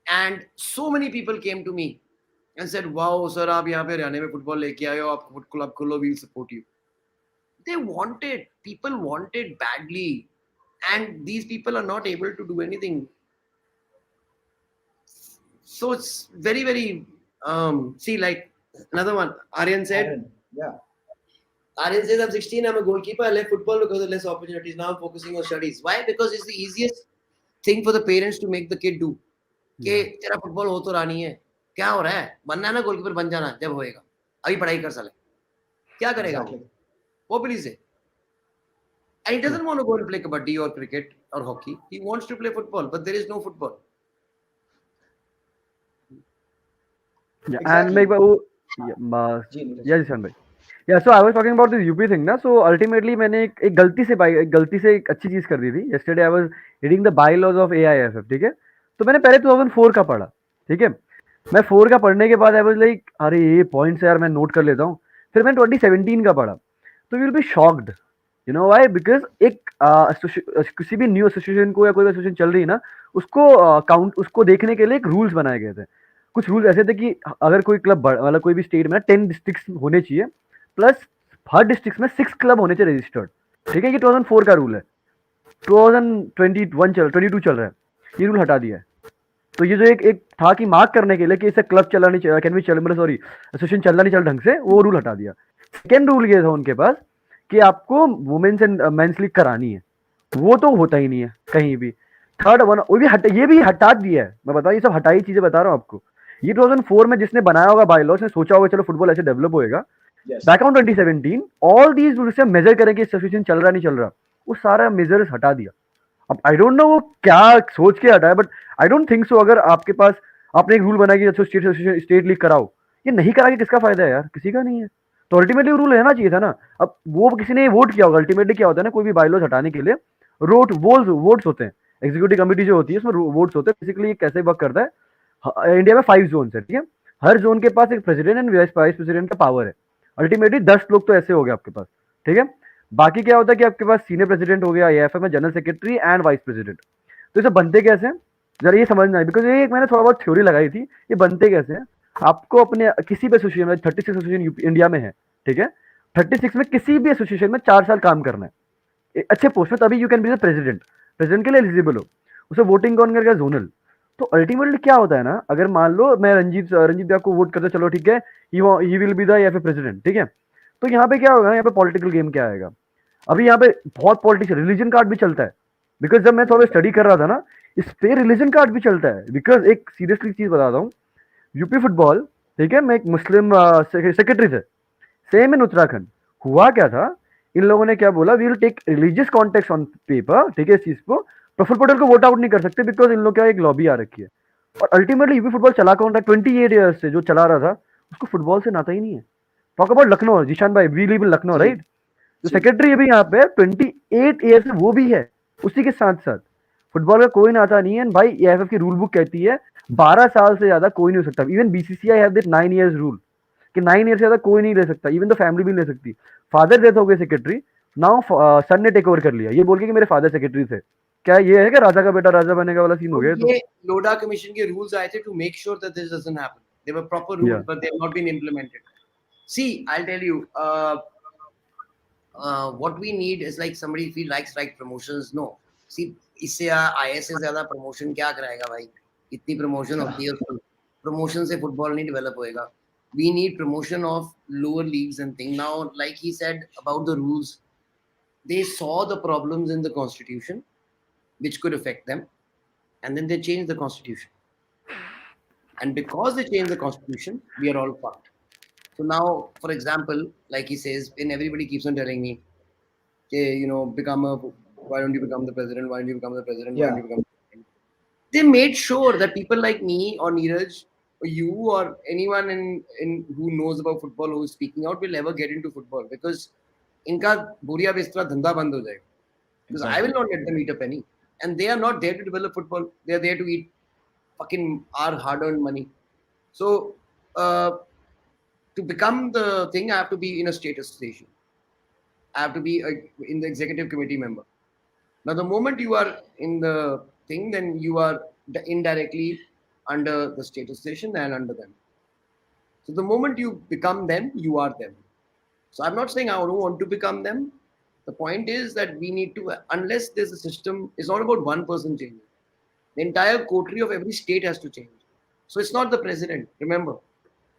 and so many people came to me and said, wow, sir, आप यहाँ पे हरियाणा में फुटबॉल लेके आए हो, आप क्लब खोलो, we'll support you. They want it. People want it badly. And these people are not able to do anything. So it's very, very, see, like another one, Aryan said, Yeah. Aryan says, I'm 16, I'm a goalkeeper, I left football because of less opportunities. Now I'm focusing on studies. Why? Because it's the easiest thing for the parents to make the kid do. कि तेरा football हो तो रहा नहीं है, क्या हो रहा है, बनना है ना गोलकीपर, बन जाना जब होएगा, अभी पढ़ाई कर साले, क्या करेगा वो प्लीज से। And he doesn't want to go and play kabaddi or cricket or hockey. He wants to play football, but there is no football. Yeah, and make yeah, Jishan bhai. Yeah, so I was talking about this UP thing ना, so ultimately मैंने एक गलती से एक अच्छी चीज कर दी थी। Yesterday I was reading the bylaws of AIFF, ठीक है? तो मैंने पहले 2004 का पढ़ा, ठीक है? मैं 4 का पढ़ने के बाद आई वाज लाइक, अरे ये पॉइंट्स यार मैं नोट कर लेता हूँ। फिर मैंने 2017 का पढ़ा, तो will be shocked, you know why? Because एक किसी भी न्यू एसोसिएशन को या कोई एसोसिएशन चल रही है ना, उसको देखने के लिए एक रूल्स बनाए गए थे। कुछ रूल्स ऐसे थे कि अगर कोई क्लब मतलब कोई भी स्टेट में 10 डिस्ट्रिक्ट होने चाहिए, प्लस हर डिस्ट्रिक्ट में 6 क्लब होने चाहिए रजिस्टर्ड, ठीक है? ये 2004 का रूल है। 2022 चल रहा है, ये रूल हटा दिया है। तो ये जो एक था कि मार्क करने के लिए कि इसे क्लब चला नहीं चल, एसोसिएशन चलना नहीं चल ढंग से, वो रूल हटा दिया। सेकेंड रूल ये था उनके पास कि आपको वुमेन्स एंड मेंस लीग करानी है, वो तो होता ही नहीं है कहीं भी। थर्ड वन वो भी ये भी हटा दिया है। मैं बता, ये सब हटाई चीजें बता रहा हूँ आपको। ये 2004 में जिसने बनाया होगा बायलॉस ने सोचा होगा चलो फुटबॉल ऐसे डेवलप होएगा। Back on 2017 all these rules से मेजर करें कि एसोसिएशन चल रहा नहीं चल रहा, वो सारा मेजर्स हटा दिया। अब आई डोंट नो वो क्या सोच के हटा है, but I don't think so. अगर आपके पास आपने एक रूल बनाया कि अच्छा स्टेट लीग कराओ, ये नहीं करा के किसका फायदा है यार? किसी का नहीं है। तो अल्टीमेटली रूल रहना चाहिए था ना। अब वो किसी ने वोट किया होगा। अल्टीमेटली क्या होता है ना, कोई भी बाइलॉज हटाने के लिए वोट्स होते हैं। एग्जीक्यूटिव कमेटी जो होती है उसमें वोट्स होते हैं। बेसिकली ये कैसे वर्क करता है, इंडिया में 5 जोन है, ठीक है। हर जोन के पास एक प्रेसिडेंट एंड वाइस प्रेसिडेंट का पावर है। अल्टीमेटली 10 लोग तो ऐसे हो गए आपके पास, ठीक है। बाकी क्या होता है कि आपके पास सीनियर प्रेसिडेंट हो गया, एएफए में general secretary and vice president. तो इसे बनते कैसे हैं, जरा ये समझना है, बिकॉज ये एक मैंने थोड़ा बहुत थ्योरी लगाई थी। ये बनते कैसे हैं, आपको अपने किसी भी एसोसिएशन में, 36 एसोसिएशन इंडिया में है, ठीक है। 36 में किसी भी एसोसिएशन में 4 साल काम करना है अच्छे पोस्ट में, तभी you can be the president. President के लिए एलिजिबल हो। उसे वोटिंग कौन करेगा, जोनल। तो अल्टीमेटली क्या होता है ना, अगर मान लो मैं रंजीत भैया को वोट करते, चलो ठीक है, ही विल बी द या फिर प्रेसिडेंट, ठीक है। तो यहाँ पे क्या होगा, यहाँ पे पॉलिटिकल गेम क्या आएगा। अभी यहाँ पे बहुत पॉलिटिक्स, रिलीजन कार्ड भी चलता है। बिकॉज जब मैं थोड़ा स्टडी कर रहा था ना, इस पे रिलीजन कार्ड भी चलता है। बिकॉज एक सीरियसली चीज बताता हूँ, यूपी फुटबॉल, ठीक है, मैं एक मुस्लिम सेक्रेटरी थे, सेम इन उत्तराखंड। हुआ क्या था, इन लोगों ने क्या बोला, we will take religious context on paper, ठीक है, इस चीज को प्रफुल्ल पटेल को वोट आउट नहीं कर सकते, बिकॉज इन लोग क्या एक लॉबी आ रखी है। और अल्टीमेटली यूपी फुटबॉल चला कौन रहा है, 28 ईयर्स से जो चला रहा था, उसको फुटबॉल से नाता ही नहीं है। टॉक अबाउट लखनऊ, जीशान भाई, वी लिव इन लखनऊ, जी राइट। जो जी सेक्रेटरी अभी यहाँ पे 28 ईयर से वो भी है। उसी के साथ साथ फुटबॉल का कोई नाता नहीं है भाई। एएफएफ की रूल बुक कहती है 12 साल से ज्यादा कोई नहीं हो सकता। Even BCCI have this 9 years rule कि 9 ईयर से ज्यादा कोई नहीं ले सकता। इवन तो फैमिली भी नहीं ले सकती। फादर डेथ हो गए सेक्रेटरी, नाउ सन ने टेक ओवर कर लिया, ये बोल के कि मेरे फादर सेक्रेटरी थे। क्या ये है कि राजा का बेटा राजा बनेगा वाला सीन हो तो गया तो। ये लोडा कमीशन के रूल्स आए थे to make sure that this doesn't happen. They were proper या rules, but they have not been implemented. See, I'll tell you, what we need is like somebody if he likes like promotions. No, see, इससे IS से ज्यादा promotion क्या कराएगा भाई? इतनी promotion होती है उसको. Promotion से football नहीं develop होएगा. We need promotion of lower leagues and thing. Now, like he said about the rules, they saw the problems in the constitution which could affect them, and then they changed the constitution. And because they changed the constitution, we are all fucked. So now, for example, like he says, and everybody keeps on telling me, okay, why don't you become the president? Why don't you become the president? Why don't Yeah, you become the president? They made sure that people like me or Neeraj or you or anyone in who knows about football who is speaking out will ever get into football because इनका बुरिया बिस्तरा धंधा बंद हो जाएगा. Because I will exactly. not let them eat a penny. And they are not there to develop football. They are there to eat fucking our hard-earned money. So to become the thing, I have to be in a state association. I have to be in the executive committee member. Now, the moment you are in the thing, then you are indirectly under the state association and under them. So the moment you become them, you are them. So I'm not saying I don't want to become them. The point is that we need to, unless there's a system, it's not about one person changing. The entire coterie of every state has to change. So it's not the president. Remember,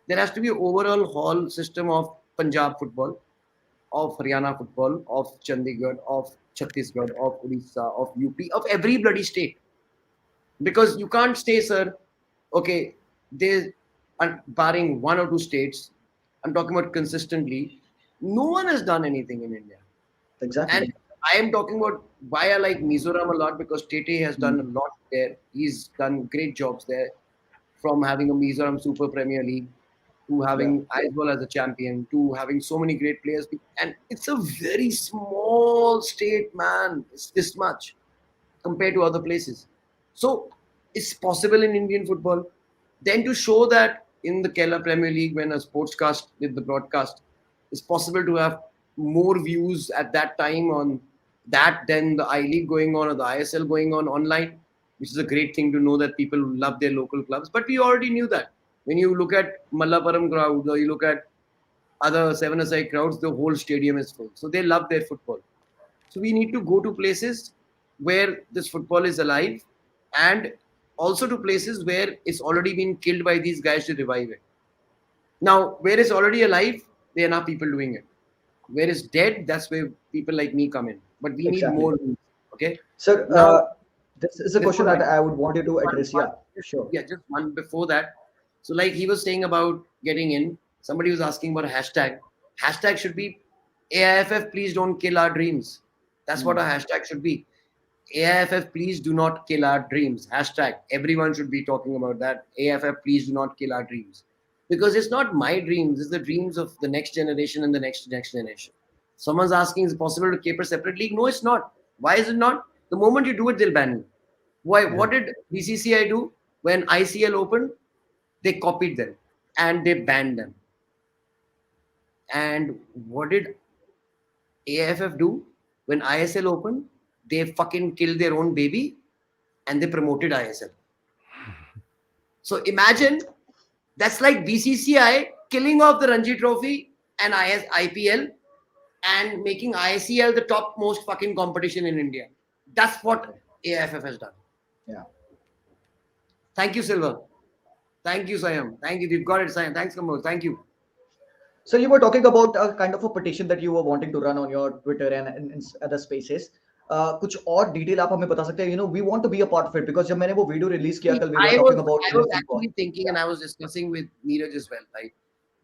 there has to be an overall whole system of Punjab football, of Haryana football, of Chandigarh, of Chhattisgarh, of Odisha, of UP, of every bloody state. Because you can't say, sir, okay, they, barring one or two states, I'm talking about consistently, no one has done anything in India. And Exactly. I am talking about why I like Mizoram a lot because Tete has done a Mm. lot there. He's done great jobs there, from having a Mizoram Super Premier League to Yeah, having Aizawl as a champion to having so many great players. And it's a very small state, man. It's this much compared to other places. So it's possible in Indian football. Then to show that in the Kerala Premier League, when a sportscast did the broadcast, it's possible to have more views at that time on that than the I League going on or the ISL going on online, which is a great thing to know that people love their local clubs. But we already knew that. When you look at Mallapuram crowds or you look at other seven-a-side crowds, the whole stadium is full. So they love their football. So we need to go to places where this football is alive and also to places where it's already been killed by these guys to revive it. Now, where it's already alive, there are enough people doing it. Where it's dead, that's where people like me come in. But we need exactly. more. Okay. Sir, Now, this is a question before that that, I would want you to one, address. one, Yeah, sure. yeah, just one before that. So, like he was saying about getting in, somebody was asking about a hashtag. Hashtag should be AIFF, please don't kill our dreams. That's what a Mm. hashtag should be. AIFF, please do not kill our dreams. Hashtag. Everyone should be talking about that. AIFF, please do not kill our dreams. Because it's not my dreams, it's the dreams of the next generation and the next generation. Someone's asking, is it possible to keep a separate league? No, it's not. Why is it not? The moment you do it, they'll ban you. Why? Yeah. What did BCCI do when ICL opened? They copied them and they banned them. And what did AIFF do when ISL opened? They fucking killed their own baby and they promoted ISL. So imagine that's like BCCI killing off the Ranji Trophy and IPL and making ICL the topmost fucking competition in India. That's what AIFF has done. Yeah. Thank you, Silver. Thank you, Sayam. Thank you. You've got it, Sayam. Thanks, Kamal. Thank you. So you were talking about a kind of a petition that you were wanting to run on your Twitter and in other spaces. कुछ और detail आप हमें बता सकते हैं? We want to be a part of it because जब मैंने वो वीडियो रिलीज किया See, कल, we were talking about I was Indian football. actually thinking, and I was discussing with Neeraj as well, right?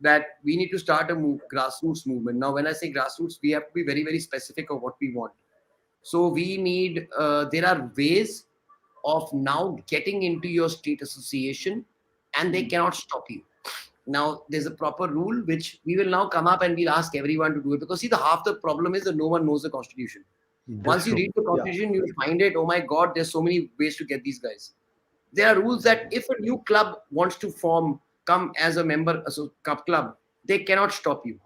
That we need to start a grassroots movement. Now, when I say grassroots, we have to be very, very specific of what we want. So we need. There are ways of now getting into your state association, and they cannot stop you. Now, there's a proper rule which we will now come up and we'll ask everyone to do it because see, the half the problem is that no one knows the constitution. That's Once you true. read the constitution, you'll find it. Oh my God, there's so many ways to get these guys. There are rules that if a new club wants to come as a member club, they cannot stop you.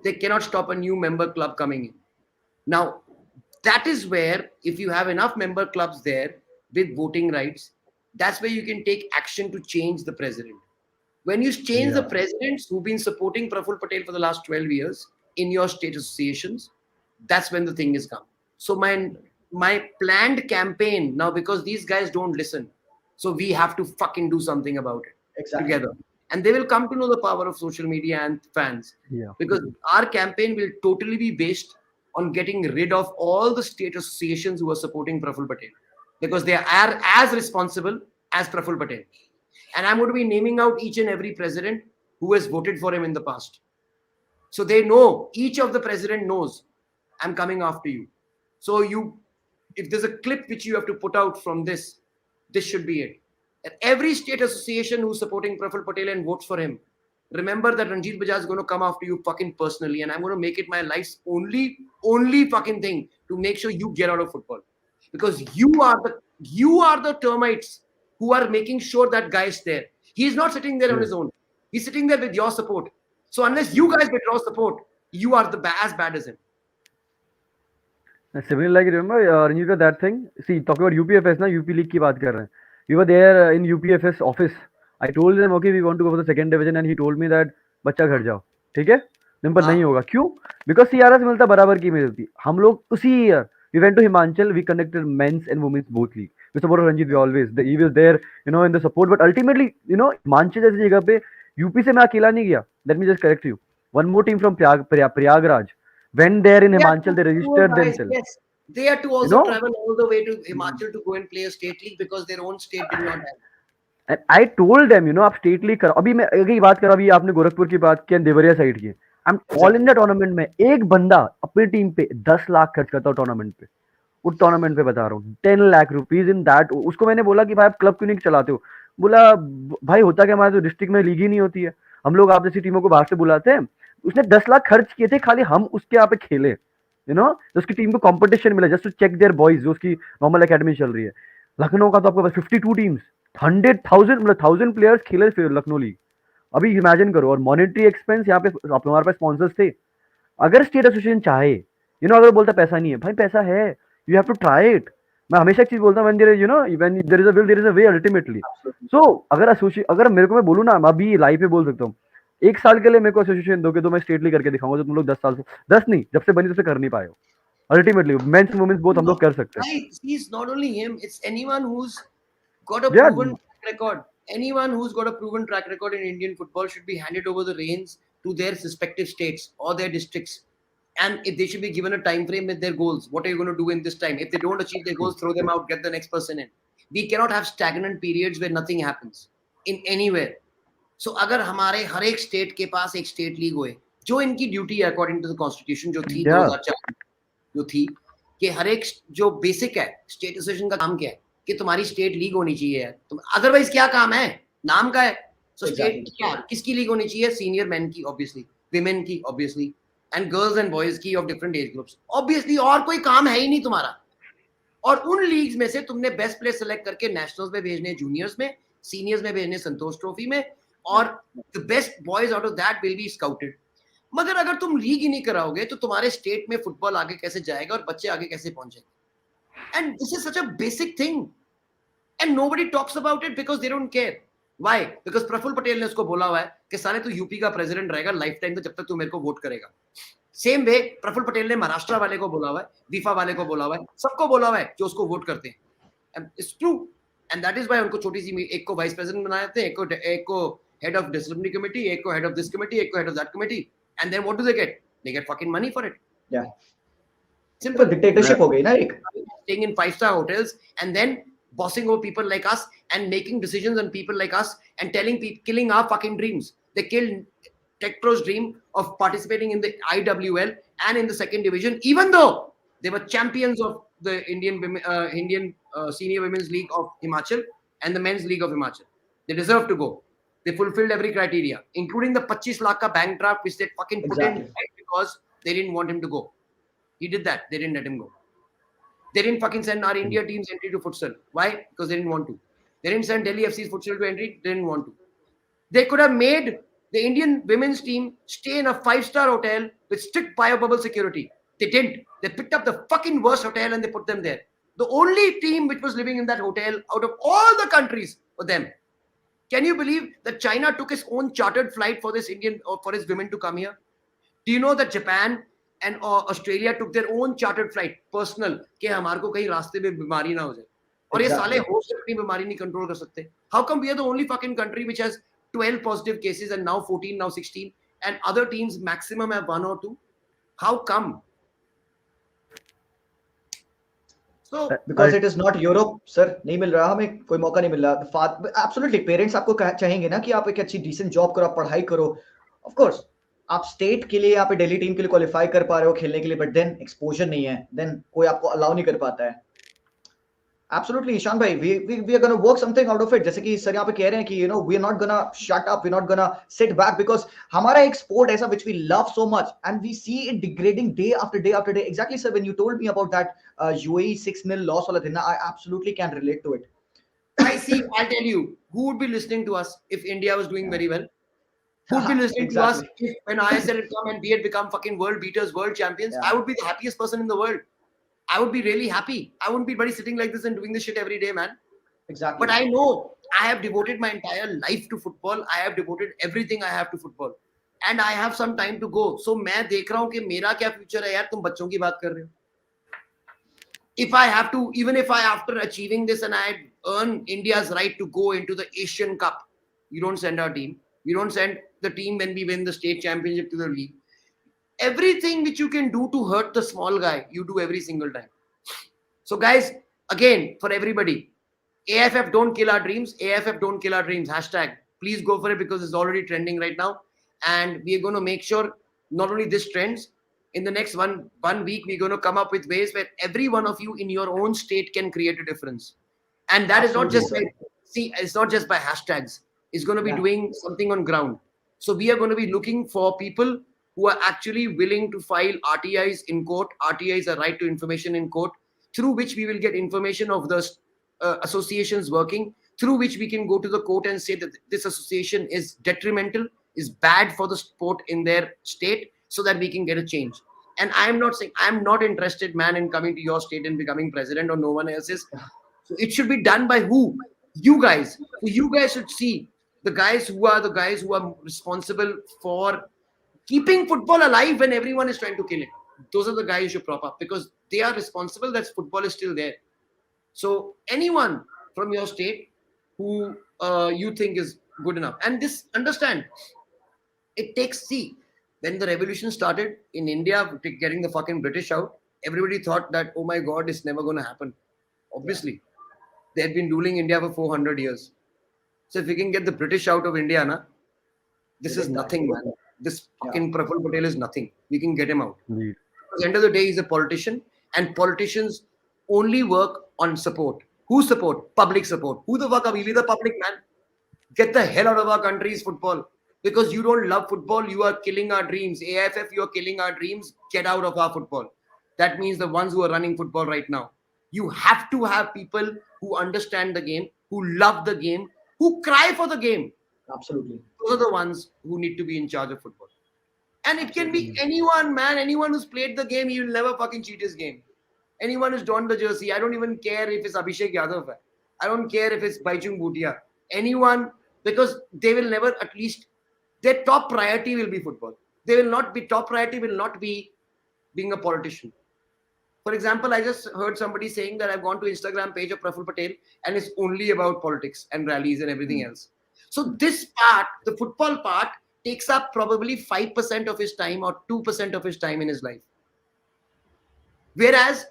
They cannot stop a new member club coming in. Now, that is where if you have enough member clubs there with voting rights, that's where you can take action to change the president. When you change the Yeah. presidents who've been supporting Praful Patel for the last 12 years in your state associations, that's when the thing is come. So my planned campaign now, because these guys don't listen, so we have to fucking do something about it Exactly. together. And they will come to know the power of social media and fans. Yeah. Because our campaign will totally be based on getting rid of all the state associations who are supporting Praful Patel. Because they are as responsible as Praful Patel. And I'm going to be naming out each and every president who has voted for him in the past. So they know, each of the president knows, I'm coming after you. So if there's a clip which you have to put out from this should be it. And every state association who's supporting Praful Patel and votes for him, remember that Ranjit Bajaj is going to come after you fucking personally, and I'm going to make it my life's only fucking thing to make sure you get out of football. Because you are the termites who are making sure that guy is there. He's not sitting there on his own. He's sitting there with your support. So unless you guys withdraw support, you are as bad as him. Similarly, like remember, Ranjit, that thing. See, talking about UPFS, na UP League की बात कर रहे हैं. We were there in UPFS office. I told them, okay, we want to go for the second division, and he told me that बच्चा घर जाओ, ठीक है? पर नहीं होगा. क्यों? Because CRS मिलता बराबर की मिलती. हम लोग उसी year we went to Himachal. We connected men's and women's both league. We supported Ranjit. We always he was there, in the support. But ultimately, Himachal जैसी जगह पे UP से मैं अकेला नहीं गया. Let me just correct you. One more team from Prayagraj went there in Himachal. They registered themselves. Yes. They had to also travel all the way to Himachal to go and play a state league because their own state did not have. And I told them, आप state league करो. अभी मैं अगर बात कर, अभी आपने गोरखपुर की बात की, देवरिया साइड की. I'm all in the tournament में एक बंदा अपनी टीम पे 10 लाख खर्च करता हूँ टूर्नामेंट पे. उस टूर्नामेंट पे बता रहा हूँ 10 लाख रुपीज इन दैट. उसको मैंने बोला कि भाई आप क्लब क्यों नहीं चलाते हो? बोला भाई होता क्या, हमारे तो डिस्ट्रिक्ट में लीग ही नहीं होती है, हम लोग आप जैसी टीमों को बाहर से बुलाते हैं. उसने 10 लाख खर्च किए थे खाली हम उसके यहाँ पे खेले, उसकी टीम को कंपटीशन मिला just to check their boys, जो उसकी नॉर्मल एकेडमी चल रही है. लखनऊ का तो आपको 52 टीम्स, 100,000 मतलब 1000 प्लेयर्स खेले फिर लखनऊ लीग. अभी इमेजिन करो. और मॉनेटरी एक्सपेंस यहाँ पे हमारे पास स्पॉन्सर्स थे. अगर स्टेट एसोसिएशन चाहे, अगर बोलता पैसा नहीं है, भाई पैसा है, you have to try it. मैं हमेशा एक चीज बोलता हूँ, when there is a will there is a way ultimately. So अगर मेरे को, मैं बोलूँ ना, मैं अभी लाइव पे बोल सकता हूँ, 1 साल के लिए मेरे को एसोसिएशन दोगे तो मैं स्टेट लीग करके दिखाऊंगा, जो तुम लोग 10 साल से, 10 नहीं, जब से बनी तब से कर नहीं पाए हो. Ultimately men's and women's both हम लोग कर सकते हैं. It's not only him, it's anyone who's got a proven track record. Anyone who's got a proven track record in Indian football should be handed over the reins to their respective states or their districts. And if they should be given a time frame with their goals, what are you going to do in this time? If they don't achieve their goals, throw them out, get the next person in. We cannot have stagnant periods where nothing happens in anywhere. So अगर हमारे हर एक state के पास एक state league होए, जो इनकी duty है according to the constitution जो थी 2004 जो थी, कि हर एक जो बेसिक है स्टेट एसोसिएशन का काम क्या है कि तुम्हारी स्टेट लीग होनी चाहिए यार, तुम अदरवाइज क्या काम है, नाम का है। सो स्टेट क्या किसकी लीग होनी चाहिए, सीनियर मेन की ऑब्वियसली, विमेन की obviously, and girls and boys की of different age groups obviously, और कोई काम है ही नहीं तुम्हारा। और उन लीग्स में से तुमने बेस्ट प्लेयर सेलेक्ट करके नेशनल्स में भेजने, जूनियर्स में, सीनियर्स में भेजने संतोष ट्रॉफी में, और the best boys out of that will be scouted. मगर अगर तुम लीग ही नहीं कराओगे तो तुम्हारे स्टेट में फुटबॉल आगे कैसे जाएगा और बच्चे आगे कैसे पहुंचेंगे? And this is such a basic thing and nobody talks about it because they don't care. Why? Because Praful Patel ने उसको बोला हुआ है कि साले तू यूपी का प्रेसिडेंट रहेगा लाइफ टाइम, तो जब तक तू मेरे को वोट करेगा। सेम वे प्रफुल्ल पटेल ने महाराष्ट्र वाले को बोला हुआ है, विफा वाले को बोला हुआ है, सबको बोला हुआ है जो उसको वोट करते हैं। It's true, and that is why उनको छोटी सी एक को वाइस प्रेसिडेंट बनाए थे, एक को हेड ऑफ डिसिप्लिनरी कमेटी, एक को हेड ऑफ दिस कमेटी, एक को head of that committee, and then what do they get? They get fucking money for it. Yeah. Simple. Dictatorship हो गई ना एक। Staying in 5-star hotels and then bossing over people like us and making decisions on people like us and telling people, killing our fucking dreams. They killed Tecpro's dream of participating in the IWL and in the second division, even though they were champions of the Indian Senior Women's League of Himachal and the Men's League of Himachal. They deserve to go. They fulfilled every criteria, including the 25 lakh ka bank draft which they fucking put in because they didn't want him to go. He did that. They didn't let him go. They didn't fucking send our India team's entry to futsal. Why? Because they didn't want to. They didn't send Delhi FC's futsal to entry. They didn't want to. They could have made the Indian women's team stay in a 5-star hotel with strict bio-bubble security. They didn't. They picked up the fucking worst hotel and they put them there. The only team which was living in that hotel out of all the countries were them. Can you believe that China took its own chartered flight for this Indian or for its women to come here? Do you know that Japan and Australia took their own chartered flight, personal, कि हमारे को कहीं रास्ते में बीमारी ना हो जाए? और ये साले होश से अपनी बीमारी नहीं कंट्रोल कर सकते? How come we are the only fucking country which has 12 positive cases and now 14, now 16, and other teams maximum have 1 or 2? How come? So because it is not Europe, sir, नहीं मिल रहा हमें, कोई मौका नहीं मिल रहा। Absolutely, parents आपको चाहेंगे ना कि आप एक अच्छी डिसेंट जॉब करो, आप पढ़ाई करो। ऑफ कोर्स आप स्टेट के लिए, यहाँ पे दिल्ली टीम के लिए क्वालिफाई कर पा रहे हो खेलने के लिए, बट देन एक्सपोजर नहीं है, देन कोई आपको अलाउ नहीं कर पाता है। Absolutely, ईशान भाई, we are gonna work something out of it। जैसे कि सर यहाँ पे कह रहे हैं कि we are not gonna shut up, we are not gonna sit back, because हमारा एक sport ऐसा which we love so much and we see it degrading day after day after day। Exactly, sir, when you told me about that UAE 6-0 loss वाला दिन, I absolutely can relate to it। I see, I'll tell you, who would be listening to us if India was doing very well? Who would be listening to us if when ISL had come and we had become fucking world beaters, world champions? I would be the happiest person in the world. I would be really happy. I wouldn't be sitting like this and doing this shit every day, man. Exactly. But I know I have devoted my entire life to football. I have devoted everything I have to football. And I have some time to go. So मैं देख रहा हूँ कि मेरा क्या future है यार, तुम बच्चों की बात कर रहे हो। If I have to, even if I, after achieving this and I earn India's right to go into the Asian Cup, you don't send our team. You don't send the team when we win the state championship to the league. Everything which you can do to hurt the small guy, you do every single time. So guys, again, for everybody, AFF don't kill our dreams. AFF don't kill our dreams. Hashtag. Please go for it because it's already trending right now. And we are going to make sure not only this trends, in the next one week, we're going to come up with ways where every one of you in your own state can create a difference. And that Absolutely, is not just it's not just by hashtags. It's going to be doing something on ground. So we are going to be looking for people who are actually willing to file RTIs in court. RTIs are right to information in court, through which we will get information of the associations working, through which we can go to the court and say that this association is detrimental, is bad for the sport in their state, so that we can get a change. And I'm not saying, I'm not interested, man, in coming to your state and becoming president, or no one else's. So it should be done by who? You guys. So you guys should see the guys who are responsible for keeping football alive when everyone is trying to kill it. Those are the guys you should prop up, because they are responsible that football is still there. So anyone from your state who you think is good enough, and this, understand, it takes, see, when the revolution started in India, getting the fucking British out, everybody thought that, oh my God, it's never going to happen. Obviously, they had been ruling India for 400 years. So if we can get the British out of India, this is nothing, man. This fucking Praful Patel is nothing. We can get him out. At the end of the day, he's a politician, And politicians only work on support. Who support? Public support. Who the fuck are we? We the public, man. Get the hell out of our country's football. Because you don't love football, you are killing our dreams. AFF, you are killing our dreams. Get out of our football. That means the ones who are running football right now. You have to have people who understand the game, who love the game, who cry for the game. Absolutely. Those are the ones who need to be in charge of football. And it can be Absolutely. anyone, man. Anyone who's played the game, he will never fucking cheat his game. Anyone who's donned the jersey, I don't even care if it's Abhishek Yadav. I don't care if it's Baichung Bhutia. Anyone, because they will never, at least, their top priority will be football. They will not be, top priority will not be being a politician. For example, I just heard somebody saying that I've gone to Instagram page of Praful Patel and it's only about politics and rallies and everything Hmm. else. So this part, the football part, takes up probably 5% of his time or 2% of his time in his life. Whereas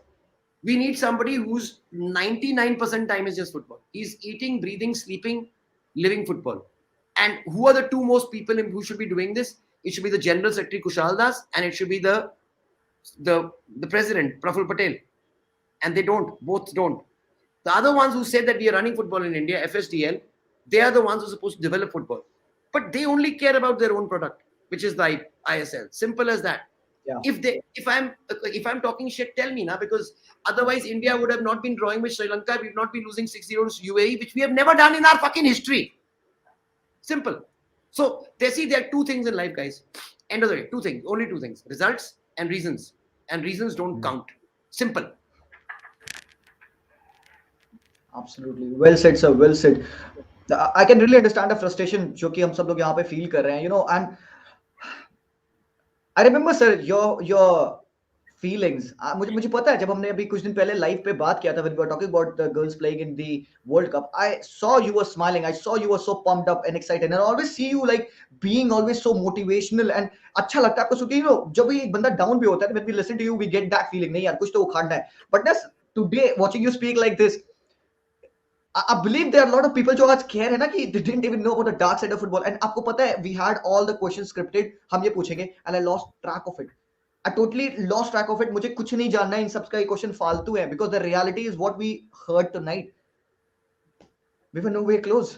we need somebody whose 99% time is just football. He's eating, breathing, sleeping, living football. And who are the two most people who should be doing this? It should be the General Secretary Kushal Das and it should be the President Praful Patel. And they don't. Both don't. The other ones who said that we are running football in India, FSDL, they are the ones who are supposed to develop football. But they only care about their own product, which is the ISL. Simple as that. Yeah. If I'm talking shit, tell me now, because otherwise India would have not been drawing with Sri Lanka. We've not been losing 6-0 to UAE, which we have never done in our fucking history. Simple. So there are two things in life, guys. End of the day, two things, only two things: results and reasons. And reasons don't count. Simple. Absolutely. Well said, sir. Well said. I can really understand the frustration जो कि हम सब लोग यहाँ पे feel कर रहे हैं, and I remember, sir, your feelings. मुझे पता है जब हमने अभी कुछ दिन पहले लाइव पे बात किया था when we were talking about the girls playing in the World Cup. I saw you were smiling. I saw you were so pumped up and excited. And I always see you like being always so motivational and अच्छा लगता है आपको सुन के, जब भी एक बंदा down भी होता है, when we listen to you, we get that feeling. नहीं यार कुछ तो उखाड़ना है. But that's today watching you speak like this. I believe there are a lot of people जो आज कह रहे हैं ना कि they didn't even know about the dark side of football. And आपको पता है we had all the questions scripted. हम ये पूछेंगे and I lost track of it. I totally lost track of it. मुझे कुछ नहीं जानना है इन सब का, ये क्वेश्चन फालतू है because the reality is what we heard tonight. We were nowhere close.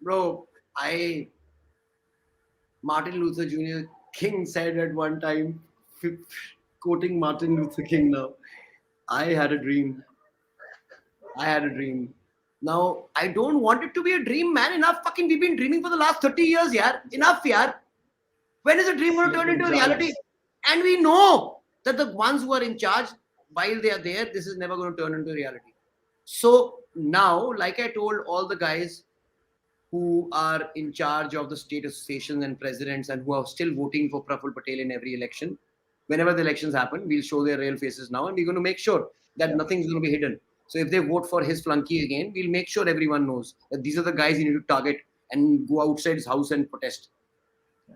Bro, Martin Luther Jr. King said at one time, quoting Martin Luther King now, I had a dream. I had a dream. Now, I don't want it to be a dream, man. Enough fucking, we've been dreaming for the last 30 years, yaar. Enough, yaar. When is a dream going to turn into a reality? And we know that the ones who are in charge, while they are there, this is never going to turn into reality. So now, like I told all the guys who are in charge of the state associations and presidents and who are still voting for Praful Patel in every election, whenever the elections happen, we'll show their real faces now and we're going to make sure that nothing's going to be hidden. So if they vote for his flunky again, we'll make sure everyone knows that these are the guys you need to target and go outside his house and protest.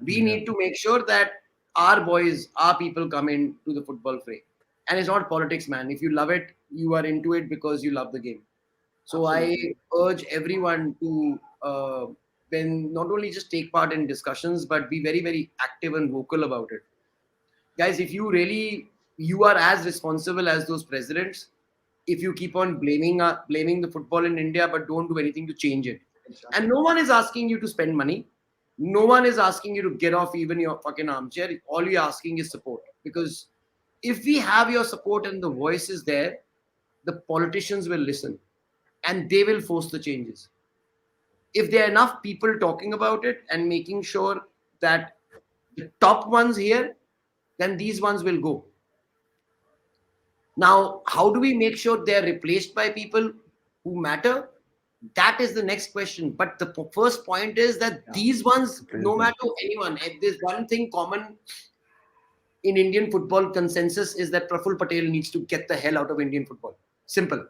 We need to make sure that our boys, our people come into the football fray. And it's not politics, man. If you love it, you are into it because you love the game. So Absolutely. I urge everyone to then not only just take part in discussions, but be very, very active and vocal about it. Guys, if you are as responsible as those presidents, if you keep on blaming the football in India, but don't do anything to change it. Exactly. And no one is asking you to spend money. No one is asking you to get off even your fucking armchair. All you're asking is support. Because if we have your support and the voice is there, the politicians will listen and they will force the changes. If there are enough people talking about it and making sure that the top ones here, then these ones will go. Now, how do we make sure they're replaced by people who matter? That is the next question. But the first point is that these ones, no matter anyone, if there's one thing common in Indian football consensus is that Praful Patel needs to get the hell out of Indian football. Simple.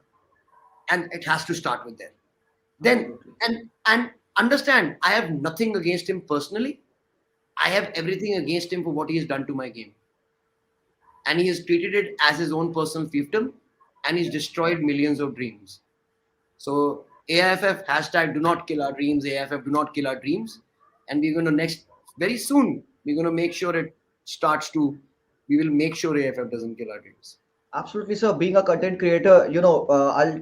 And it has to start with them. Then, and understand, I have nothing against him personally. I have everything against him for what he has done to my game. And he has treated it as his own personal fiefdom and he's destroyed millions of dreams. So AIFF hashtag do not kill our dreams, AIFF do not kill our dreams. And we're going to very soon, we're going to make sure it starts to We will make sure AFF doesn't kill our dreams. Absolutely, sir. Being a content creator, I'll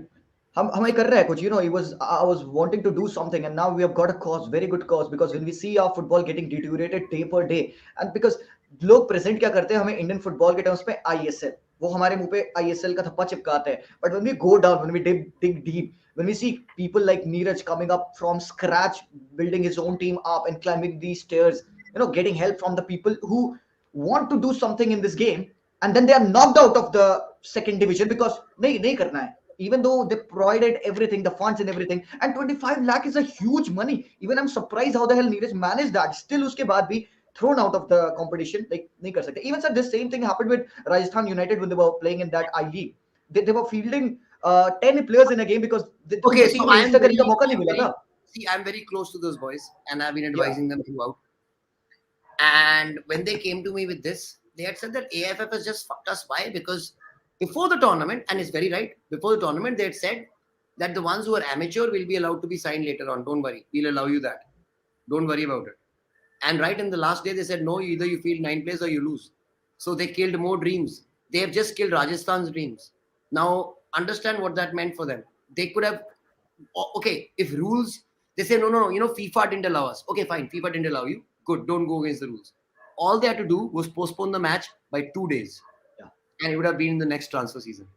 हम ही कर रहे हैं कुछ, he was, I was wanting to do something, and now we have got a cause, very good cause, because when we see our football getting deteriorated day per day, and because लोग present क्या करते हैं हमें Indian football के terms में ISL, वो हमारे मुंह पे आईएसएल का थप्पा चिपकाते हैं, but when we go down, when we dig deep, when we see people like Neeraj coming up from scratch, building his own team up and climbing these stairs, getting help from the people who want to do something in this game, and then they are knocked out of the second division because नहीं करना है, even though they provided everything, the funds and everything, and 25 lakh is a huge money. Even I'm surprised how the hell Neeraj managed that, still uske baad bhi thrown out of the competition, like nahi kar sakte. Even sir, this same thing happened with Rajasthan United when they were playing in that I league. They were fielding 10 players in a game because Okay, उनको so team I am register very, करने का मौका नहीं I'm मिला very, था. see, I'm very close to those boys, and I've been Yeah, advising them throughout. And when they came to me with this, they had said that AFF has just fucked us. Why? Because before the tournament, and it's very right, before the tournament, they had said that the ones who are amateur will be allowed to be signed later on. Don't worry, we'll allow you that. Don't worry about it. And right in the last day, they said, no, either you field 9 players or you lose. So they killed more dreams. They have just killed Rajasthan's dreams. Now, understand what that meant for them. They could have, okay, if rules, they say, no, FIFA didn't allow us. Okay, fine, FIFA didn't allow you. Good, don't go against the rules. All they had to do was postpone the match by 2 days. yeah, And it would have been in the next transfer season.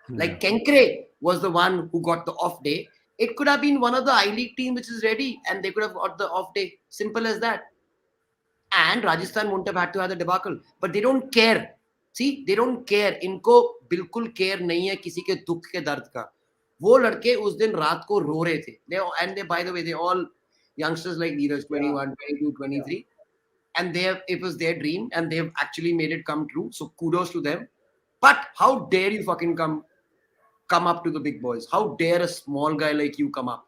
Like Yeah. Kenkre was the one who got the off day. It could have been one of the I League team which is ready, and they could have got the off day. Simple as that. And Rajasthan wouldn't have had to have the debacle. But they don't care. See, they don't care. इनको बिल्कुल care नहीं है किसी के दुख के दर्द का. वो लड़के उस दिन रात को रो रहे थे. And they, by the way, they all youngsters like Neeraj, 21, 22, 23. And it was their dream, and they've actually made it come true. So kudos to them. But how dare you fucking come up to the big boys? How dare a small guy like you come up?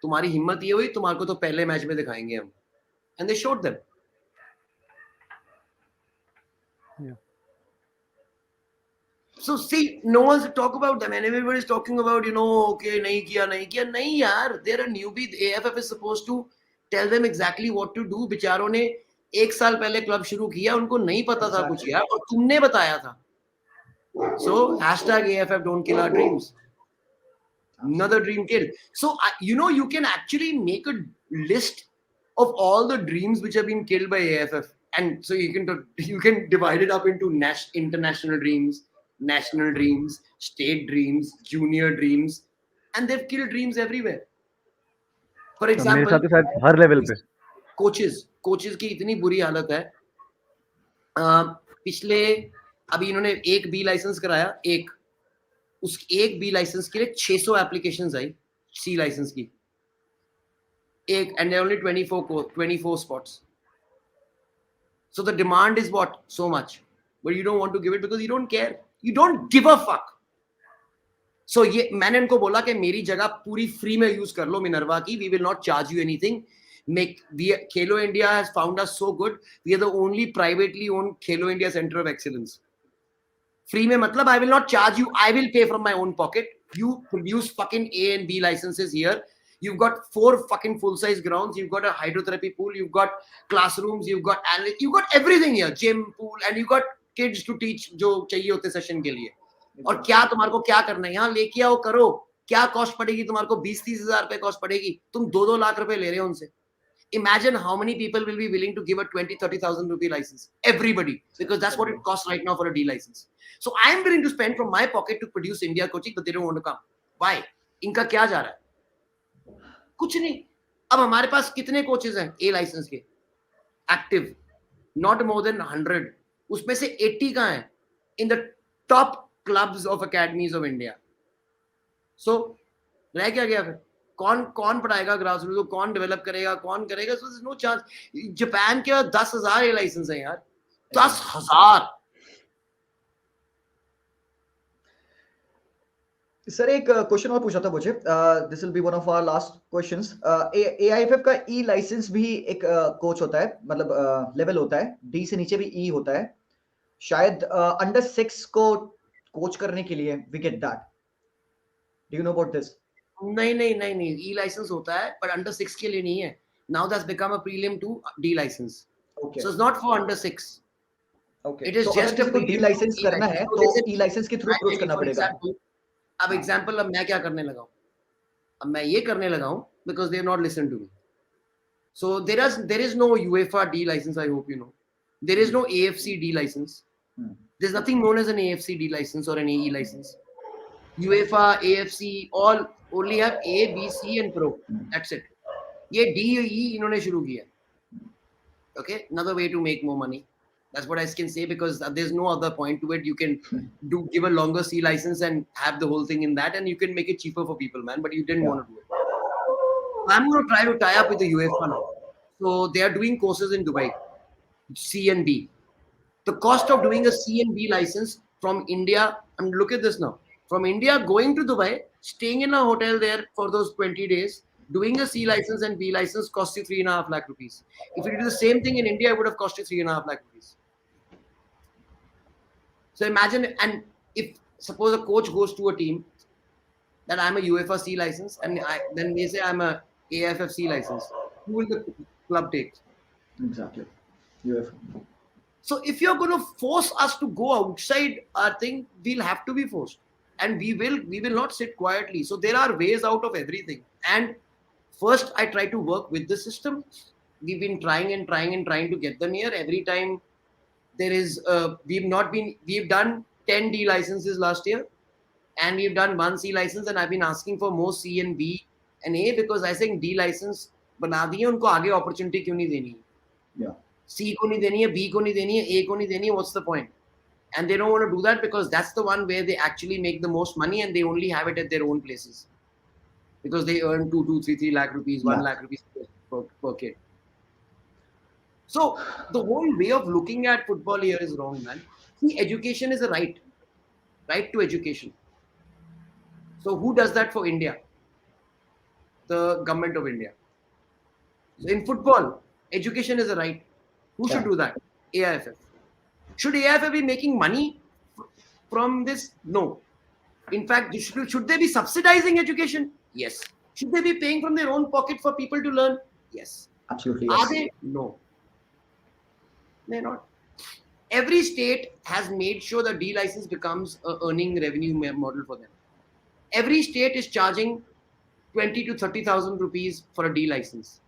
तुम्हारी हिम्मत ये हुई, तुम्हारे को तो पहले match में दिखाएंगे हम. And they showed them. Yeah. So see, no one's to talk about them, and everybody's talking about, okay, nahi kiya. Nahi yaar, they're a newbie. The AFF is supposed to tell them exactly what to do. बेचारों ने 1 साल पहले club शुरू किया, उनको नहीं पता था कुछ यार, और तुमने बताया था. So #AFF don't kill our dreams. Another dream killed. So you can actually make a list of all the dreams which have been killed by AFF, and so you can divide it up into international dreams, national dreams, state dreams, junior dreams, and they've killed dreams everywhere. For मेरे example, साथ तो शायद हर level पे. Coaches की इतनी बुरी हालत है. पिछले अभी इन्होंने एक बी लाइसेंस कराया, उस एक बी लाइसेंस के लिए 600 एप्लीकेशंस आई सी लाइसेंस की, and there are only 24 spots. So the demand is what? So much. But you don't want to give it because you don't care. You don't give a fuck. So ये मैंने इनको बोला कि मेरी जगह पूरी free में यूज कर लो मिनर्वा की. We will not charge you anything. Khelo India has found us so good. We are the only privately owned Khelo India Center of Excellence. Free mein matlab I will not charge you. I will pay from my own pocket. You produce fucking A and B licenses here. You've got 4 fucking full-size grounds. You've got a hydrotherapy pool. You've got classrooms. You've got everything here. Gym, pool, and you've got kids to teach जो चाहिए होते session के लिए. और क्या तुम्हारे को क्या करना है, यहाँ लेके आओ करो. क्या कॉस्ट पड़ेगी तुम्हारे को? 20-30 हजार रुपए कॉस्ट पड़ेगी. तुम 2-2 लाख रुपए ले रहे हो उनसे. Imagine how many people will be willing to give a 20,000-30,000 rupee license. Everybody, because that's what it costs right now for a D license. So I am willing to spend from my pocket to produce India coaching, but they don't want to come. Why? इनका क्या जा रहा है? कुछ नहीं. अब हमारे पास कितने कोचेस हैं A लाइसेंस के एक्टिव? Not more than 100. उसमें से 80 कहाँ हैं? In the top clubs of academies of India. So रह क्या गया फिर? कौन पढ़ाएगा ग्रास रूट को? कौन डेवलप करेगा? कौन करेगा? So there's no chance. Japan के 10,000 A लाइसेंस है यार. 10,000. सर एक क्वेश्चन और पूछा था मुझे. This will be one of our last questions. AIFF का ई लाइसेंस भी एक कोच होता है, मतलब लेवल होता है. डी से नीचे भी ई होता है शायद. अंडर 6 को कोच करने के लिए we get that. Do you know about this? नहीं. ई लाइसेंस होता है पर अंडर 6 के लिए नहीं है. Now that's become a prelim to D licence. Okay. So it's not for under 6. Okay, It is तो अगर just a किसी को डी premium of लाइसेंस करना e-license. है So तो they say, ई लाइसेंस के through I approach tell you करना for पड़ेगा. example, अब हाँ. एग्जाम्पल अब मैं क्या करने लगा हूँ, अब मैं ये करने लगा हूँ because they not listen to me. So there is no UEFA D license. I hope you know. There is no AFC D license. There's nothing known as an AFC D license or an AE license. UEFA, AFC, all only have A, B, C, and Pro. That's it. ये D E इन्होंने शुरू किया. Okay, another way to make more money. That's what I can say because there's no other point to it. You can give a longer C license and have the whole thing in that, and you can make it cheaper for people, man. But you didn't Yeah. want to do it. I'm going to try to tie up with the UEFA now. So they are doing courses in Dubai, C and B. The cost of doing a C and B license from India, and look at this now, from India going to Dubai, staying in a hotel there for those 20 days, doing a C license and B license costs you 3.5 lakh rupees. If you do the same thing in India, it would have cost you 3.5 lakh rupees. So imagine, and if suppose a coach goes to a team that I'm a UEFA C license, and then they say I'm a AFF C license, who will the club take? Exactly. UEFA. So if you're going to force us to go outside our thing, we'll have to be forced, and we will not sit quietly. So there are ways out of everything. And first, I try to work with the system. We've been trying and trying and trying to get them here. Every time there is, we've done 10 D licenses last year, and we've done 1 C license, and I've been asking for more C and B and A because I think D license बना दिए, उनको आगे opportunity क्यों नहीं देनी है? Yeah. C को नहीं देनी है, B को नहीं देनी है, A को नहीं देनी है, what's the point? And they don't want to do that because that's the one where they actually make the most money and they only have it at their own places. Because they earn 3 lakh rupees, 1 Yeah. lakh rupees per kid. So the whole way of looking at football here is wrong, man. See, education is a right to education. So who does that for India? The government of India. So in football, education is a right. Who should do that? AIFF. Should AIFF be making money from this? No. In fact, should they be subsidizing education? Yes. Should they be paying from their own pocket for people to learn? Yes. Absolutely. Are Yes. they? No. They're not. Every state has made sure the D license becomes a earning revenue model for them. Every state is charging 20 to 30,000 rupees for a D license.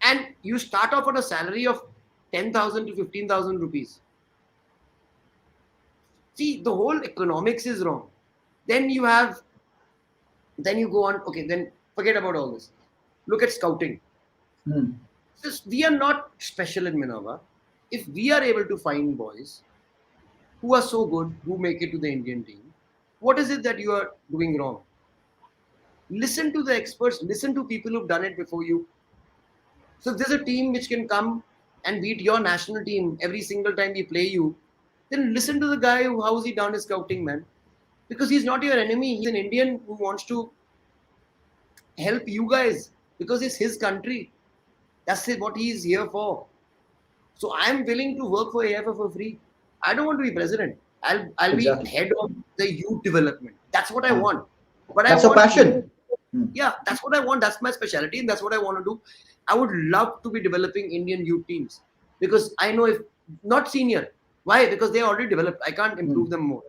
And you start off on a salary of 10,000 to 15,000 rupees. See, the whole economics is wrong. Then you go on, okay, then forget about all this. Look at scouting. We are not special in Minerva. If we are able to find boys who are so good, who make it to the Indian team, what is it that you are doing wrong? Listen to the experts, listen to people who've done it before you. So if there's a team which can come and beat your national team every single time we play you, then listen to the guy how's he done his scouting, man. Because he's not your enemy. He's an Indian who wants to help you guys because it's his country. That's what he's here for. So I'm willing to work for AFF for free. I don't want to be president. I'll Exactly. be head of the youth development. That's what I want. But That's I a want passion. Yeah, that's what I want. That's my specialty, and that's what I want to do. I would love to be developing Indian youth teams because I know if not senior. Why? Because they are already developed. I can't improve them more.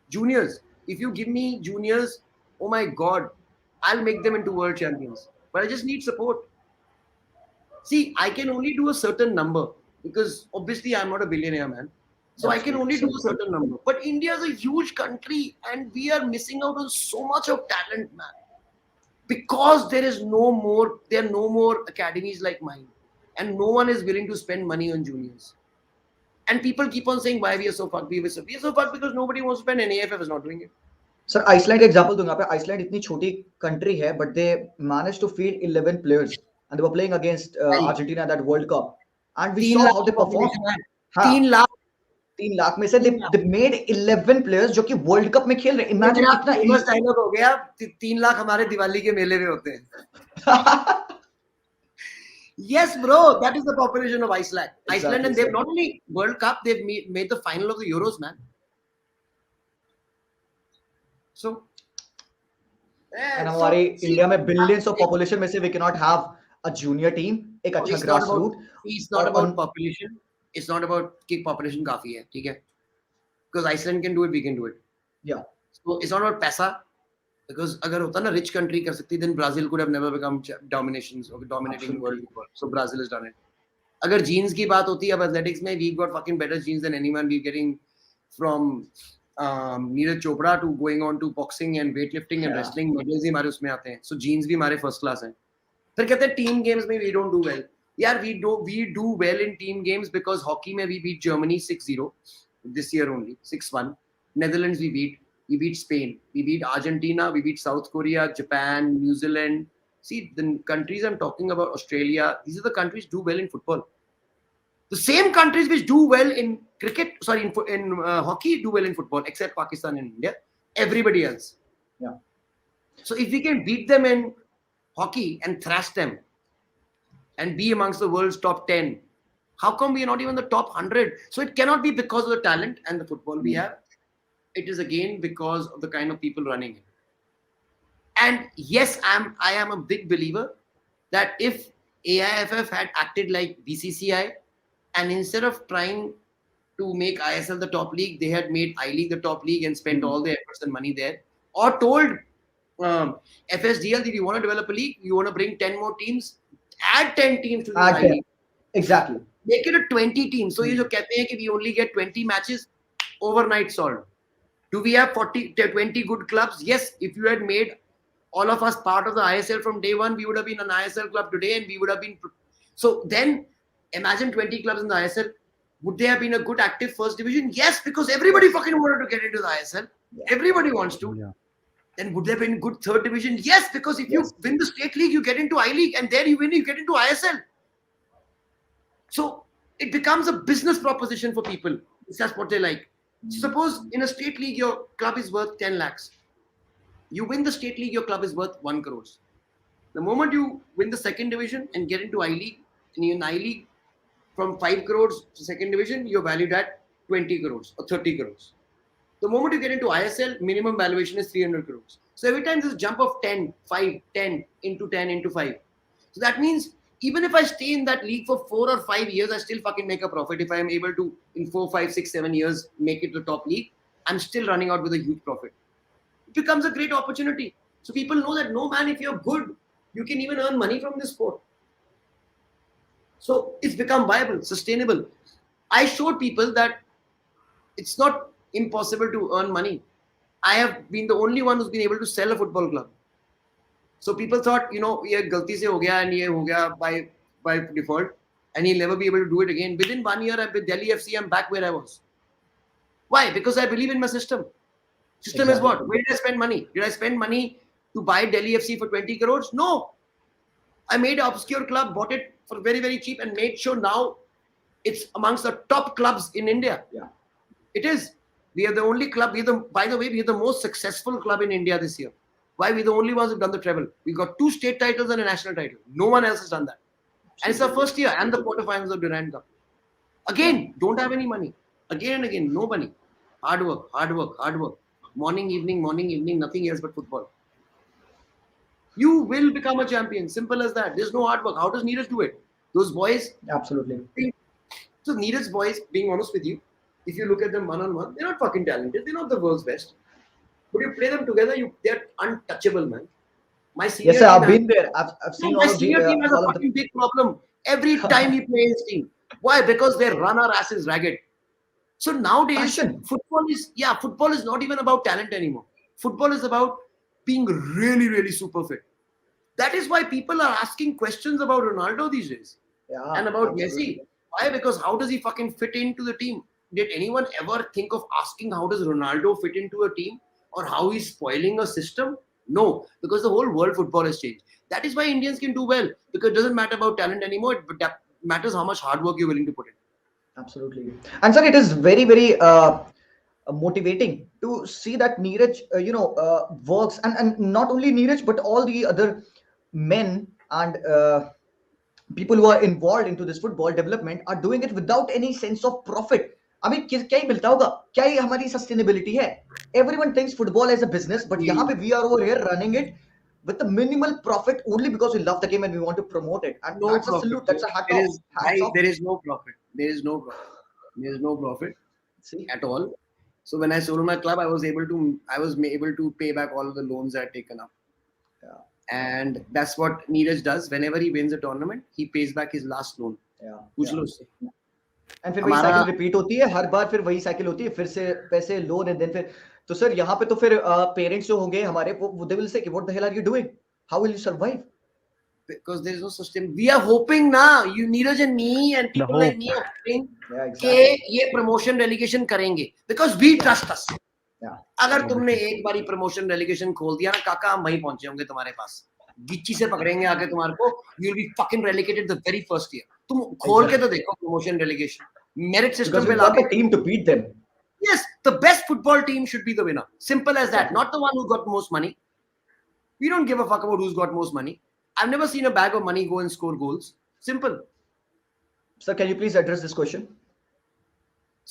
Juniors. If you give me juniors, oh my God, I'll make them into world champions. But I just need support. See, I can only do a certain number because obviously I'm not a billionaire, man. So I can only do a certain number. But India is a huge country and we are missing out on so much of talent, man. Because there are no more academies like mine. And no one is willing to spend money on juniors. And people keep on saying why we are so fucked. We are so fucked because nobody wants to spend and AFF is not doing it. Sir Iceland का example दूंगा पे Iceland इतनी छोटी country है but they manage to field 11 players and they were playing against Argentina at that World Cup and we saw how they performed. हाँ, 3 लाख 3 लाख में से they made 11 players जो कि वर्ल्ड कप में खेल रहे. इमेजिन कितना फेमस डायलॉग हो गया 3 लाख हमारे दिवाली के मेले में होते हैं. Yes, bro, that is the population of Iceland. Exactly, Iceland, and they've sir. not only World Cup, they've made the final of the Euros, man. So, and हमारे इंडिया में billions of population में से we cannot have a junior team. एक अच्छा it's not about grassroots. it's not about population. It's not about कि population काफी है, ठीक है? Because Iceland can do it, we can do it. Yeah. So it's not about पैसा. Because अगर होता ना rich country कर सकती, then Brazil could have never become dominating Absolutely. world football. So Brazil has done it. अगर genes की बात होती है अब athletics में, we've got fucking better genes than anyone. We're getting from Neeraj Chopra to going on to boxing and weightlifting and Yeah. wrestling. medals ही हमारे उसमें आते हैं. So genes भी हमारे first class हैं. फिर कहते हैं team games में we don't do well. Yeah, we do well in team games because hockey में we beat Germany 6-0 this year only, 6-1. Netherlands we beat. We beat Spain. We beat Argentina. We beat South Korea, Japan, New Zealand. See, the countries I'm talking about, Australia, these are the countries do well in football. The same countries which do well in cricket, sorry, in hockey, do well in football, except Pakistan and India. Everybody else. Yeah. So if we can beat them in hockey and thrash them and be amongst the world's top 10, how come we are not even the top 100? So it cannot be because of the talent and the football we have. It is again because of the kind of people running it. And yes, I am a big believer that if AIFF had acted like BCCI, and instead of trying to make ISL the top league, they had made I League the top league and spent all their efforts and money there, or told FSDL that you want to develop a league, you want to bring 10 more teams, add 10 teams to the I League. Exactly. Make it a 20 team. So ये जो कहते हैं कि we only get 20 matches, overnight solved. Do we have 20 good clubs? Yes. If you had made all of us part of the ISL from day one, we would have been an ISL club today, and we would have been. So then, imagine 20 clubs in the ISL. Would they have been a good active first division? Yes, because everybody fucking wanted to get into the ISL. Yeah. Everybody wants to. Yeah. Then would there have been good third division? Yes, because if you win the state league, you get into I League, and there you win, you get into ISL. So it becomes a business proposition for people. That's what they like. Suppose in a state league, your club is worth 10 lakhs. You win the state league, your club is worth 1 crore. The moment you win the second division and get into I League, and you're in I League from 5 crores to second division, you're valued at 20 crores or 30 crores. The moment you get into ISL, minimum valuation is 300 crores. So every time there's a jump of 10, 5, 10 into 10 into 5. So that means even if I stay in that league for 4 or 5 years, I still fucking make a profit. If I am able to, in 4, 5, 6, 7 years, make it to the top league, I'm still running out with a huge profit. It becomes a great opportunity. So people know that, no man, if you're good, you can even earn money from this sport. So it's become viable, sustainable. I showed people that it's not impossible to earn money. I have been the only one who's been able to sell a football club. So people thought, ye galti se ho gaya and ye ho gaya by default, and he'll never be able to do it again. Within 1 year, I'm with Delhi FC, I'm back where I was. Why? Because I believe in my system. System is what? Where did I spend money? Did I spend money to buy Delhi FC for 20 crores? No. I made an obscure club, bought it for very, very cheap, and made sure now it's amongst the top clubs in India. Yeah. It is. We are the only club. By the way, we are the most successful club in India this year. Why? We're the only ones who've done the treble. We got 2 state titles and a national title. No one else has done that. And it's our first year, and the quarterfinals of Durand Cup. Again, don't have any money. Again and again, no money. Hard work, hard work, hard work. Morning, evening, nothing else but football. You will become a champion. Simple as that. There's no hard work. How does Neeraj do it? Those boys. Absolutely. So Neeraj's boys, being honest with you, if you look at them one-on-one, they're not fucking talented. They're not the world's best. But you play them together, they're untouchable, man. My senior team I've been there. I've seen my senior team has a fucking big problem every time we play his team. Why? Because they run our asses ragged. So nowadays, football is not even about talent anymore. Football is about being really, really super fit. That is why people are asking questions about Ronaldo these days. Yeah, and about Messi. Why? Because how does he fucking fit into the team? Did anyone ever think of asking how does Ronaldo fit into a team? Or how he's spoiling a system? No, because the whole world football has changed. That is why Indians can do well, because it doesn't matter about talent anymore. It matters how much hard work you're willing to put in. Absolutely. And sir, it is very, very motivating to see that Neeraj, works, and not only Neeraj, but all the other men and people who are involved into this football development are doing it without any sense of profit. I mean, क्या ही मिलता होगा? क्या ही हमारी sustainability है? Everyone thinks football as a business, but यहाँ पे we are over here running it with the minimal profit only because we love the game and we want to promote it. And no that's profit. a salute. That's a hat off. There is no profit. There is no profit. There is no profit See? at all. So when I sold my club, I was able to pay back all of the loans I had taken up. Yeah, And that's what Neeraj does. Whenever he wins a tournament, he pays back his last loan. yeah, पूछ yeah. लो उससे. And फिर वही हमारा cycle repeat होती है हर बार, फिर वही cycle होती है, फिर से पैसे लोन एंड देन फिर. तो सर यहाँ पे तो फिर पेरेंट्स जो होंगे हमारे, वो दे विल से कि what the hell are you doing, how will you survive. because there is no system. We are hoping now, you Neeraj and me and The people like hope. me are hoping या कि exactly. ये promotion relegation करेंगे because we trust us. या अगर तुमने Obviously. एक बारी promotion relegation खोल दिया ना काका, हम वहीं पहुंचे होंगे तुम्हारे पास. गिच्ची से पकड़ेंगे आके तुम्हारे को. You will be fucking relegated the very first year. तुम खोल के तो देखो promotion relegation. Merit system because पे वी गॉट लाके. The team to beat them. Yes, the best football team should be the winner. Simple as that. Exactly. Not the one who got most money. We don't give a fuck about who's got most money. I've never seen a bag of money go and score goals. Simple. Sir can you please address this question.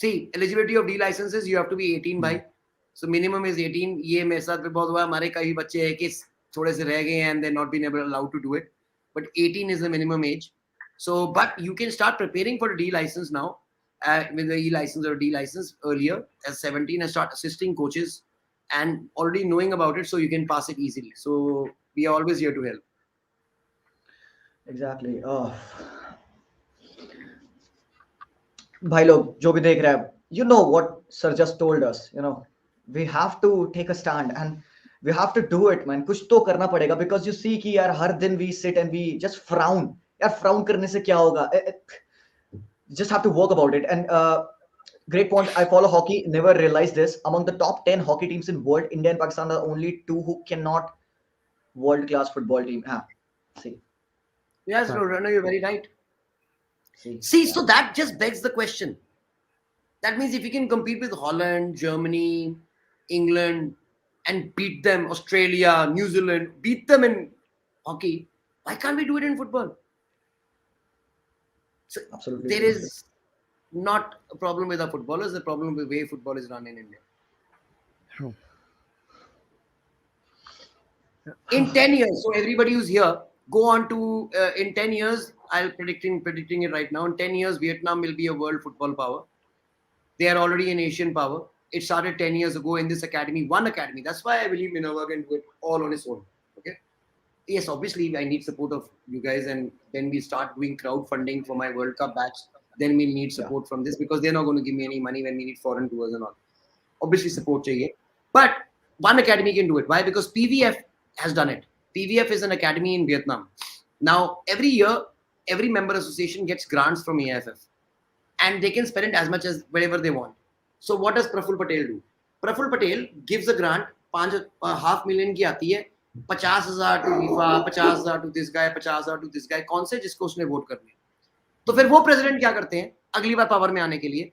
See, eligibility of D licenses, you have to be 18 by. So minimum is 18. ये मेरे साथ भी बहुत हुआ. हमारे कई बच्चे हैं कि थोड़े से रह गए हैं and they're not been able allowed to do it. But 18 is the minimum age. So, but you can start preparing for a D license now with the E license or D license earlier as 17 and start assisting coaches and already knowing about it so you can pass it easily. So we are always here to help. Exactly. भाई लोग जो भी देख रहे हैं, you know what sir just told us, you know, we have to take a stand and we have to do it man. कुछ तो करना पड़ेगा because you see कि यार हर दिन we sit and we just frown. यार frown करने से क्या होगा? Just have to work about it. And great point. I follow hockey, never realized this. Among the top 10 hockey teams in world, India and Pakistan are only two who cannot world class football team. See. Yes, Right. no, you're very right. See. See, so that just begs the question. That means if you can compete with Holland, Germany, England, and beat them, Australia, New Zealand, beat them in hockey, why can't we do it in football? So Absolutely there true. is not a problem with our footballers, the problem with the way football is run in India. True. In 10 years, so everybody who's here, go on to, in 10 years, I'm predicting it right now, in 10 years, Vietnam will be a world football power. They are already an Asian power. It started 10 years ago in this academy, one academy. That's why I believe Minerva can do it all on its own. Okay. Yes, obviously, I need support of you guys, and then we start doing crowdfunding for my World Cup batch. Then we'll need support from this because they're not going to give me any money when we need foreign tours and all. Obviously, support chahiye. But one academy can do it. Why? Because PVF has done it. PVF is an academy in Vietnam. Now, every year, every member association gets grants from AIFF. And they can spend it as much as wherever they want. So what does Praful Patel do? Praful Patel gives a grant, 500,000 की आती है, 50,000 to FIFA, 50,000 to this guy, 50,000 to this guy, कौन से जिसको उसने vote करनी है. तो फिर वो प्रेसिडेंट क्या करते हैं अगली बार पावर में आने के लिए,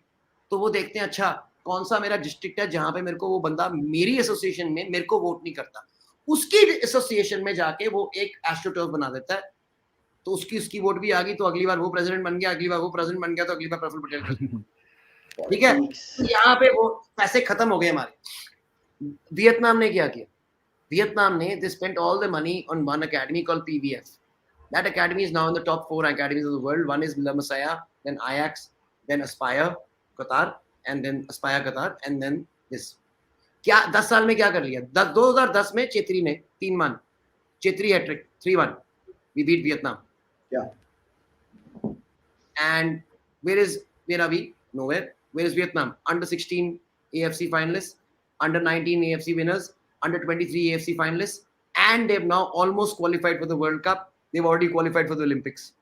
तो वो देखते हैं अच्छा कौन सा मेरा डिस्ट्रिक्ट है जहां पे मेरे को वो बंदा मेरी एसोसिएशन में मेरे को वोट नहीं करता, उसकी एसोसिएशन में जाके वो एक एस्ट्रोटर्फ बना देता है. तो उसकी वोट भी आ गई, तो अगली बार वो प्रेसिडेंट बन गया, अगली बार वो प्रेसिडेंट बन गया, तो अगली बार प्रफुल्ल पटेल. ठीक है, तो यहाँ पे वो पैसे खत्म हो गए हमारे. वियतनाम ने क्या किया? वियतनाम ने they spent all the money on one academy called PVF. That academy is now in the top 4 academies of the world. One is La Masia, then Ajax, then Aspire Qatar, and then Aspire Qatar, and then this. क्या 10 साल में क्या कर लिया? 2010 में चेत्री ने 3 मान, Chhetri hat trick 3-1. We beat Vietnam. Yeah. And where are we? Nowhere. Where is Vietnam? Under 16 AFC finalists, under 19 AFC winners, under 23 AFC finalists, and they've now almost qualified for the World Cup. They've already qualified for the Olympics.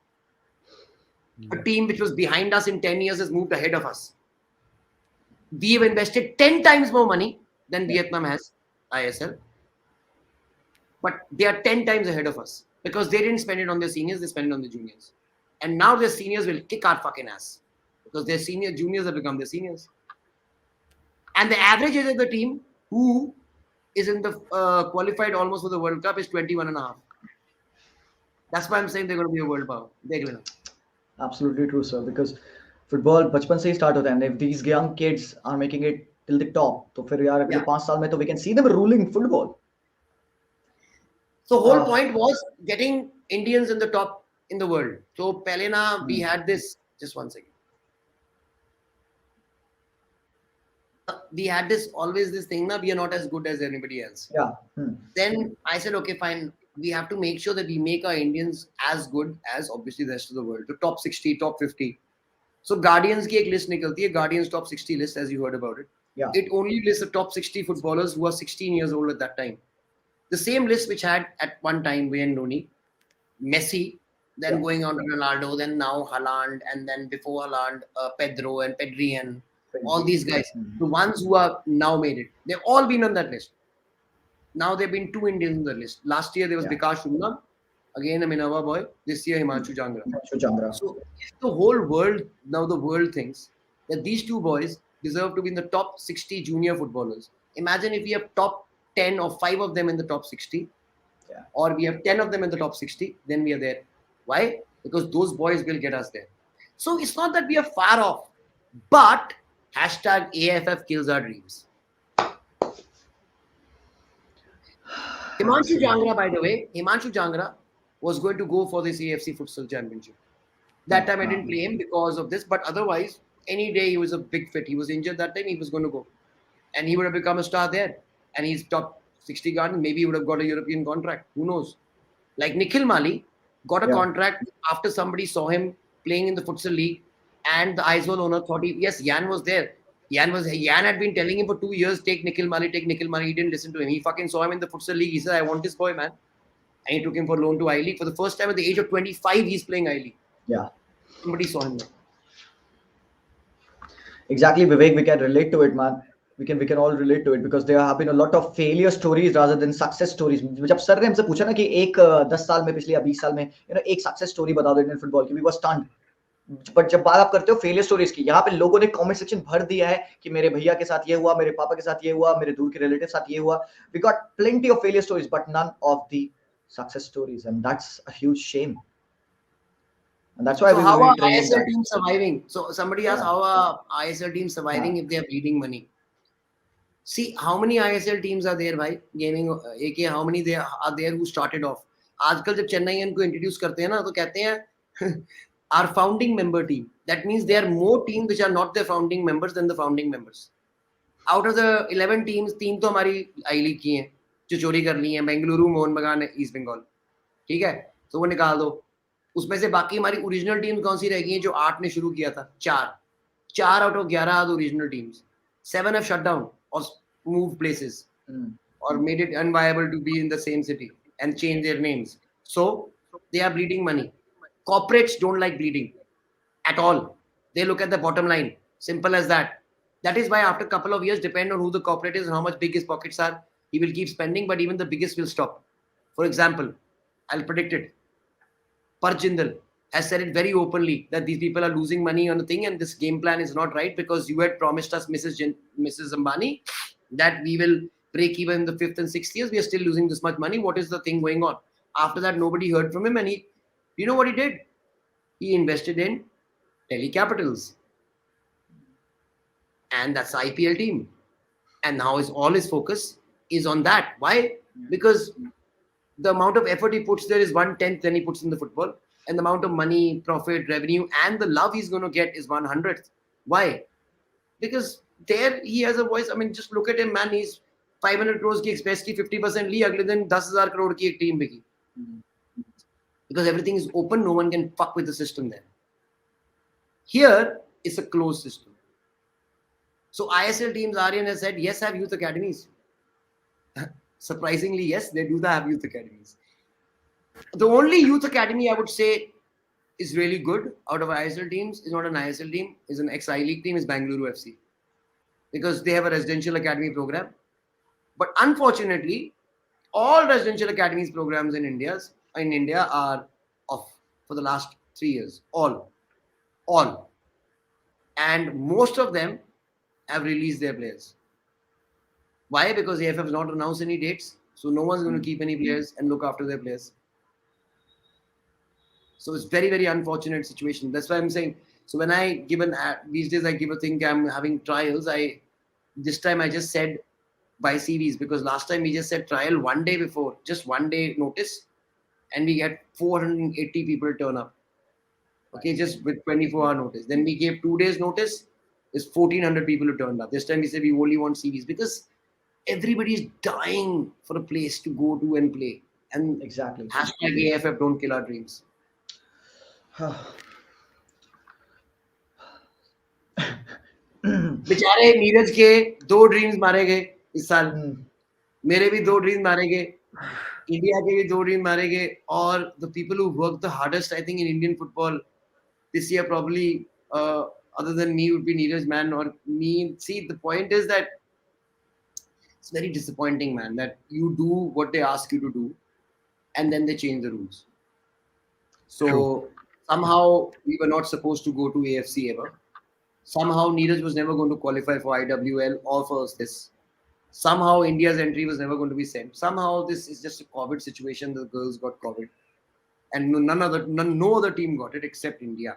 A team which was behind us in 10 years has moved ahead of us. We have invested 10 times more money than Vietnam has, ISL. But they are 10 times ahead of us because they didn't spend it on their seniors, they spent it on the juniors. And now their seniors will kick our fucking ass because their juniors have become their seniors. And the average age of the team who is in the qualified almost for the World Cup is 21 and a half. That's why I'm saying they're going to be a world power. Absolutely true, sir. Because football बचपन से ही start होता है. And if these young kids are making it till the top, तो फिर यार अगले 5 साल में तो we can see them ruling football. So whole point was getting Indians in the top in the world. So पहले ना we had this. Just one second. we had this always this thing now, we are not as good as anybody else. Yeah. Then I said, okay, fine. We have to make sure that we make our Indians as good as obviously the rest of the world. The top 60, top 50. So Guardians की एक list निकलती है, Guardians top 60 list, as you heard about it. Yeah. It only lists the top 60 footballers who are 16 years old at that time. The same list which had at one time Wayne Rooney, Messi, then Yeah. going on to Ronaldo, then now Haaland, and then before Haaland, Pedro and Pedri and all these guys. The ones who are now made it, they've all been on that list. Now there have been two Indians on the list. Last year there was Yeah. Bikash Shubman, again a Minerva boy. This year Himanshu Jangra. Chandra. So if the whole world, now the world thinks that these two boys deserve to be in the top 60 junior footballers. Imagine if we have top 10 or 5 of them in the top 60, Yeah. or we have 10 of them in the top 60, then we are there. Why? Because those boys will get us there. So it's not that we are far off, but hashtag AFF kills our dreams. Himanshu Jangra, by the way, Himanshu Jangra was going to go for this AFC Futsal Championship. That time I didn't play him because of this, but otherwise, any day he was a big fit. He was injured that time, he was going to go. And he would have become a star there. And he's top 60 guard, maybe he would have got a European contract. Who knows? Like Nikhil Mali got a contract after somebody saw him playing in the Futsal League, and the Aizwal owner thought yes, Jan was there. Jan had been telling him for 2 years, take Nikhil Mali, take Nikhil Mali. He didn't listen to him. He fucking saw him in the Futsal League. He said, I want this boy, man. And he took him for loan to I League. For the first time at the age of 25, he's playing I League. Yeah. Somebody saw him there. Exactly, Vivek, we can relate to it, man. We can all relate to it because there have been a lot of failure stories rather than success stories. जब sir ने हमसे पूछा ना कि एक 10 साल में पिछले या 20 साल में एक सक्सेस स्टोरी बता दो इंडियन फुटबॉल की, वी वर स्टन्ड. बट जब बात आप करते हो फेलियर स्टोरीज की, यहाँ पे लोगों ने कमेंट सेक्शन भर दिया है कि मेरे भैया के साथ ये हुआ, मेरे पापा के साथ ये हुआ, मेरे दूर के रिलेटिव साथ ये हुआ. We got plenty of failure stories but none of the success stories, and that's a huge shame. And that's why so we how will are be training ISL that. teams surviving? So somebody asked, how are ISL teams surviving if they are bleeding money? See, how many ISL teams are there, bhai? Gaming, AK, how many there are there who started off? आजकल जब चेन्नईयन को introduce करते हैं ना, तो कहते हैं our founding member team. That means there are more teams which are not the founding members than the founding members. Out of the 11 teams, 3 तो हमारी आई लीग की हैं, जो चोरी कर ली हैं, बेंगलुरु, मोहन बगान, ईस्ट बंगाल. ठीक है, तो वो निकाल दो. उसमें से बाकी हमारी ओरिजिनल टीम कौन सी रह गई हैं जो 8 ने शुरू किया था? 4 out of 11 are the original teams. 7 have shut down or moved places or made it unviable to be in the same city and change their names. So they are bleeding money. Corporates don't like bleeding at all. They look at the bottom line. Simple as that. That is why after a couple of years, depend on who the corporate is and how much big his pockets are, he will keep spending, but even the biggest will stop. For example, I'll predict it. Parjindal has said it very openly that these people are losing money on the thing and this game plan is not right because you had promised us, Mrs. Ambani, that we will break even in the 5th and 6th years. We are still losing this much money. What is the thing going on? After that, nobody heard from him, and you know what he did? He invested in Delhi Capitals, and that's the IPL team. And now all his focus is on that. Why? Because the amount of effort he puts there is 1/10 than he puts in the football, and the amount of money, profit, revenue, and the love he's going to get is 1/100th. Why? Because there he has a voice. I mean, just look at him, man. He's 500 crores की express की 50% ली, अगले दिन 10,000 crore की एक team बिकी. Because everything is open, no one can fuck with the system there. Here, it's a closed system. So ISL teams, Aryan has said, yes, have youth academies. Surprisingly, yes, they do have youth academies. The only youth academy I would say is really good out of ISL teams is not an ISL team, is an ex-I League team, is Bangalore FC. Because they have a residential academy program. But unfortunately, all residential academies programs in India are off for the last 3 years. All. And most of them have released their players. Why? Because AFF has not announced any dates. So no one's going to keep any players and look after their players. So it's very, very unfortunate situation. That's why I'm saying, so when I give these days I give a thing, I'm having trials. This time I just said by CVs, because last time we just said trial one day before, just 1 day notice, and we get 480 people turn up. Okay, just with 24-hour notice. Then we gave 2 days notice, There's 1,400 people who turned up. This time we said we only want series because everybody is dying for a place to go to and play. And Exactly. hashtag AFF don't kill our dreams. बेचारे नीरज के 2 dreams मारे गए इस साल, मेरे भी 2 dream मारे गए, इंडिया के भी 2 ड्रीम मारे गए, और the people who worked the hardest, I think, in Indian football this year probably, other than me, would be Neeraj, man, or me. See, the point is that it's very disappointing, man, that you do what they ask you to do and then they change the rules. So True. somehow we were not supposed to go to AFC ever. Somehow Neeraj was never going to qualify for IWL or for this. Somehow India's entry was never going to be sent. Somehow this is just a COVID situation. The girls got COVID, and no other team got it except India.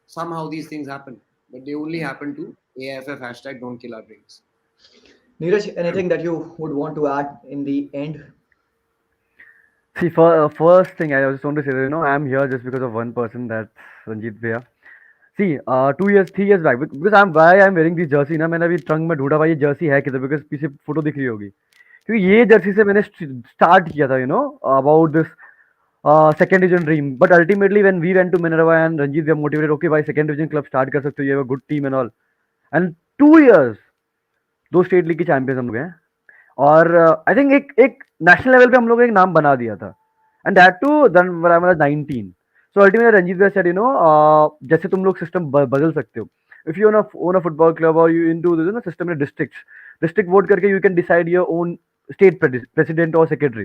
Somehow these things happen, but they only happen to AFF hashtag don't kill our dreams. Neeraj, anything that you would want to add in the end? See, for first thing, I just want to say that I'm here just because of one person, that's Ranjit Bhaiya. See, 2 years, 3 years back, because I'm wearing this jersey ना, मैंने अभी trunk में ढूंढा भाई ये Jersey है किधर, because पीछे फोटो दिख रही होगी, क्योंकि ये जर्सी से मैंने स्टार्ट किया था about this second division dream. But ultimately when we went to Minerva and Ranjit we are motivated, okay भाई सेकंड डिवीजन क्लब स्टार्ट कर सकते हो, ये good team and all, and 2 years 2 state league के चैंपियंस हम लोग हैं, और आई थिंक एक नेशनल लेवल पे हम लोग एक नाम बना दिया था, and that too then when I was 19. So ultimately Ranjit भाई सेड जैसे तुम लोग सिस्टम बदल सकते हो, if you own a football club और यू इनटू द सिस्टम में डिस्ट्रिक्ट वोट करके you can decide your own state president और सेक्रेटरी.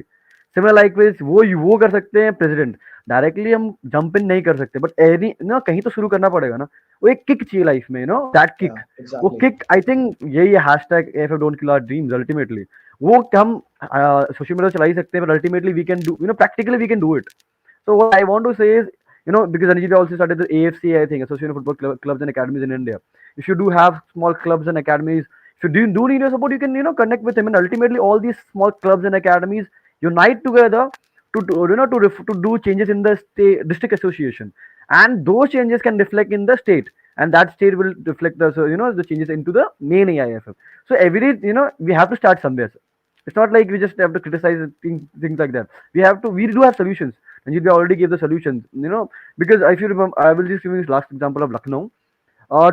सिमिलर लाइकवाइज वो कर सकते हैं प्रेसिडेंट, डायरेक्टली हम जंप इन नहीं कर सकते, बट एनी कहीं तो शुरू करना पड़ेगा ना, वो एक किक चाहिए लाइफ में, दैट किक. Yeah, वो exactly. किक आई थिंक यही hashtag AFF don't kill our dreams. Ultimately वो हम सोशल मीडिया चला ही सकते हैं, but ultimately we can do, practically we can do it. So what I want to say is, because Anjit also started the AFC, I think, Association of Football Clubs and Academies in India. If you do have small clubs and academies, if you do need your support, you can, connect with him. And ultimately, all these small clubs and academies unite together to do changes in the state district association, and those changes can reflect in the state, and that state will reflect the changes into the main AIFF. So we have to start somewhere. It's not like we just have to criticize things like that. We do have solutions. And we already gave the solutions, because if you remember, I will just give you this last example of Lucknow.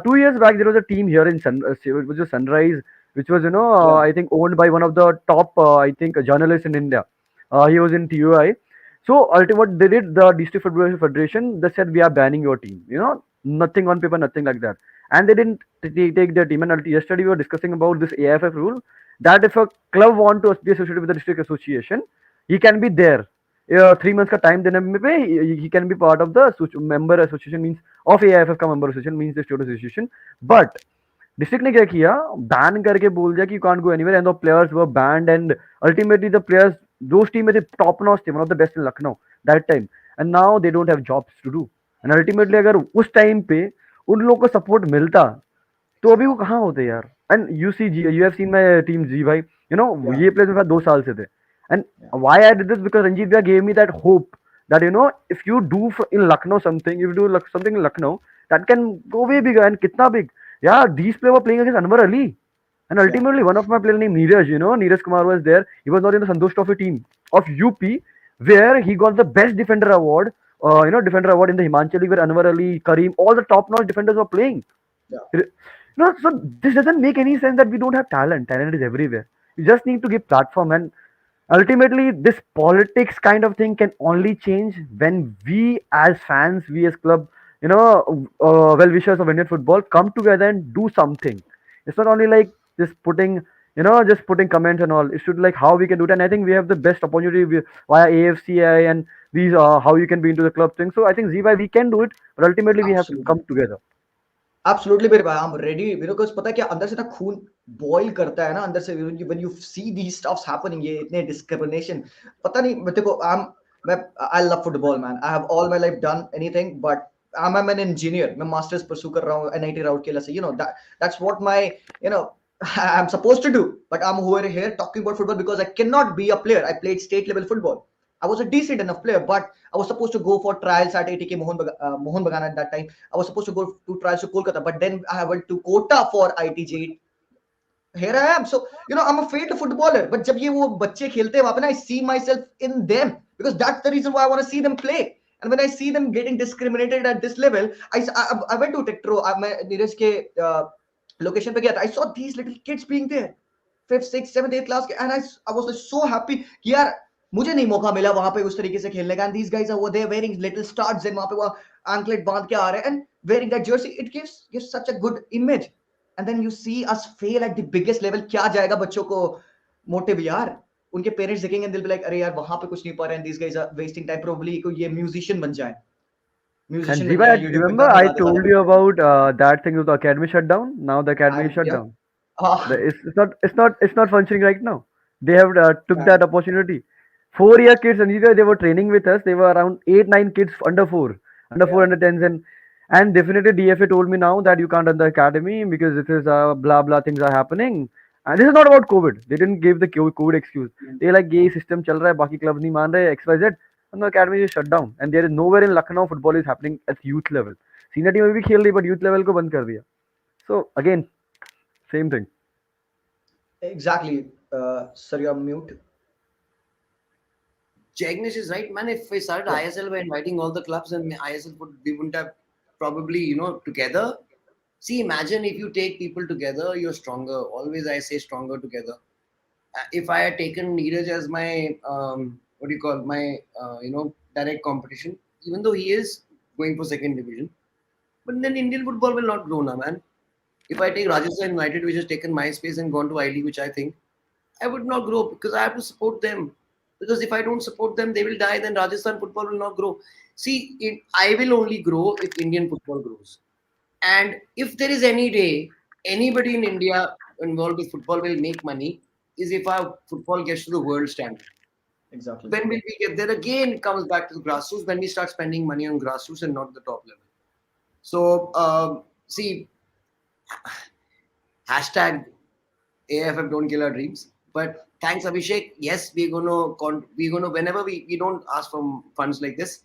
2 years back, there was a team here in which was Sunrise, which was, Yeah. I think owned by one of the top, I think, journalists in India. He was in TUI. So ultimately, what they did, the District Football Federation, they said we are banning your team. Nothing on paper, nothing like that. And they didn't take their team. And yesterday we were discussing about this AFF rule, that if a club want to be associated with the district association, he can be there. 3 months का time देने में पे he can be part of the member association, means of AIFF का member association, means the state association. But district ने क्या किया, ban करके बोल दिया कि you can't go anywhere, and the players were banned, and ultimately the players, those team में से top notch थे, one of the best in Lucknow that time, and now they don't have jobs to do. And ultimately अगर उस time पे उन लोगों को support मिलता, तो अभी वो कहाँ होते यार. And you have seen my team जी भाई, Yeah. ये प्लेयर्स मेरे पास 2 साल से थे. And why I did this, because Ranjeet भैया gave me that hope that if you do in Lucknow something, if you do something in Lucknow, that can go way bigger. And kitna big, yeah, these players were playing against Anwar Ali, and Yeah. ultimately one of my players named Neeraj, Neeraj Kumar was there. He was not in the Santosh Trophy team of UP, where he got the best defender award, defender award in the Himachal League, where Anwar Ali, Kareem, all the top notch defenders were playing. Yeah. So this doesn't make any sense that we don't have talent. Talent is everywhere. You just need to give platform, and ultimately this politics kind of thing can only change when we as fans, we as club, well wishers of Indian football come together and do something. It's not only like just putting comments and all. It should like how we can do it. And I think we have the best opportunity via AFCI and these how you can be into the club thing. So I think ZY we can do it, but ultimately we have to Absolutely. come together. Absolutely मेरे भाई, I'm ready, because पता है क्या, अंदर से ना खून boil करता है ना अंदर से, when you see these stuffs happening, ये इतने discrimination, पता नहीं, देखो मैं I love football, man. I have all my life done anything, but I'm an engineer. मैं masters pursue कर रहा हूँ NIT route के लिए से, that's what my I'm supposed to do, but I'm over here talking about football because I cannot be a player. I played state level football. I was a decent enough player, but I was supposed to go for trials at ATK Mohun Bagan at that time. I was supposed to go to trials to Kolkata, but then I went to Kota for ITJ. Here I am. So, I'm a failed footballer. But जब ये वो बच्चे खेलते हैं वहाँ पे ना, I see myself in them because that's the reason why I want to see them play. And when I see them getting discriminated at this level, I went to TikTok. मैं नीरज के लोकेशन पे गया था. I saw these little kids being there, fifth, sixth, seventh, eighth class, and I was like so happy कि यार मुझे नहीं मौका मिला वहां पे उस तरीके से खेलने का. And these guys are there wearing little studs and वहां पे वो anklet बांध के आ रहे हैं and wearing that jersey. It gives such a good image. And then you see us fail at the biggest level. क्या जाएगा बच्चों को मोटिव यार. उनके पेरेंट्स देखेंगे दिल पे लाइक अरे यार वहां पे कुछ नहीं पा रहे हैं. These guys are wasting time. Probably को ये म्यूजिशियन बन जाए, And म्यूजिशियन बन Ziva, जाए, यूट्यूब पे remember गाने I गा दे told सारा. you about that thing with the academy shut down. Now the academy is And shut yeah, down. ah, It's not functioning right now. They have took yeah, that opportunity. 4 year kids, and they were training with us. They were around 8 9 kids under four yeah, under tens, and definitely DFA told me now that you can't run the academy because this is blah blah things are happening. And this is not about COVID. They didn't give the COVID excuse. They like ये system चल रहा है, बाकी clubs नहीं मान रहे XYZ, and the academy is shut down. And there is nowhere in Lucknow football is happening at youth level. Senior team में भी खेल रही, but youth level को बंद कर दिया. So again, same thing. exactly. Sir, you're mute. Jagnish is right, man. If we started Yeah, ISL by inviting all the clubs, and ISL we wouldn't have probably, together. See, imagine if you take people together, you're stronger. Always I say stronger together. If I had taken Neeraj as my what do you call my direct competition, even though he is going for second division, but then Indian football will not grow now, man. If I take Rajasthan United, which has taken my space and gone to I League, which I think I would not grow because I have to support them. Because if I don't support them, they will die. Then Rajasthan football will not grow. See, I will only grow if Indian football grows. And if there is any day anybody in India involved with football will make money, is if our football gets to the world standard. exactly. When will we get there? Again, it comes back to the grassroots when we start spending money on grassroots and not the top level. So, see, hashtag AFF don't kill our dreams. But thanks, Abhishek. Yes, we're gonna whenever we don't ask for funds like this,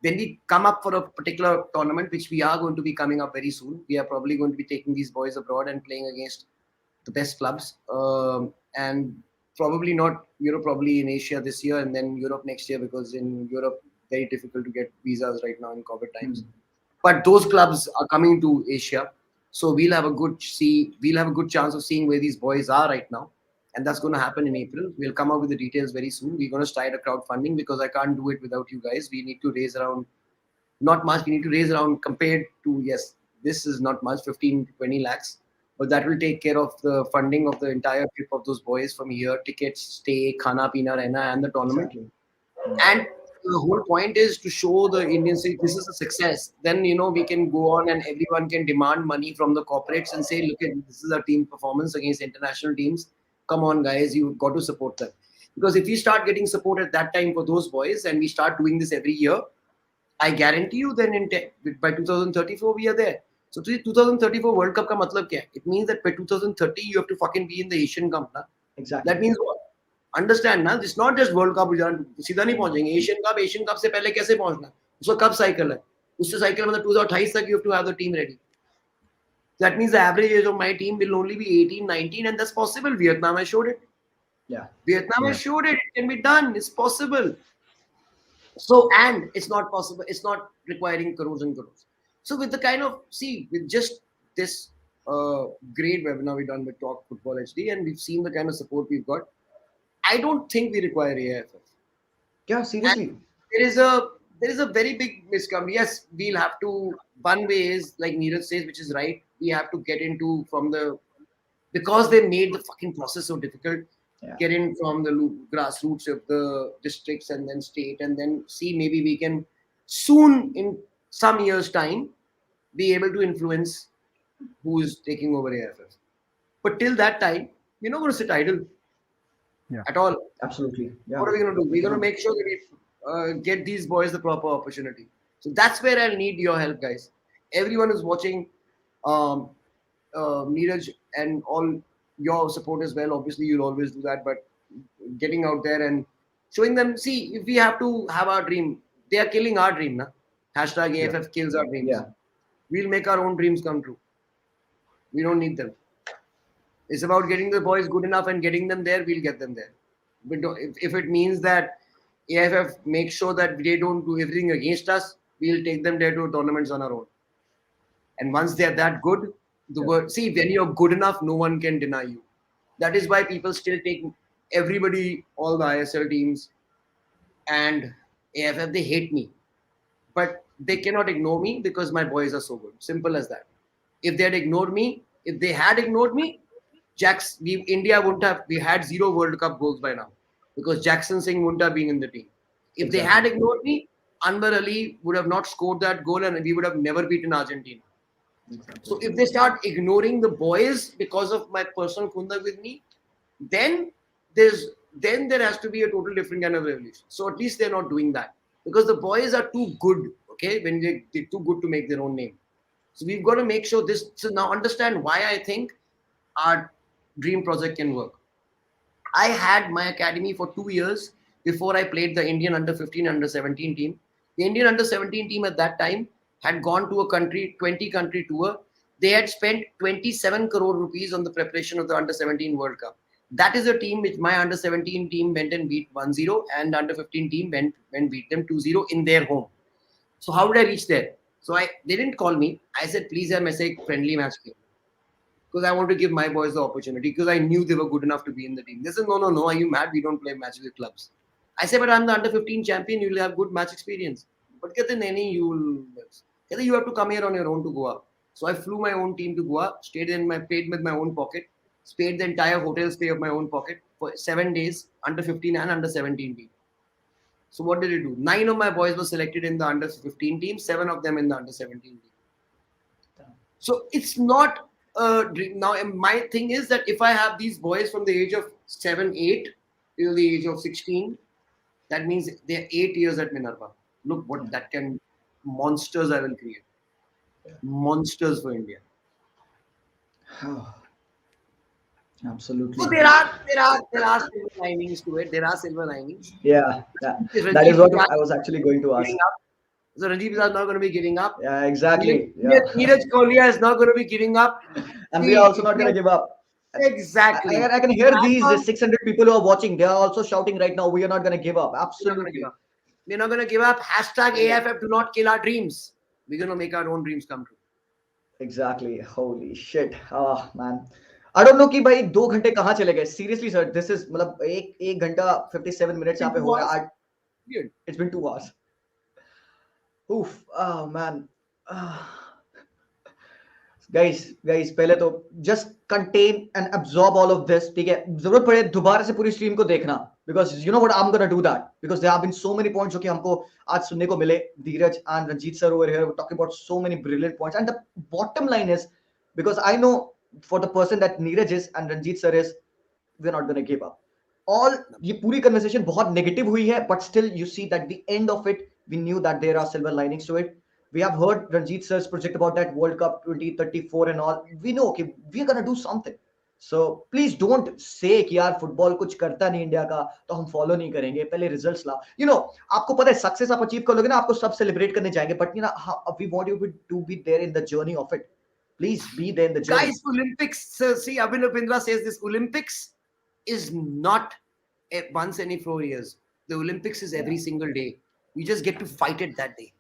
when we come up for a particular tournament, which we are going to be coming up very soon, we are probably going to be taking these boys abroad and playing against the best clubs, and probably not Europe, probably in Asia this year, and then Europe next year because in Europe very difficult to get visas right now in COVID times. Hmm. But those clubs are coming to Asia, so we'll have a good chance of seeing where these boys are right now, and that's going to happen in April. We'll come up with the details very soon. We're going to start a crowdfunding because I can't do it without you guys. We need to raise around not much. We need to raise around compared to yes, this is not much, 15 to 20 lakhs, but that will take care of the funding of the entire trip of those boys from here, tickets, stay, khana, pina, rehna, and the tournament. Exactly. Hmm. And the whole point is to show the Indians say this is a success. Then we can go on and everyone can demand money from the corporates and say, look at this is our team performance against international teams. Come on, guys, you've got to support them. Because if we start getting support at that time for those boys and we start doing this every year, I guarantee you then by 2034 we are there. So 2034 World Cup ka matlab kya hai? It means that by 2030 you have to fucking be in the Asian Cup. Na? Exactly. That means what? Understand ना, it's not just world cup सीधा नहीं पहुंचेंगे. Asian cup से पहले कैसे पहुंचना, उसका कब साइकिल है, उससे साइकिल मतलब 2028 तक you have to have the team ready. That means the average age of my team will only be 18 19, and that's possible. Vietnam has showed it. Yeah. Vietnam Yeah. has showed it. It can be done. It's possible. So, and it's not possible. It's not requiring crores and crores. So with the kind of with just this great webinar we've done with Talk Football HD, and we've seen the kind of support we've got, I don't think we require AFF. Yeah, And seriously. there is a very big miscom. Yes, we'll have to. One way is like Neeraj says, which is right. We have to get into from the because they made the fucking process so difficult. Yeah. Get in from the grassroots of the districts and then state, and then see maybe we can soon in some years' time be able to influence who is taking over AFF. But till that time, we're not going to sit idle Yeah. at all. Absolutely. Yeah. What are we going to do? We're going to Agreed. make sure that we get these boys the proper opportunity. So that's where I'll need your help, guys. Everyone who's watching, um, Neeraj, and all your support as well. Obviously, you'll always do that, but getting out there and showing them, see, if we have to have our dream, they are killing our dream, na? Hashtag Yeah. AFF kills our dreams. Yeah. We'll make our own dreams come true. We don't need them. It's about getting the boys good enough and getting them there. We'll get them there. But if it means that AFF makes sure that they don't do everything against us, we'll take them there to tournaments on our own. And once they're that good, the Yeah. word, see, when you're good enough, no one can deny you. That is why people still take everybody, all the ISL teams and AFF, they hate me. But they cannot ignore me because my boys are so good. Simple as that. If they had ignored me, if they had ignored me, India wouldn't have, we had 0 World Cup goals by now because Jackson Singh wouldn't have been in the team. If they had Exactly. ignored me, Anwar Ali would have not scored that goal and we would have never beaten Argentina. So Exactly. if they start ignoring the boys because of my personal kunda with me, then there has to be a total different kind of revolution. So at least they're not doing that because the boys are too good. Okay, when they're too good to make their own name. So we've got to make sure this. So now understand why I think our dream project can work. I had my academy for 2 years before I played the Indian under 15, under 17 team. The Indian under 17 team at that time had gone to a 20 country tour. They had spent 27 crore rupees on the preparation of the under 17 World Cup. That is a team which my under 17 team went and beat 1-0 and under 15 team went and beat them 2-0 in their home. So how did I reach there? So they didn't call me. I said, please, I message friendly match game because I want to give my boys the opportunity because I knew they were good enough to be in the team. They said, no, no, no, are you mad? We don't play matches with clubs. I said, but I'm the under 15 champion. You'll have good match experience. But you have to come here on your own to Goa. So I flew my own team to Goa, paid with my own pocket, paid the entire hotel stay of my own pocket for 7 days, under 15 and under 17 team. So what did it do? 9 of my boys were selected in the under 15 team, 7 of them in the under 17 team. So it's not a dream. Now, my thing is that if I have these boys from the age of 7, 8 till the age of 16, that means they're 8 years at Minerva. Look what that can, monsters I will create. Monsters for India. Oh, So absolutely. there are silver linings to it. There are silver linings. Yeah. Yeah. That is Ranjit what Bajaj I was actually going to ask. giving up. So Ranjit Bajaj is not going to be giving up. Yeah. Exactly. Yeah. Neeraj Kholia is not going to be giving up. And we are See, also not gonna give up. exactly. I can hear these 600 people who are watching. They are also shouting right now. We are not gonna give up. We're not going to give Absolutely. up. We're not going to give up. Hashtag AFF do not kill our dreams. We're going to make our own dreams come true. Exactly. Holy shit. Oh man. I don't know कि भाई 2 घंटे कहाँ चले गए. Seriously, sir. This is मतलब एक घंटा 57 minutes यहाँ पे हो रहा है. Weird. It's been 2 hours. Oof. Oh man. Guys पहले तो just contain and absorb all of this. ठीक है, जरूरत पड़े दोबारा से पूरी स्ट्रीम को देखना because you know what, I'm gonna do that because there have been so many points जो कि हमको आज सुनने को मिले. धीरज and Ranjit sir over here were talking about so many brilliant points, and the bottom line is, because I know for the person that Neeraj is and Ranjit sir is, we're not gonna give up. All ये पूरी conversation बहुत negative हुई है, but still you see that the end of it, we knew that there are silver linings to it. We have heard Ranjit sir's project about that World Cup 2034 and all. We know, okay, we're gonna do something. So please don't say कि यार football कुछ करता नहीं India का तो हम follow नहीं करेंगे, पहले रिजल्ट्स लाओ. आपको पता है सक्सेस आप अचीव कर लोगे ना, आपको सब सेलिब्रेट करने जाएंगे, but we want you to be there in the journey of it. Please be there in the journey. Guys, Olympics, see, Abhinav Bindra says this, Olympics is not once any 4 years. The Olympics is every single day. You just get to fight it that day.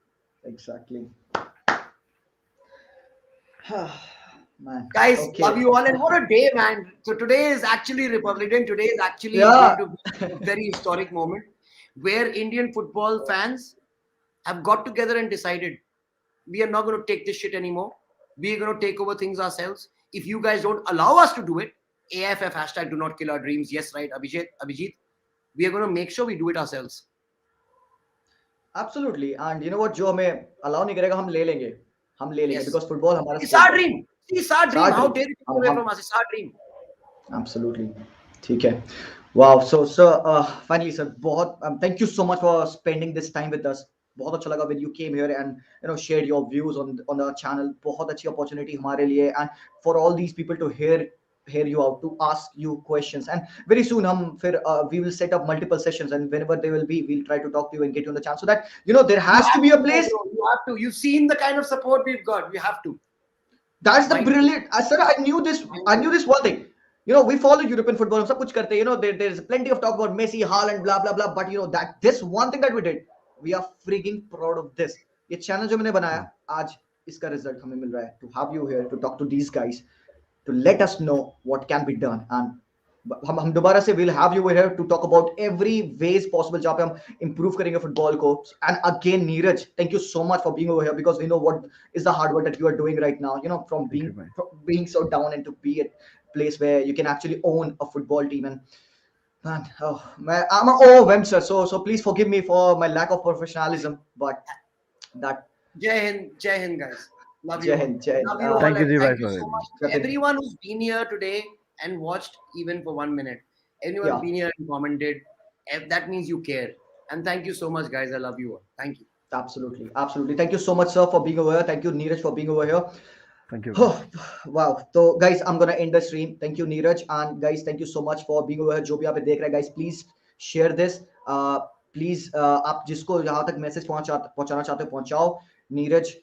Exactly. Man. Guys, Okay. love you all. And what a day, man. So today is actually Republic Day. Today is actually Yeah. going to be a very historic moment where Indian football fans have got together and decided we are not going to take this shit anymore. We are going to take over things ourselves. If you guys don't allow us to do it, AFF hashtag do not kill our dreams. Yes, right, Abhijit. We are going to make sure we do it ourselves. Absolutely. And you know what, जो हमें allow नहीं करेगा हम ले लेंगे. हम ले लेंगे Yes. because football हमारा It's sport our है. dream. It's our dream. our How dream. dare you take away from us? It's our dream. Absolutely. ठीक है. Wow. So sir, finally sir, बहुत thank you so much for spending this time with us. बहुत अच्छा लगा when you came here and shared your views on our channel. बहुत अच्छी opportunity हमारे लिए, and for all these people to hear hear you out, to ask you questions. And very soon we will set up multiple sessions, and whenever they will be, we'll try to talk to you and get you on the chance, so that there You has to have be a to, place. bro. You have to. You've seen the kind of support we've got. You have to. That's the Mind you. brilliant. Sir, I knew this. Mind I you. knew this one thing. We follow European football. हम सब कुछ करते हैं. There's plenty of talk about Messi, Haaland, blah blah blah. But that this one thing that we did, we are freaking proud of this. ये channel जो मैंने बनाया, आज इसका result हमें मिल रहा है. To have you here to talk to these guys, to let us know what can be done. And हम दोबारा से we'll have you here to talk about every ways possible जहाँ पे हम improve करेंगे football को. And again, Neeraj, thank you so much for being over here, because we know what is the hard work that you are doing right now. From Thank you, man. being so down and to be at a place where you can actually own a football team. And man, I'm overwhelmed, sir. So please forgive me for my lack of professionalism, but that. Jai Hind, guys. Love you Jai all. Hind, Jai Hind. Love you all, Thank you, and Ji, thank bhai, you for so having me. much to Nothing. everyone who's been here today and watched even for 1 minute. Anyone Yeah. been here and commented, that means you care. And thank you so much, guys. I love you all. Thank you. Absolutely, absolutely. Thank you so much, sir, for being over here. Thank you, Neeraj, for being over here. Thank you. Oh, wow. So, guys, I'm gonna end the stream. Thank you, Neeraj, and guys, thank you so much for being over here. जो भी आप देख रहे हैं, guys, please share this. Please, आप जिसको यहाँ तक message पहुंचाना चाहते हो, पहुंचाओ. Neeraj,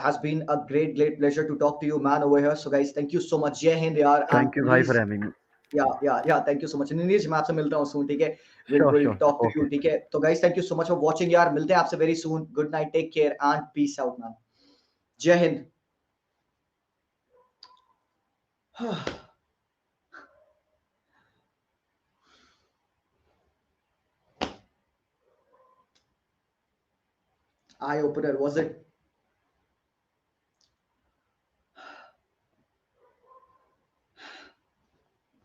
has been a great pleasure to talk to you, man, over here. So, guys, thank you so much. Jai Hind, yaar, and Thank you, bhai, for please. having me. Yeah. Thank you so much. Neeraj मैं आपसे मिलता हूँ soon, ठीक है? Sure, We'll sure. talk to you, Okay. ठीक है? तो guys, thank you so much for watching, यार. मिलते हैं आपसे very soon. Good night, take care, and peace out, man. जय Hind. Eye opener, was it?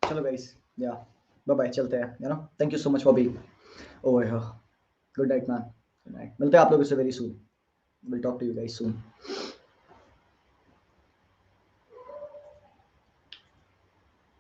चलो guys, yeah. Bye bye, चलते हैं. Thank you so much for being over here. Good night, man. Good night. मिलते हैं आप लोगों से very soon. We'll talk to you guys soon.